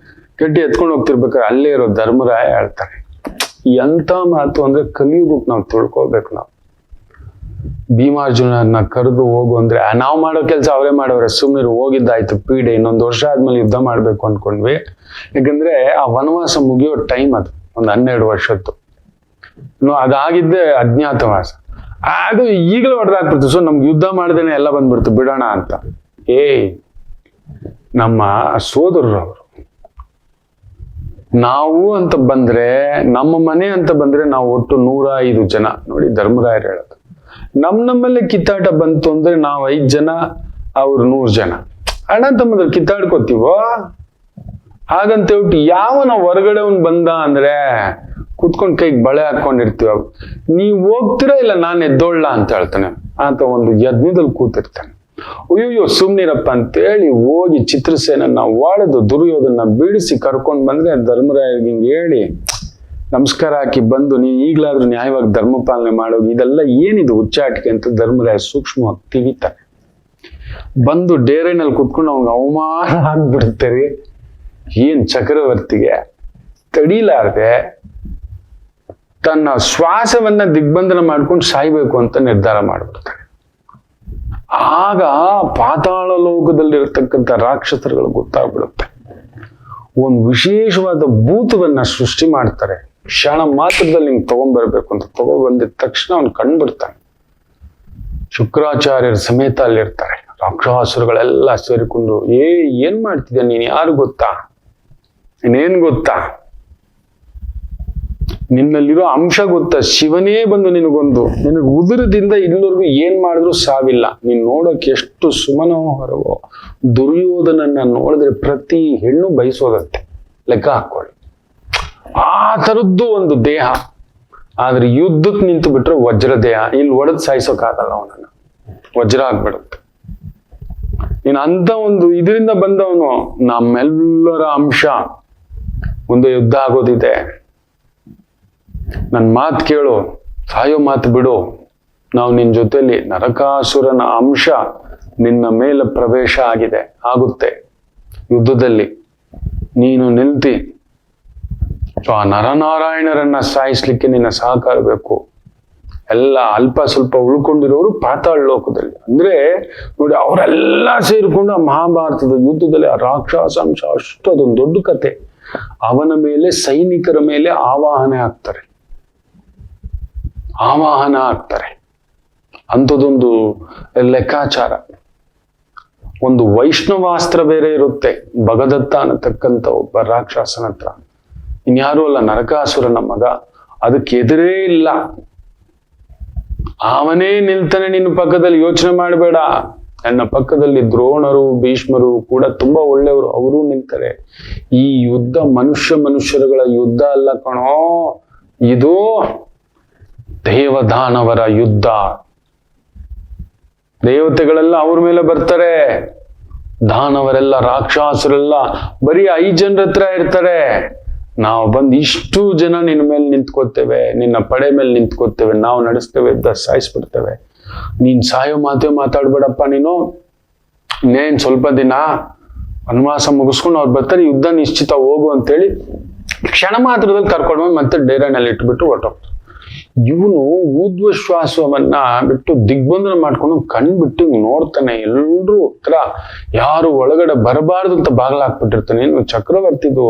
[SPEAKER 2] ಗಟ್ಟಿ ಎತ್ಕೊಂಡು ಹೋಗ್ತಿರ್ಬೇಕಾದ್ರೆ ಅಲ್ಲೇ ಇರೋ ಧರ್ಮರಾಯ ಹೇಳ್ತಾರೆ, ಎಂಥ ಮಾತು ಅಂದ್ರೆ ಕಲಿಯುಗಕ್ಕೆ ನಾವು ತಿಳ್ಕೊಬೇಕು. ನಾವು ಭೀಮಾರ್ಜುನನ್ನ ಕರೆದು ಹೋಗು ಅಂದ್ರೆ ನಾವು ಮಾಡೋ ಕೆಲಸ ಅವರೇ ಮಾಡೋರೆ, ಸುಮ್ಮನೆ ಹೋಗಿದ್ದಾಯ್ತು ಪೀಡೆ, ಇನ್ನೊಂದು ವರ್ಷ ಆದ್ಮೇಲೆ ಯುದ್ಧ ಮಾಡ್ಬೇಕು ಅನ್ಕೊಂಡ್ವಿ. ಯಾಕಂದ್ರೆ ಆ ವನವಾಸ ಮುಗಿಯೋ ಟೈಮ್ ಅದು ಒಂದು 12 ವರ್ಷದ್ದು. ಅದಾಗಿದ್ದೆ ಅಜ್ಞಾತವಾಸ. ಅದು ಈಗಲೇ ಹೊಡೆದಾಕ್ಬಿಡ್ತು. ಸೊ ನಮ್ಗೆ ಯುದ್ಧ ಮಾಡ್ದೇನೆ ಎಲ್ಲ ಬಂದ್ಬಿಡ್ತು ಬಿಡೋಣ ಅಂತ. ನಮ್ಮ ಸೋದರರು ಅವರು, ನಾವು ಅಂತ ಬಂದ್ರೆ, ನಮ್ಮ ಮನೆ ಅಂತ ಬಂದ್ರೆ ನಾವು ಒಟ್ಟು 105 ಜನ. ನೋಡಿ ಧರ್ಮರಾಯರು ಹೇಳೋದು, ನಮ್ಮಲ್ಲೇ ಕಿತ್ತಾಟ ಬಂತು ಅಂದ್ರೆ ನಾವು 5 ಜನ, ಅವ್ರು 100 ಜನ. ಅಣ್ಣ ತಮ್ಮದ್ರ ಕಿತ್ತಾಡ್ಕೋತೀವೋ ಹಾಗಂತ ಹೇಳ್ಬಿಟ್ಟು ಯಾವನ ಹೊರಗಡೆ ಬಂದ ಅಂದ್ರೆ ಕುತ್ಕೊಂಡ್ ಕೈಗೆ ಬಳೆ ಹಾಕೊಂಡಿರ್ತೀವ, ನೀವ್ ಹೋಗ್ತೀರಾ ಇಲ್ಲ ನಾನು ಎದ್ದೋಳ್ಳ ಅಂತ ಹೇಳ್ತಾನೆ. ಆತ ಒಂದು ಯಜ್ಞದಲ್ಲಿ ಕೂತಿರ್ತಾನೆ. ಅಯ್ಯೋ ಸುಮ್ನಿರಪ್ಪ ಅಂತೇಳಿ ಹೋಗಿ ಚಿತ್ರಸೇನನ್ನ ಹೊಡೆದು ದುರ್ಯೋಧನ ಬೀಳಿಸಿ ಕರ್ಕೊಂಡ್ ಬಂದ್ರೆ ಧರ್ಮರಾಯರಿಗೆ ಹಿಂಗೆ ಹೇಳಿ ನಮಸ್ಕಾರ ಹಾಕಿ ಬಂದು, ನೀವ್ ಈಗ್ಲಾದ್ರೂ ನ್ಯಾಯವಾಗಿ ಧರ್ಮ ಪಾಲನೆ ಮಾಡೋಗಿ, ಇದೆಲ್ಲ ಏನಿದು ಹುಚ್ಚಾಟಿಕೆ ಅಂತ ಧರ್ಮರಾಯ ಸೂಕ್ಷ್ಮವಾಗಿ ತಿವಿತಾನೆ. ಬಂದು ಡೇರೆನಲ್ಲಿ ಕುತ್ಕೊಂಡು ಅವ್ನಿಗೆ ಅವಮಾನ ಆಗ್ಬಿಡ್ತಾರೆ. ಏನ್ ಚಕ್ರವರ್ತಿಗೆ ತಡೀಲಾರ್ದೆ ತನ್ನ ಶ್ವಾಸವನ್ನ ದಿಗ್ಬಂಧನ ಮಾಡ್ಕೊಂಡು ಸಾಯ್ಬೇಕು ಅಂತ ನಿರ್ಧಾರ ಮಾಡ್ಬಿಡ್ತಾನೆ. ಆಗ ಪಾತಾಳ ಲೋಕದಲ್ಲಿರತಕ್ಕಂಥ ರಾಕ್ಷಸರುಗಳು ಗೊತ್ತಾಗ್ಬಿಡುತ್ತೆ. ಒಂದು ವಿಶೇಷವಾದ ಭೂತವನ್ನ ಸೃಷ್ಟಿ ಮಾಡ್ತಾರೆ. ಕ್ಷಣ ಮಾತ್ರದಲ್ಲಿ ಹಿಂಗ್ ತಗೊಂಡ್ಬರ್ಬೇಕು ಅಂತ ತಗೊಂಡ್ಬಂದಿದ ತಕ್ಷಣ ಅವ್ನು ಕಂಡ್ಬಿಡ್ತಾನೆ. ಶುಕ್ರಾಚಾರ್ಯರ ಸಮೇತ ಅಲ್ಲಿರ್ತಾರೆ. ರಾಕ್ಷಸರುಗಳೆಲ್ಲ ಸೇರಿಕೊಂಡು ಏನ್ ಮಾಡ್ತಿದ್ಯಾ ನೀನ್, ಯಾರು ಗೊತ್ತಾ, ಇನ್ನೇನ್ ಗೊತ್ತಾ, ನಿನ್ನಲ್ಲಿರೋ ಅಂಶ ಗೊತ್ತಾ, ಶಿವನೇ ಬಂದು ನಿನಗೆ ಉದುರದಿಂದ ಇಲ್ಲಿವರೆಗೂ ಏನ್ ಮಾಡಿದ್ರು ಸಾವಿಲ್ಲ, ನೀನ್ ನೋಡೋಕೆ ಎಷ್ಟು ಸುಮನೋಹರವೋ, ದುರ್ಯೋಧನನ್ನ ನೋಡಿದ್ರೆ ಪ್ರತಿ ಹೆಣ್ಣು ಬಯಸೋದತ್ತೆ, ಲೆಕ್ಕ ಹಾಕೊಳ್ಳಿ. ಆ ತರದ್ದು ಒಂದು ದೇಹ. ಆದ್ರೆ ಯುದ್ಧಕ್ಕೆ ನಿಂತು ಬಿಟ್ರೆ ವಜ್ರ ದೇಹ. ಇಲ್ಲಿ ಒಡೆದು ಸಾಯಿಸೋಕ್ಕಾಗಲ್ಲ, ಅವನನ್ನ ವಜ್ರ ಆಗ್ಬಿಡುತ್ತೆ. ನೀನ್ ಅಂತ ಒಂದು ಇದರಿಂದ ಬಂದವನು, ನಮ್ಮೆಲ್ಲರ ಅಂಶ. ಮುಂದೆ ಯುದ್ಧ ಆಗೋದಿದೆ, ನನ್ ಮಾತು ಕೇಳು, ಸಾಯೋ ಮಾತು ಬಿಡು, ನಾವು ನಿನ್ ಜೊತೆಲಿ, ನರಕಾಸುರನ ಅಂಶ ನಿನ್ನ ಮೇಲೆ ಪ್ರವೇಶ ಆಗುತ್ತೆ ಯುದ್ಧದಲ್ಲಿ, ನೀನು ನಿಲ್ತಿ. ಸೊ ಆ ನರನಾರಾಯಣರನ್ನ ಸಾಯಿಸ್ಲಿಕ್ಕೆ ನಿನ್ನ ಸಹಕಾರ ಬೇಕು. ಎಲ್ಲ ಅಲ್ಪ ಸ್ವಲ್ಪ ಉಳ್ಕೊಂಡಿರೋರು ಪಾತಾಳ ಲೋಕದಲ್ಲಿ. ಅಂದ್ರೆ ನೋಡಿ, ಅವರೆಲ್ಲ ಸೇರಿಕೊಂಡು ಆ ಮಹಾಭಾರತದ ಯುದ್ಧದಲ್ಲಿ ಆ ರಾಕ್ಷಸಾಂಶ ಅಷ್ಟು ಅದೊಂದು ದೊಡ್ಡ ಕತೆ. ಅವನ ಮೇಲೆ ಸೈನಿಕರ ಮೇಲೆ ಆವಾಹನ ಆಗ್ತಾರೆ. ಅಂಥದ್ದೊಂದು ಲೆಕ್ಕಾಚಾರ. ಒಂದು ವೈಷ್ಣವಾಸ್ತ್ರ ಬೇರೆ ಇರುತ್ತೆ. ಭಗದತ್ತ ಅನ್ನತಕ್ಕಂಥ ಒಬ್ಬ ರಾಕ್ಷಸನ ಹತ್ರ, ಇನ್ಯಾರೂ ಅಲ್ಲ, ನರಕಾಸುರನ ಮಗ. ಅದಕ್ಕೆ ಎದುರೇ ಇಲ್ಲ, ಅವನೇ ನಿಲ್ತಾನೆ ನಿನ್ನ ಪಕ್ಕದಲ್ಲಿ, ಯೋಚನೆ ಮಾಡಬೇಡ. ನನ್ನ ಪಕ್ಕದಲ್ಲಿ ದ್ರೋಣರು ಭೀಷ್ಮರು ಕೂಡ ತುಂಬಾ ಒಳ್ಳೆಯವರು, ಅವರೂ ನಿಲ್ತಾರೆ. ಈ ಯುದ್ಧ ಮನುಷ್ಯರುಗಳ ಯುದ್ಧ ಅಲ್ಲ ಕಣೋ, ಇದು ದೇವದಾನವರ ಯುದ್ಧ. ದೇವತೆಗಳೆಲ್ಲ ಅವ್ರ ಮೇಲೆ ಬರ್ತಾರೆ, ದಾನವರೆಲ್ಲ ರಾಕ್ಷಸರೆಲ್ಲ ಬರೀ 5 ಜನರ ಹತ್ರ ಇರ್ತಾರೆ. ನಾವು ಬಂದು ಇಷ್ಟು ಜನ ನಿನ್ನ ಮೇಲೆ ನಿಂತ್ಕೋತೇವೆ, ನಿನ್ನ ಪಡೆ ಮೇಲೆ ನಿಂತ್ಕೋತೇವೆ, ನಾವು ನಡೆಸ್ತೇವೆ, ಸಾಯಿಸ್ಬಿಡ್ತೇವೆ. ನೀನ್ ಸಾಯೋ ಮಾತೇ ಮಾತಾಡ್ಬೇಡಪ್ಪ ನೀನು. ಇನ್ನೇನ್ ಸ್ವಲ್ಪ ದಿನ ವನವಾಸ ಮುಗಿಸ್ಕೊಂಡು ಅವ್ರು ಬರ್ತಾರೆ, ಯುದ್ಧ ನಿಶ್ಚಿತ ಹೋಗು ಅಂತೇಳಿ ಕ್ಷಣ ಮಾತ್ರದಲ್ಲಿ ಕರ್ಕೊಂಡ್ಬಂದು ಮತ್ತೆ ಡೇರೆನಲ್ಲಿ ಇಟ್ಬಿಟ್ಟು ಹೊರಟೋಗ್ತಾರೆ. ಇವನು ಊರ್ಧ್ವಶ್ವಾಸವನ್ನ ಬಿಟ್ಟು ದಿಗ್ಬಂಧನ ಮಾಡ್ಕೊಂಡು ಕಣ್ ಬಿಟ್ಟು ಹಿಂಗ್ ನೋಡ್ತಾನೆ. ಎಲ್ರೂ ತರ ಯಾರು ಒಳಗಡೆ ಬರಬಾರ್ದು ಅಂತ ಬಾಗ್ಲಾಕ್ಬಿಟ್ಟಿರ್ತಾನೆ. ಏನು ಚಕ್ರವರ್ತಿದು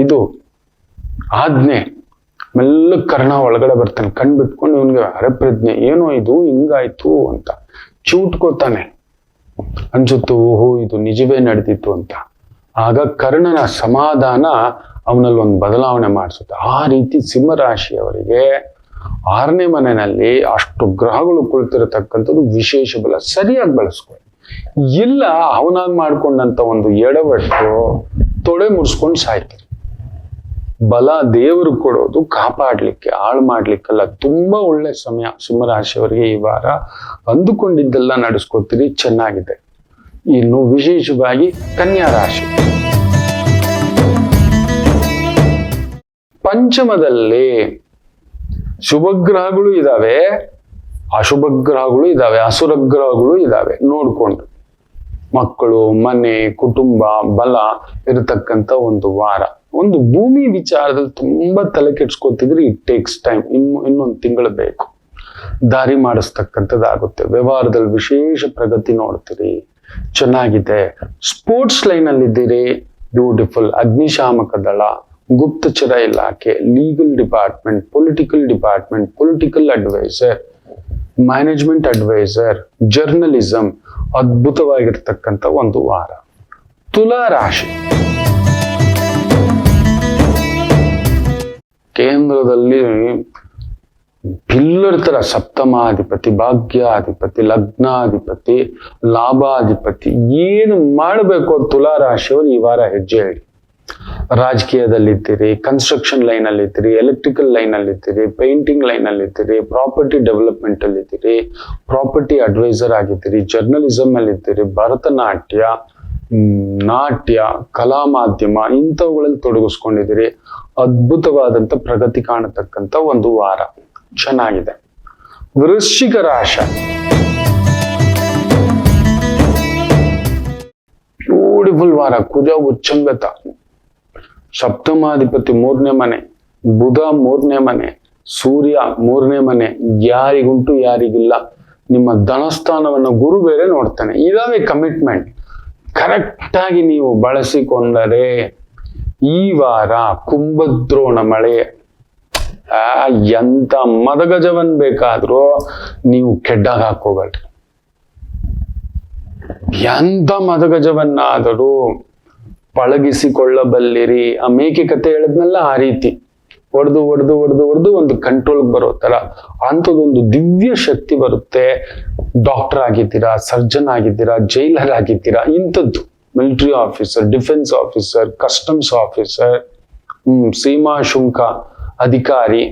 [SPEAKER 2] ಇದು ಆಜ್ಞೆ. ಮೆಲ್ಲ ಕರ್ಣ ಒಳಗಡೆ ಬರ್ತಾನೆ, ಕಣ್ ಬಿಟ್ಕೊಂಡು ಇವನ್ಗೆ ಅರೆಪ್ರಜ್ಞೆ, ಏನೋ ಇದು ಹಿಂಗಾಯ್ತು ಅಂತ ಚೂಟ್ಕೋತಾನೆ. ಅನ್ಸುತ್ತು ಓಹೋ ಇದು ನಿಜವೇ ನಡೆದಿತ್ತು ಅಂತ. ಆಗ ಕರ್ಣನ ಸಮಾಧಾನ ಅವನಲ್ಲಿ ಒಂದು ಬದಲಾವಣೆ ಮಾಡಿಸುತ್ತೆ. ಆ ರೀತಿ ಸಿಂಹರಾಶಿಯವರಿಗೆ 6ನೇ ಮನೆಯಲ್ಲಿ ಅಷ್ಟು ಗ್ರಹಗಳು ಕುಳಿತಿರತಕ್ಕಂಥದ್ದು ವಿಶೇಷ ಬಲ. ಸರಿಯಾಗಿ ಬಳಸ್ಕೊಳ್ಳಿ. ಇಲ್ಲ ಅವನಾಗಿ ಮಾಡ್ಕೊಂಡಂತ ಒಂದು ಎಡವಟ್ಟು ತೊಡೆ ಮುಡ್ಸ್ಕೊಂಡು ಸಾಯ್ತಾರೆ. ಬಲ ದೇವರು ಕೊಡೋದು ಕಾಪಾಡ್ಲಿಕ್ಕೆ, ಹಾಳು ಮಾಡ್ಲಿಕ್ಕೆಲ್ಲ. ತುಂಬಾ ಒಳ್ಳೆ ಸಮಯ ಸಿಂಹರಾಶಿಯವರಿಗೆ ಈ ವಾರ. ಅಂದುಕೊಂಡಿದ್ದೆಲ್ಲ ನಡೆಸ್ಕೊತೀರಿ, ಚೆನ್ನಾಗಿದೆ. ಇನ್ನು ವಿಶೇಷವಾಗಿ ಕನ್ಯಾ ರಾಶಿ, ಪಂಚಮದಲ್ಲಿ ಶುಭ ಗ್ರಹಗಳು ಇದಾವೆ, ಅಶುಭ ಗ್ರಹಗಳು ಇದಾವೆ, ಅಸುರ ಗ್ರಹಗಳು ಇದಾವೆ. ನೋಡ್ಕೊಂಡು ಮಕ್ಕಳು, ಮನೆ, ಕುಟುಂಬ, ಬಲ ಇರತಕ್ಕಂತ ಒಂದು ವಾರ. ಒಂದು ಭೂಮಿ ವಿಚಾರದಲ್ಲಿ ತುಂಬಾ ತಲೆ ಕೆಡ್ಸ್ಕೊತಿದ್ರಿ, ಇಟ್ ಟೇಕ್ಸ್ ಟೈಮ್. ಇನ್ನೊಂದು ತಿಂಗಳು ಬೇಕು. ದಾರಿ ಮಾಡಿಸ್ತಕ್ಕಂಥದ್ದಾಗುತ್ತೆ. ವ್ಯವಹಾರದಲ್ಲಿ ವಿಶೇಷ ಪ್ರಗತಿ ನೋಡ್ತೀರಿ, ಚೆನ್ನಾಗಿದೆ. ಸ್ಪೋರ್ಟ್ಸ್ ಲೈನ್ ಅಲ್ಲಿ ಇದ್ದೀರಿ, ಬ್ಯೂಟಿಫುಲ್. ಅಗ್ನಿಶಾಮಕ ದಳ, ಗುಪ್ತಚರ ಇಲಾಖೆ, legal department, political department, political adviser, management adviser, journalism, ಅದ್ಭುತವಾಗಿರ್ತಕ್ಕಂಥ ಒಂದು ವಾರ. ತುಲಾ ರಾಶಿ, ಕೇಂದ್ರದಲ್ಲಿ ಪಿಲ್ಲರ್ ತರ ಸಪ್ತಮಾಧಿಪತಿ, ಭಾಗ್ಯಾಧಿಪತಿ, ಲಗ್ನಾಧಿಪತಿ, ಲಾಭಾಧಿಪತಿ. ಏನು ಮಾಡಬೇಕು ತುಲಾ ರಾಶಿಯವರು ಈ ವಾರ ಹೆಜ್ಜೆ ಇಡಿ. ರಾಜಕೀಯದಲ್ಲಿದ್ದೀರಿ, ಕನ್ಸ್ಟ್ರಕ್ಷನ್ ಲೈನ್ ಅಲ್ಲಿ ಇದ್ದೀರಿ, ಎಲೆಕ್ಟ್ರಿಕಲ್ ಲೈನ್ ಅಲ್ಲಿ ಇದ್ದೀರಿ, ಪೇಂಟಿಂಗ್ ಲೈನ್ ಅಲ್ಲಿ ಇದ್ದೀರಿ, ಪ್ರಾಪರ್ಟಿ ಡೆವಲಪ್ಮೆಂಟ್ ಅಲ್ಲಿ ಇದ್ದೀರಿ, ಪ್ರಾಪರ್ಟಿ ಅಡ್ವೈಸರ್ ಆಗಿದ್ದೀರಿ, ಜರ್ನಲಿಸಮ್ ಅಲ್ಲಿ ಇದ್ದೀರಿ, ಭರತನಾಟ್ಯ, ನಾಟ್ಯ, ಕಲಾ ಮಾಧ್ಯಮ ಇಂಥವುಗಳಲ್ಲಿ ತೊಡಗಿಸ್ಕೊಂಡಿದ್ದೀರಿ. ಅದ್ಭುತವಾದಂತ ಪ್ರಗತಿ ಕಾಣತಕ್ಕಂತ ಒಂದು ವಾರ, ಚೆನ್ನಾಗಿದೆ. ವೃಶ್ಚಿಕ ರಾಶಿ, ಬ್ಯೂಟಿಫುಲ್ ವಾರ. ಕುಜ ಉಚ್ಚಂಗತ, ಸಪ್ತಮಾಧಿಪತಿ 3ನೇ ಮನೆ, ಬುಧ 3ನೇ ಮನೆ, ಸೂರ್ಯ 3ನೇ ಮನೆ. ಯಾರಿಗುಂಟು ಯಾರಿಗಿಲ್ಲ. ನಿಮ್ಮ ಧನಸ್ಥಾನವನ್ನು ಗುರು ಬೇರೆ ನೋಡ್ತಾನೆ. ಇದಾವೆ ಕಮಿಟ್ಮೆಂಟ್. ಕರೆಕ್ಟ್ ಆಗಿ ನೀವು ಬಳಸಿಕೊಂಡರೆ ಈ ವಾರ ಕುಂಭದ್ರೋಣ ಮಳೆ. ಎಂತ ಮದಗಜವನ್ ಬೇಕಾದ್ರೂ ನೀವು ಕೆಡ್ಡಾಗ ಹಾಕೋಬೇಡ್ರಿ. ಎಂತ ಮದಗಜವನ್ನಾದರೂ ಪಳಗಿಸಿಕೊಳ್ಳಬಲ್ಲಿರಿ. ಆ ಮೇಕೆ ಕತೆ ಹೇಳಿದ್ನಲ್ಲ, ಆ ರೀತಿ ಹೊಡೆದು ಒಂದು ಕಂಟ್ರೋಲ್ಗೆ ಬರೋ ತರ ಅಂಥದ್ದೊಂದು ದಿವ್ಯ ಶಕ್ತಿ ಬರುತ್ತೆ. ಡಾಕ್ಟರ್ ಆಗಿದ್ದೀರಾ, ಸರ್ಜನ್ ಆಗಿದ್ದೀರಾ, ಜೈಲರ್ ಆಗಿದ್ದೀರಾ, ಇಂಥದ್ದು military officer, defence officer, customs officer, ಸೀಮಾ ಶುಂಕ ಅಧಿಕಾರಿ,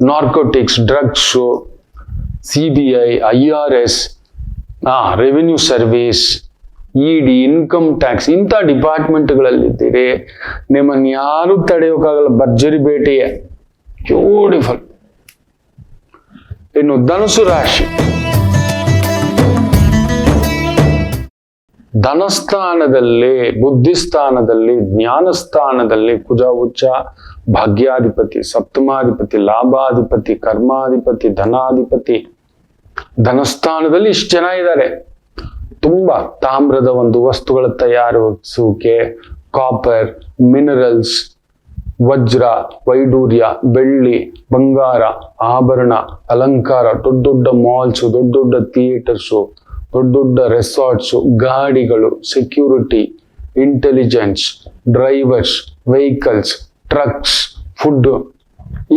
[SPEAKER 2] narcotics, drugs, CBI, IRS, revenue service, ED, income tax, ಇಂಥ ಡಿಪಾರ್ಟ್ಮೆಂಟ್ಗಳಲ್ಲಿದ್ದೀರಿ. ನಿಮ್ಮನ್ನು ಯಾರು ತಡೆಯೋಕ್ಕಾಗಲ್ಲ. ಭರ್ಜರಿ ಭೇಟಿಯೇ, ಬ್ಯೂಟಿಫುಲ್. ಇನ್ನು ಧನುಸು ರಾಶಿ, ಧನಸ್ಥಾನದಲ್ಲಿ, ಬುದ್ಧಿಸ್ಥಾನದಲ್ಲಿ, ಜ್ಞಾನಸ್ಥಾನದಲ್ಲಿ ಕುಜ ಉಚ್ಚ, ಭಾಗ್ಯಾಧಿಪತಿ, ಸಪ್ತಮಾಧಿಪತಿ, ಲಾಭಾಧಿಪತಿ, ಕರ್ಮಾಧಿಪತಿ, ಧನಾಧಿಪತಿ. ಧನಸ್ಥಾನದಲ್ಲಿ ಇಷ್ಟು ಜನ ಇದ್ದಾರೆ. ತುಂಬಾ ತಾಮ್ರದ ಒಂದು ವಸ್ತುಗಳ ತಯಾರಿಸುವಿಕೆ, ಕಾಪರ್, ಮಿನರಲ್ಸ್, ವಜ್ರ, ವೈಡೂರ್ಯ, ಬೆಳ್ಳಿ, ಬಂಗಾರ, ಆಭರಣ, ಅಲಂಕಾರ, ದೊಡ್ಡ ದೊಡ್ಡ ಮಾಲ್ಸ್, ದೊಡ್ಡ ದೊಡ್ಡ ಥಿಯೇಟರ್ಸು, ದೊಡ್ಡ ದೊಡ್ಡ ರೆಸಾರ್ಟ್ಸು, ಗಾಡಿಗಳು, security, intelligence, drivers, vehicles, trucks, food,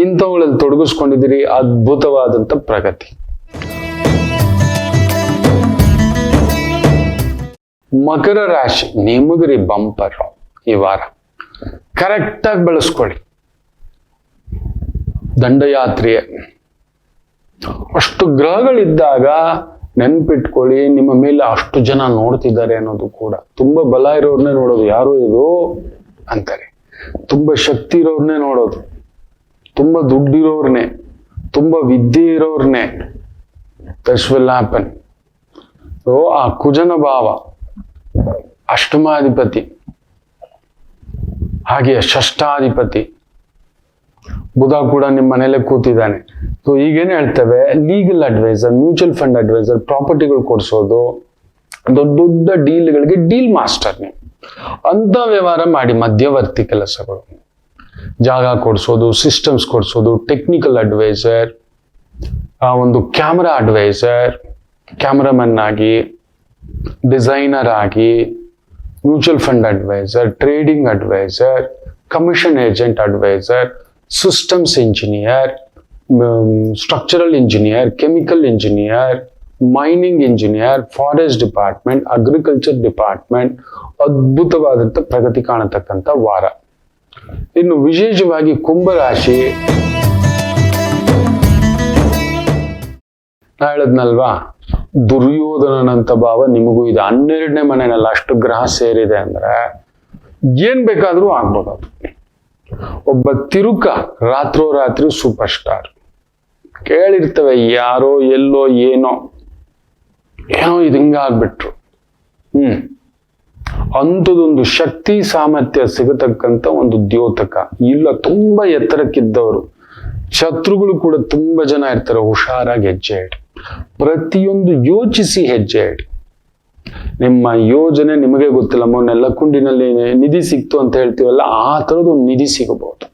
[SPEAKER 2] ಇಂಥವುಗಳಲ್ಲಿ ತೊಡಗಿಸ್ಕೊಂಡಿದ್ದೀರಿ. ಅದ್ಭುತವಾದಂಥ ಪ್ರಗತಿ. ಮಕರ ರಾಶಿ, ನಿಮಗ್ರಿ ಬಂಪರ್ ಈ ವಾರ. ಕರೆಕ್ಟಾಗಿ ಬಳಸ್ಕೊಳ್ಳಿ. ದಂಡಯಾತ್ರೆಯೇ. ಅಷ್ಟು ಗ್ರಹಗಳಿದ್ದಾಗ ನೆನ್ಪಿಟ್ಕೊಳ್ಳಿ, ನಿಮ್ಮ ಮೇಲೆ ಅಷ್ಟು ಜನ ನೋಡ್ತಿದ್ದಾರೆ ಅನ್ನೋದು ಕೂಡ. ತುಂಬಾ ಬಲ ಇರೋರ್ನೇ ನೋಡೋದು, ಯಾರು ಇದು ಅಂತಾರೆ. ತುಂಬಾ ಶಕ್ತಿ ಇರೋರ್ನೇ ನೋಡೋದು, ತುಂಬಾ ದುಡ್ಡಿರೋರ್ನೇ, ತುಂಬಾ ವಿದ್ಯೆ ಇರೋರ್ನೇ. This will happen. ಸೊ ಆ ಕುಜನ ಭಾವ ಅಷ್ಟಮಾಧಿಪತಿ, ಹಾಗೆ ಷಷ್ಠಾಧಿಪತಿ ಬುಧ ಕೂಡ ನಿಮ್ಮ ಮನೇಲೆ ಕೂತಿದ್ದಾನೆ. ಸೊ ಈಗೇನು ಹೇಳ್ತೇವೆ, legal adviser, mutual fund adviser, ಪ್ರಾಪರ್ಟಿಗಳು ಕೊಡಿಸೋದು, ದೊಡ್ಡ ದೊಡ್ಡ ಡೀಲ್ಗಳಿಗೆ ಡೀಲ್ ಮಾಸ್ಟರ್ ನೀವು. ಅಂತ ವ್ಯವಹಾರ ಮಾಡಿ, ಮಧ್ಯವರ್ತಿ ಕೆಲಸಗಳು, ಜಾಗ ಕೊಡಿಸೋದು, ಸಿಸ್ಟಮ್ಸ್ ಕೊಡಿಸೋದು, ಟೆಕ್ನಿಕಲ್ ಅಡ್ವೈಸರ್, ಒಂದು ಕ್ಯಾಮ್ರಾ ಅಡ್ವೈಸರ್, ಕ್ಯಾಮ್ರಾಮನ್ ಆಗಿ, ಡಿಸೈನರ್ ಆಗಿ, mutual fund advisor, trading advisor, commission agent advisor, systems engineer, structural engineer, chemical engineer, mining engineer, forest department, agriculture department. ಅದ್ಭುತವಾದಂಥ ಪ್ರಗತಿ ಕಾಣತಕ್ಕಂಥ ವಾರ. ಇನ್ನು ವಿಶೇಷವಾಗಿ ಕುಂಭರಾಶಿ, ನಾ ಹೇಳದ್ನಲ್ವಾ, ದುರ್ಯೋಧನನಂತ ಭಾವ ನಿಮಗೂ ಇದೆ. 12ನೇ ಮನೆಯಲ್ಲಿ ಅಷ್ಟು ಗ್ರಹ ಸೇರಿದೆ ಅಂದ್ರೆ ಏನ್ ಬೇಕಾದ್ರೂ ಆಗ್ಬೋದು. ಅದು ಒಬ್ಬ ತಿರುಕ ರಾತ್ರೋರಾತ್ರಿ ಸೂಪರ್ ಸ್ಟಾರ್. ಕೇಳಿರ್ತವೆ ಯಾರೋ ಎಲ್ಲೋ ಏನೋ ಇದು ಹಿಂಗಾಗ್ಬಿಟ್ರು. ಅಂಥದೊಂದು ಶಕ್ತಿ ಸಾಮರ್ಥ್ಯ ಸಿಗತಕ್ಕಂಥ ಒಂದು ದ್ಯೋತಕ ಇಲ್ಲ. ತುಂಬಾ ಎತ್ತರಕ್ಕಿದ್ದವರು, ಶತ್ರುಗಳು ಕೂಡ ತುಂಬಾ ಜನ ಇರ್ತಾರೆ. ಹುಷಾರಾಗಿ ಹೆಜ್ಜೆ ಇಡಿ, ಪ್ರತಿಯೊಂದು ಯೋಚಿಸಿ ಹೆಜ್ಜೆ ಇಡಿ. ನಿಮ್ಮ ಯೋಜನೆ ನಿಮಗೆ ಗೊತ್ತಿಲ್ಲ. ಮೊನ್ನೆ ಲಕ್ಕುಂಡಿನಲ್ಲಿ ನಿಧಿ ಸಿಕ್ತು ಅಂತ ಹೇಳ್ತೀವಲ್ಲ, ಆ ಥರದ್ದು ಒಂದು ನಿಧಿ ಸಿಗಬಹುದು.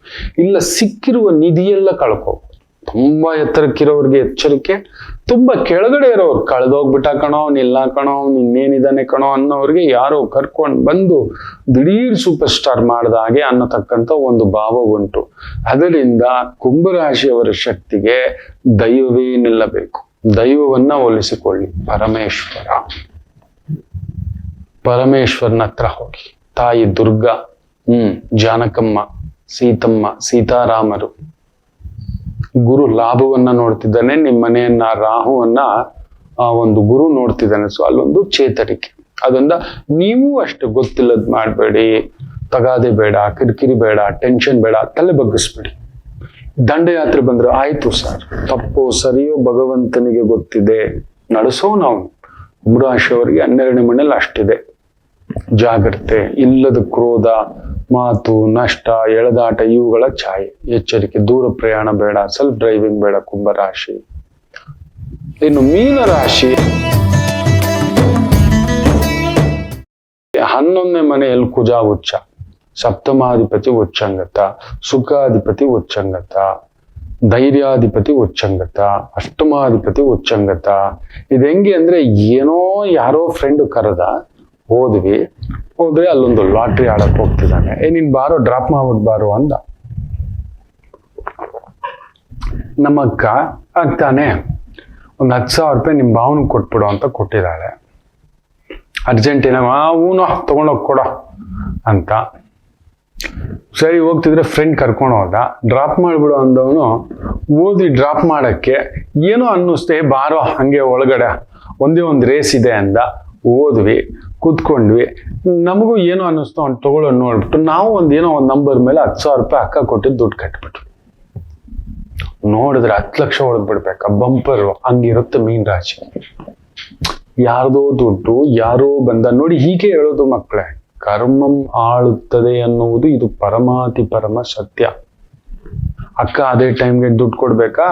[SPEAKER 2] ಇಲ್ಲ ಸಿಕ್ಕಿರುವ ನಿಧಿಯೆಲ್ಲ ಕಳ್ಕೋಬಹುದು. ತುಂಬಾ ಎತ್ತರಕ್ಕಿರೋರಿಗೆ ಎಚ್ಚರಿಕೆ, ತುಂಬಾ ಕೆಳಗಡೆ ಇರೋರು ಕಳೆದೋಗ್ಬಿಟ್ಟ ಕಣೋ, ನಿಲ್ಲ ಕಣೋ, ನಿನ್ನೇನಿದಾನೆ ಕಣೋ ಅನ್ನೋರಿಗೆ ಯಾರೋ ಕರ್ಕೊಂಡು ಬಂದು ದಿಢೀರ್ ಸೂಪರ್ ಸ್ಟಾರ್ ಮಾಡಿದ ಹಾಗೆ ಅನ್ನತಕ್ಕಂಥ ಒಂದು ಭಾವ ಉಂಟು. ಅದರಿಂದ ಕುಂಭರಾಶಿಯವರ ಶಕ್ತಿಗೆ ದೈವವೇ ನಿಲ್ಲಬೇಕು. ದೈವವನ್ನ ಹೋಲಿಸಿಕೊಳ್ಳಿ. ಪರಮೇಶ್ವರನ ಹತ್ರ ಹೋಗಿ. ತಾಯಿ ದುರ್ಗಾ, ಜಾನಕಮ್ಮ, ಸೀತಮ್ಮ, ಸೀತಾರಾಮರು. ಗುರು ಲಾಭವನ್ನ ನೋಡ್ತಿದ್ದಾನೆ, ನಿಮ್ಮ ಮನೆಯನ್ನ, ರಾಹುವನ್ನ ಒಂದು ಗುರು ನೋಡ್ತಿದ್ದಾನೆ. ಸೊ ಅಲ್ಲೊಂದು ಚೇತರಿಕೆ. ಅದರಿಂದ ನೀವು ಅಷ್ಟು ಗೊತ್ತಿಲ್ಲದ್ ಮಾಡಬೇಡಿ. ತಗಾದೆ ಬೇಡ, ಕಿರಿಕಿರಿ ಬೇಡ, ಟೆನ್ಷನ್ ಬೇಡ, ತಲೆ ಬಗ್ಗಿಸ್ಬೇಡಿ. ದಂಡಯಾತ್ರೆ ಬಂದ್ರೆ ಆಯ್ತು ಸರ್, ತಪ್ಪೋ ಸರಿಯೋ ಭಗವಂತನಿಗೆ ಗೊತ್ತಿದೆ, ನಡೆಸೋ ನಾವು. ಕುಂಭರಾಶಿಯವರಿಗೆ 12ನೇ ಮನೆಯಲ್ಲಿ ಅಷ್ಟಿದೆ. ಜಾಗ್ರತೆ, ಇಲ್ಲದ ಕ್ರೋಧ, ಮಾತು, ನಷ್ಟ, ಎಳೆದಾಟ ಇವುಗಳ ಛಾಯೆ. ಎಚ್ಚರಿಕೆ, ದೂರ ಪ್ರಯಾಣ ಬೇಡ, ಸೆಲ್ಫ್ ಡ್ರೈವಿಂಗ್ ಬೇಡ ಕುಂಭರಾಶಿ. ಇನ್ನು ಮೀನರಾಶಿ 11ನೇ ಮನೆಯಲ್ಲಿ ಕುಜ ಉಚ್ಚ, ಸಪ್ತಮಾಧಿಪತಿ ಉಚ್ಚಂಗತ, ಸುಖಾಧಿಪತಿ ಉಚ್ಚಂಗತ, ಧೈರ್ಯಾಧಿಪತಿ ಉಚ್ಚಂಗತ, ಅಷ್ಟಮಾಧಿಪತಿ ಉಚ್ಚಂಗತ. ಇದು ಹೆಂಗೆ ಅಂದ್ರೆ, ಏನೋ ಯಾರೋ ಫ್ರೆಂಡ್ ಕರೆದ, ಹೋದ್ರೆ ಅಲ್ಲೊಂದು ಲಾಟ್ರಿ ಆಡಕ್ ಹೋಗ್ತಿದ್ದಾನೆ. ನೀನ್ ಬಾರೋ, ಡ್ರಾಪ್ ಮಾಡ್ಬಿಟ್ಟು ಬಾರೋ ಅಂದ. ನಮ್ಮ ಅಕ್ಕ ಆಗ್ತಾನೆ ಒಂದು 10,000 ರೂಪಾಯಿ ನಿಮ್ ಭಾವನಿಗೆ ಕೊಟ್ಬಿಡು ಅಂತ ಕೊಟ್ಟಿದ್ದಾಳೆ. ಅರ್ಜೆಂಟಿನ ಅವನು ತಗೊಂಡೋಗಿ ಕೊಡ ಅಂತ. ಸರಿ ಹೋಗ್ತಿದ್ರೆ ಫ್ರೆಂಡ್ ಕರ್ಕೊಂಡು ಹೋದ. ಡ್ರಾಪ್ ಮಾಡ್ಬಿಡು ಅಂದವನು ಓದಿ ಡ್ರಾಪ್ ಮಾಡಕ್ಕೆ ಏನೋ ಅನ್ನಿಸ್ತೆ, ಬಾರೋ ಹಂಗೆ ಒಳಗಡೆ ಒಂದೇ ಒಂದು ರೇಸ್ ಇದೆ ಅಂದ. ಓದ್ವಿ, ಕೂತ್ಕೊಂಡ್ವಿ. ನಮಗೂ ಏನೋ ಅನ್ನಿಸ್ತು, ಅವ್ನು ತಗೊಳ್ಳೋದು ನೋಡ್ಬಿಟ್ಟು ನಾವು ಒಂದು ನಂಬರ್ ಮೇಲೆ 10,000 ರೂಪಾಯಿ ಅಕ್ಕ ಕೊಟ್ಟಿದ್ದು ದುಡ್ಡು ಕಟ್ಬಿಟ್ರು. ನೋಡಿದ್ರೆ 10 ಲಕ್ಷ ಹೊಡೆದ್ಬಿಡ್ಬೇಕ, ಬಂಪರ್. ಹಂಗಿರುತ್ತೆ ಮೀನ್ ರಾಶಿ. ಯಾರ್ದೋ ದುಡ್ಡು ಯಾರೋ ಬಂದ. ನೋಡಿ, ಹೀಗೆ ಹೇಳೋದು ಮಕ್ಕಳೇ, ಕರ್ಮಂ ಆಳುತ್ತದೆ ಅನ್ನುವುದು ಇದು ಪರಮಾತಿ ಪರಮ ಸತ್ಯ. ಅಕ್ಕ ಅದೇ ಟೈಮ್ಗೆ ದುಡ್ಡು ಕೊಡ್ಬೇಕಾ?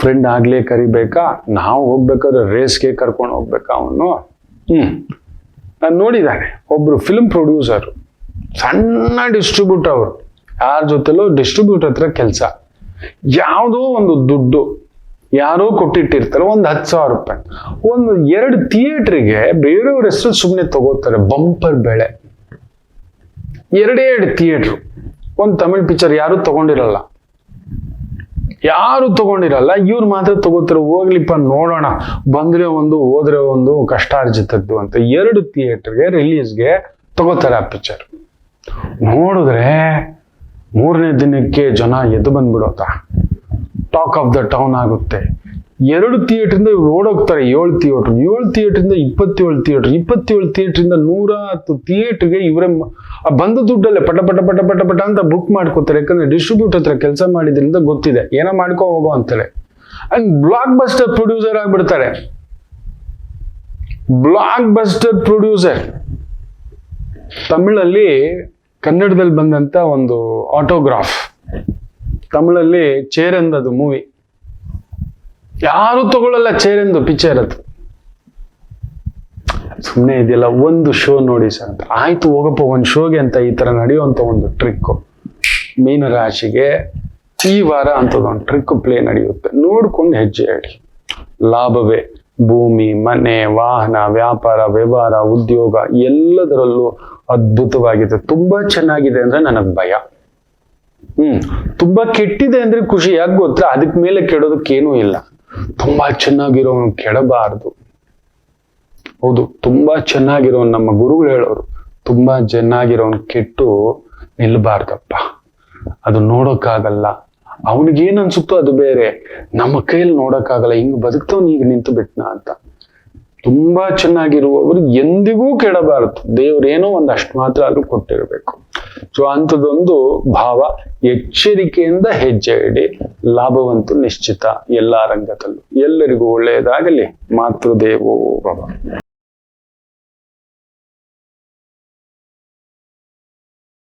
[SPEAKER 2] ಫ್ರೆಂಡ್ ಆಗ್ಲೇ ಕರಿಬೇಕಾ? ನಾವು ಹೋಗ್ಬೇಕಾದ್ರೆ ರೇಸ್ಗೆ ಕರ್ಕೊಂಡು ಹೋಗ್ಬೇಕಾ ಅವನು? ನಾನು ನೋಡಿದ್ದಾನೆ, ಒಬ್ರು ಫಿಲ್ಮ್ ಪ್ರೊಡ್ಯೂಸರ್, ಸಣ್ಣ ಡಿಸ್ಟ್ರಿಬ್ಯೂಟರ್. ಅವರು ಯಾರ ಜೊತೆಲೋ ಡಿಸ್ಟ್ರಿಬ್ಯೂಟರ್ ಹತ್ರ ಕೆಲಸ. ಯಾವುದೋ ಒಂದು ದುಡ್ಡು ಯಾರೋ ಕೊಟ್ಟಿಟ್ಟಿರ್ತಾರೆ, ಒಂದು 10,000 ರೂಪಾಯಿ. ಒಂದು 2 ಥಿಯೇಟ್ರಿಗೆ ಬೇರೆಯವ್ರ ಹೆಸರು ಸುಮ್ಮನೆ ತಗೋತಾರೆ, ಬಂಪರ್ ಬೆಳೆ. 2 ಥಿಯೇಟ್ರು, ಒಂದು ತಮಿಳ್ ಪಿಕ್ಚರ್ ಯಾರು ತಗೊಂಡಿರಲ್ಲ, ಇವ್ರು ಮಾತ್ರ ತಗೋತಾರೆ. ಹೋಗ್ಲಿಪ್ಪ ನೋಡೋಣ, ಬಂದ್ರೆ ಒಂದು ಹೋದ್ರೆ ಒಂದು, ಕಷ್ಟಾರ್ಜಿತದ್ದು ಅಂತ 2 ಥಿಯೇಟರ್ಗೆ ರಿಲೀಸ್ಗೆ ತಗೋತಾರೆ ಆ ಪಿಕ್ಚರ್. ನೋಡಿದ್ರೆ 3ನೇ ದಿನಕ್ಕೆ ಜನ ಎದ್ದು ಬಂದ್ಬಿಡೋತ, ಟಾಕ್ ಆಫ್ ದ ಟೌನ್ ಆಗುತ್ತೆ. 2 ಥಿಯೇಟ್ರಿಂದ ಇವ್ರು ಓಡೋಗ್ತಾರೆ. 7 ಥಿಯೇಟ್ರಿಂದ 27 ಥಿಯೇಟರ್, 27 ಥಿಯೇಟ್ರಿಂದ 110 ಥಿಯೇಟರ್ಗೆ ಇವರೇ ಬಂದ ದುಡ್ಡಲ್ಲೇ ಪಟ ಪಟ ಪಟ ಪಟ ಪಟ ಅಂತ ಬುಕ್ ಮಾಡ್ಕೋತಾರೆ. ಯಾಕಂದ್ರೆ ಡಿಸ್ಟ್ರಿಬ್ಯೂಟರ್ ಹತ್ರ ಕೆಲಸ ಮಾಡಿದ್ರಿಂದ ಗೊತ್ತಿದೆ, ಏನೋ ಮಾಡ್ಕೊ ಹೋಗೋ ಅಂತೇಳಿ. ಅಂಡ್ ಬ್ಲಾಕ್ ಬಸ್ಟರ್ ಪ್ರೊಡ್ಯೂಸರ್ ಆಗ್ಬಿಡ್ತಾರೆ. Blockbuster producer. ತಮಿಳಲ್ಲಿ ಕನ್ನಡದಲ್ಲಿ ಬಂದಂತ ಒಂದು ಆಟೋಗ್ರಾಫ್, ತಮಿಳಲ್ಲಿ ಚೇರಂದ್ ಅದು ಮೂವಿ. ಯಾರು ತಗೊಳ್ಳಲ್ಲ ಚೇರೆಂದು ಪಿಕ್ಚರ್ ಅದು. ಸುಮ್ಮನೆ ಇದೆಯಲ್ಲ, ಒಂದು ಶೋ ನೋಡಿ ಸರ್ ಅಂತ, ಆಯ್ತು ಹೋಗಪ್ಪ ಒಂದು ಶೋಗೆ ಅಂತ ಈ ತರ ನಡೆಯುವಂತ ಒಂದು ಟ್ರಿಕ್. ಮೀನರಾಶಿಗೆ ಈ ವಾರ ಅಂತದೊಂದು ಟ್ರಿಕ್ ಪ್ಲೇ ನಡೆಯುತ್ತೆ, ನೋಡ್ಕೊಂಡು ಹೆಜ್ಜೆ ಇಡಿ. ಲಾಭವೇ. ಭೂಮಿ, ಮನೆ, ವಾಹನ, ವ್ಯಾಪಾರ, ವ್ಯವಹಾರ, ಉದ್ಯೋಗ ಎಲ್ಲದರಲ್ಲೂ ಅದ್ಭುತವಾಗಿದೆ. ತುಂಬಾ ಚೆನ್ನಾಗಿದೆ ಅಂದ್ರೆ ನನಗ್ ಭಯ. ತುಂಬಾ ಕೆಟ್ಟಿದೆ ಅಂದ್ರೆ ಖುಷಿ. ಯಾಕೆ ಗೊತ್ತಾ? ಅದಕ್ ಮೇಲೆ ಕೆಡೋದಕ್ಕೇನೂ ಇಲ್ಲ. ತುಂಬಾ ಚೆನ್ನಾಗಿರೋನು ಕೆಡಬಾರ್ದು. ಹೌದು, ತುಂಬಾ ಚೆನ್ನಾಗಿರೋನ್ ನಮ್ಮ ಗುರುಗಳು ಹೇಳೋರು, ತುಂಬಾ ಚೆನ್ನಾಗಿರೋನ್ ಕೆಟ್ಟು ನಿಲ್ಬಾರ್ದಪ್ಪ. ಅದು ನೋಡೋಕ್ಕಾಗಲ್ಲ. ಅವನಿಗೇನ್ ಅನ್ಸುತ್ತೋ ಅದು ಬೇರೆ, ನಮ್ಮ ಕೈಯಲ್ಲಿ ನೋಡೋಕ್ಕಾಗಲ್ಲ. ಹಿಂಗ್ ಬದುಕ್ತವ್ನು ಈಗ ನಿಂತು ಬಿಟ್ನಾ ಅಂತ. ತುಂಬಾ ಚೆನ್ನಾಗಿರುವವರು ಎಂದಿಗೂ ಕೆಡಬಾರದು. ದೇವ್ರೇನೋ ಒಂದಷ್ಟು ಮಾತ್ರ ಆದ್ರೂ ಕೊಟ್ಟಿರ್ಬೇಕು. ಸೊ ಅಂಥದ್ದೊಂದು ಭಾವ. ಎಚ್ಚರಿಕೆಯಿಂದ ಹೆಜ್ಜೆ ಇಡಿ. ಲಾಭವಂತೂ ನಿಶ್ಚಿತ ಎಲ್ಲಾ ರಂಗದಲ್ಲೂ. ಎಲ್ಲರಿಗೂ ಒಳ್ಳೆಯದಾಗಲಿ. ಮಾತೃದೇವೋ ಭವ.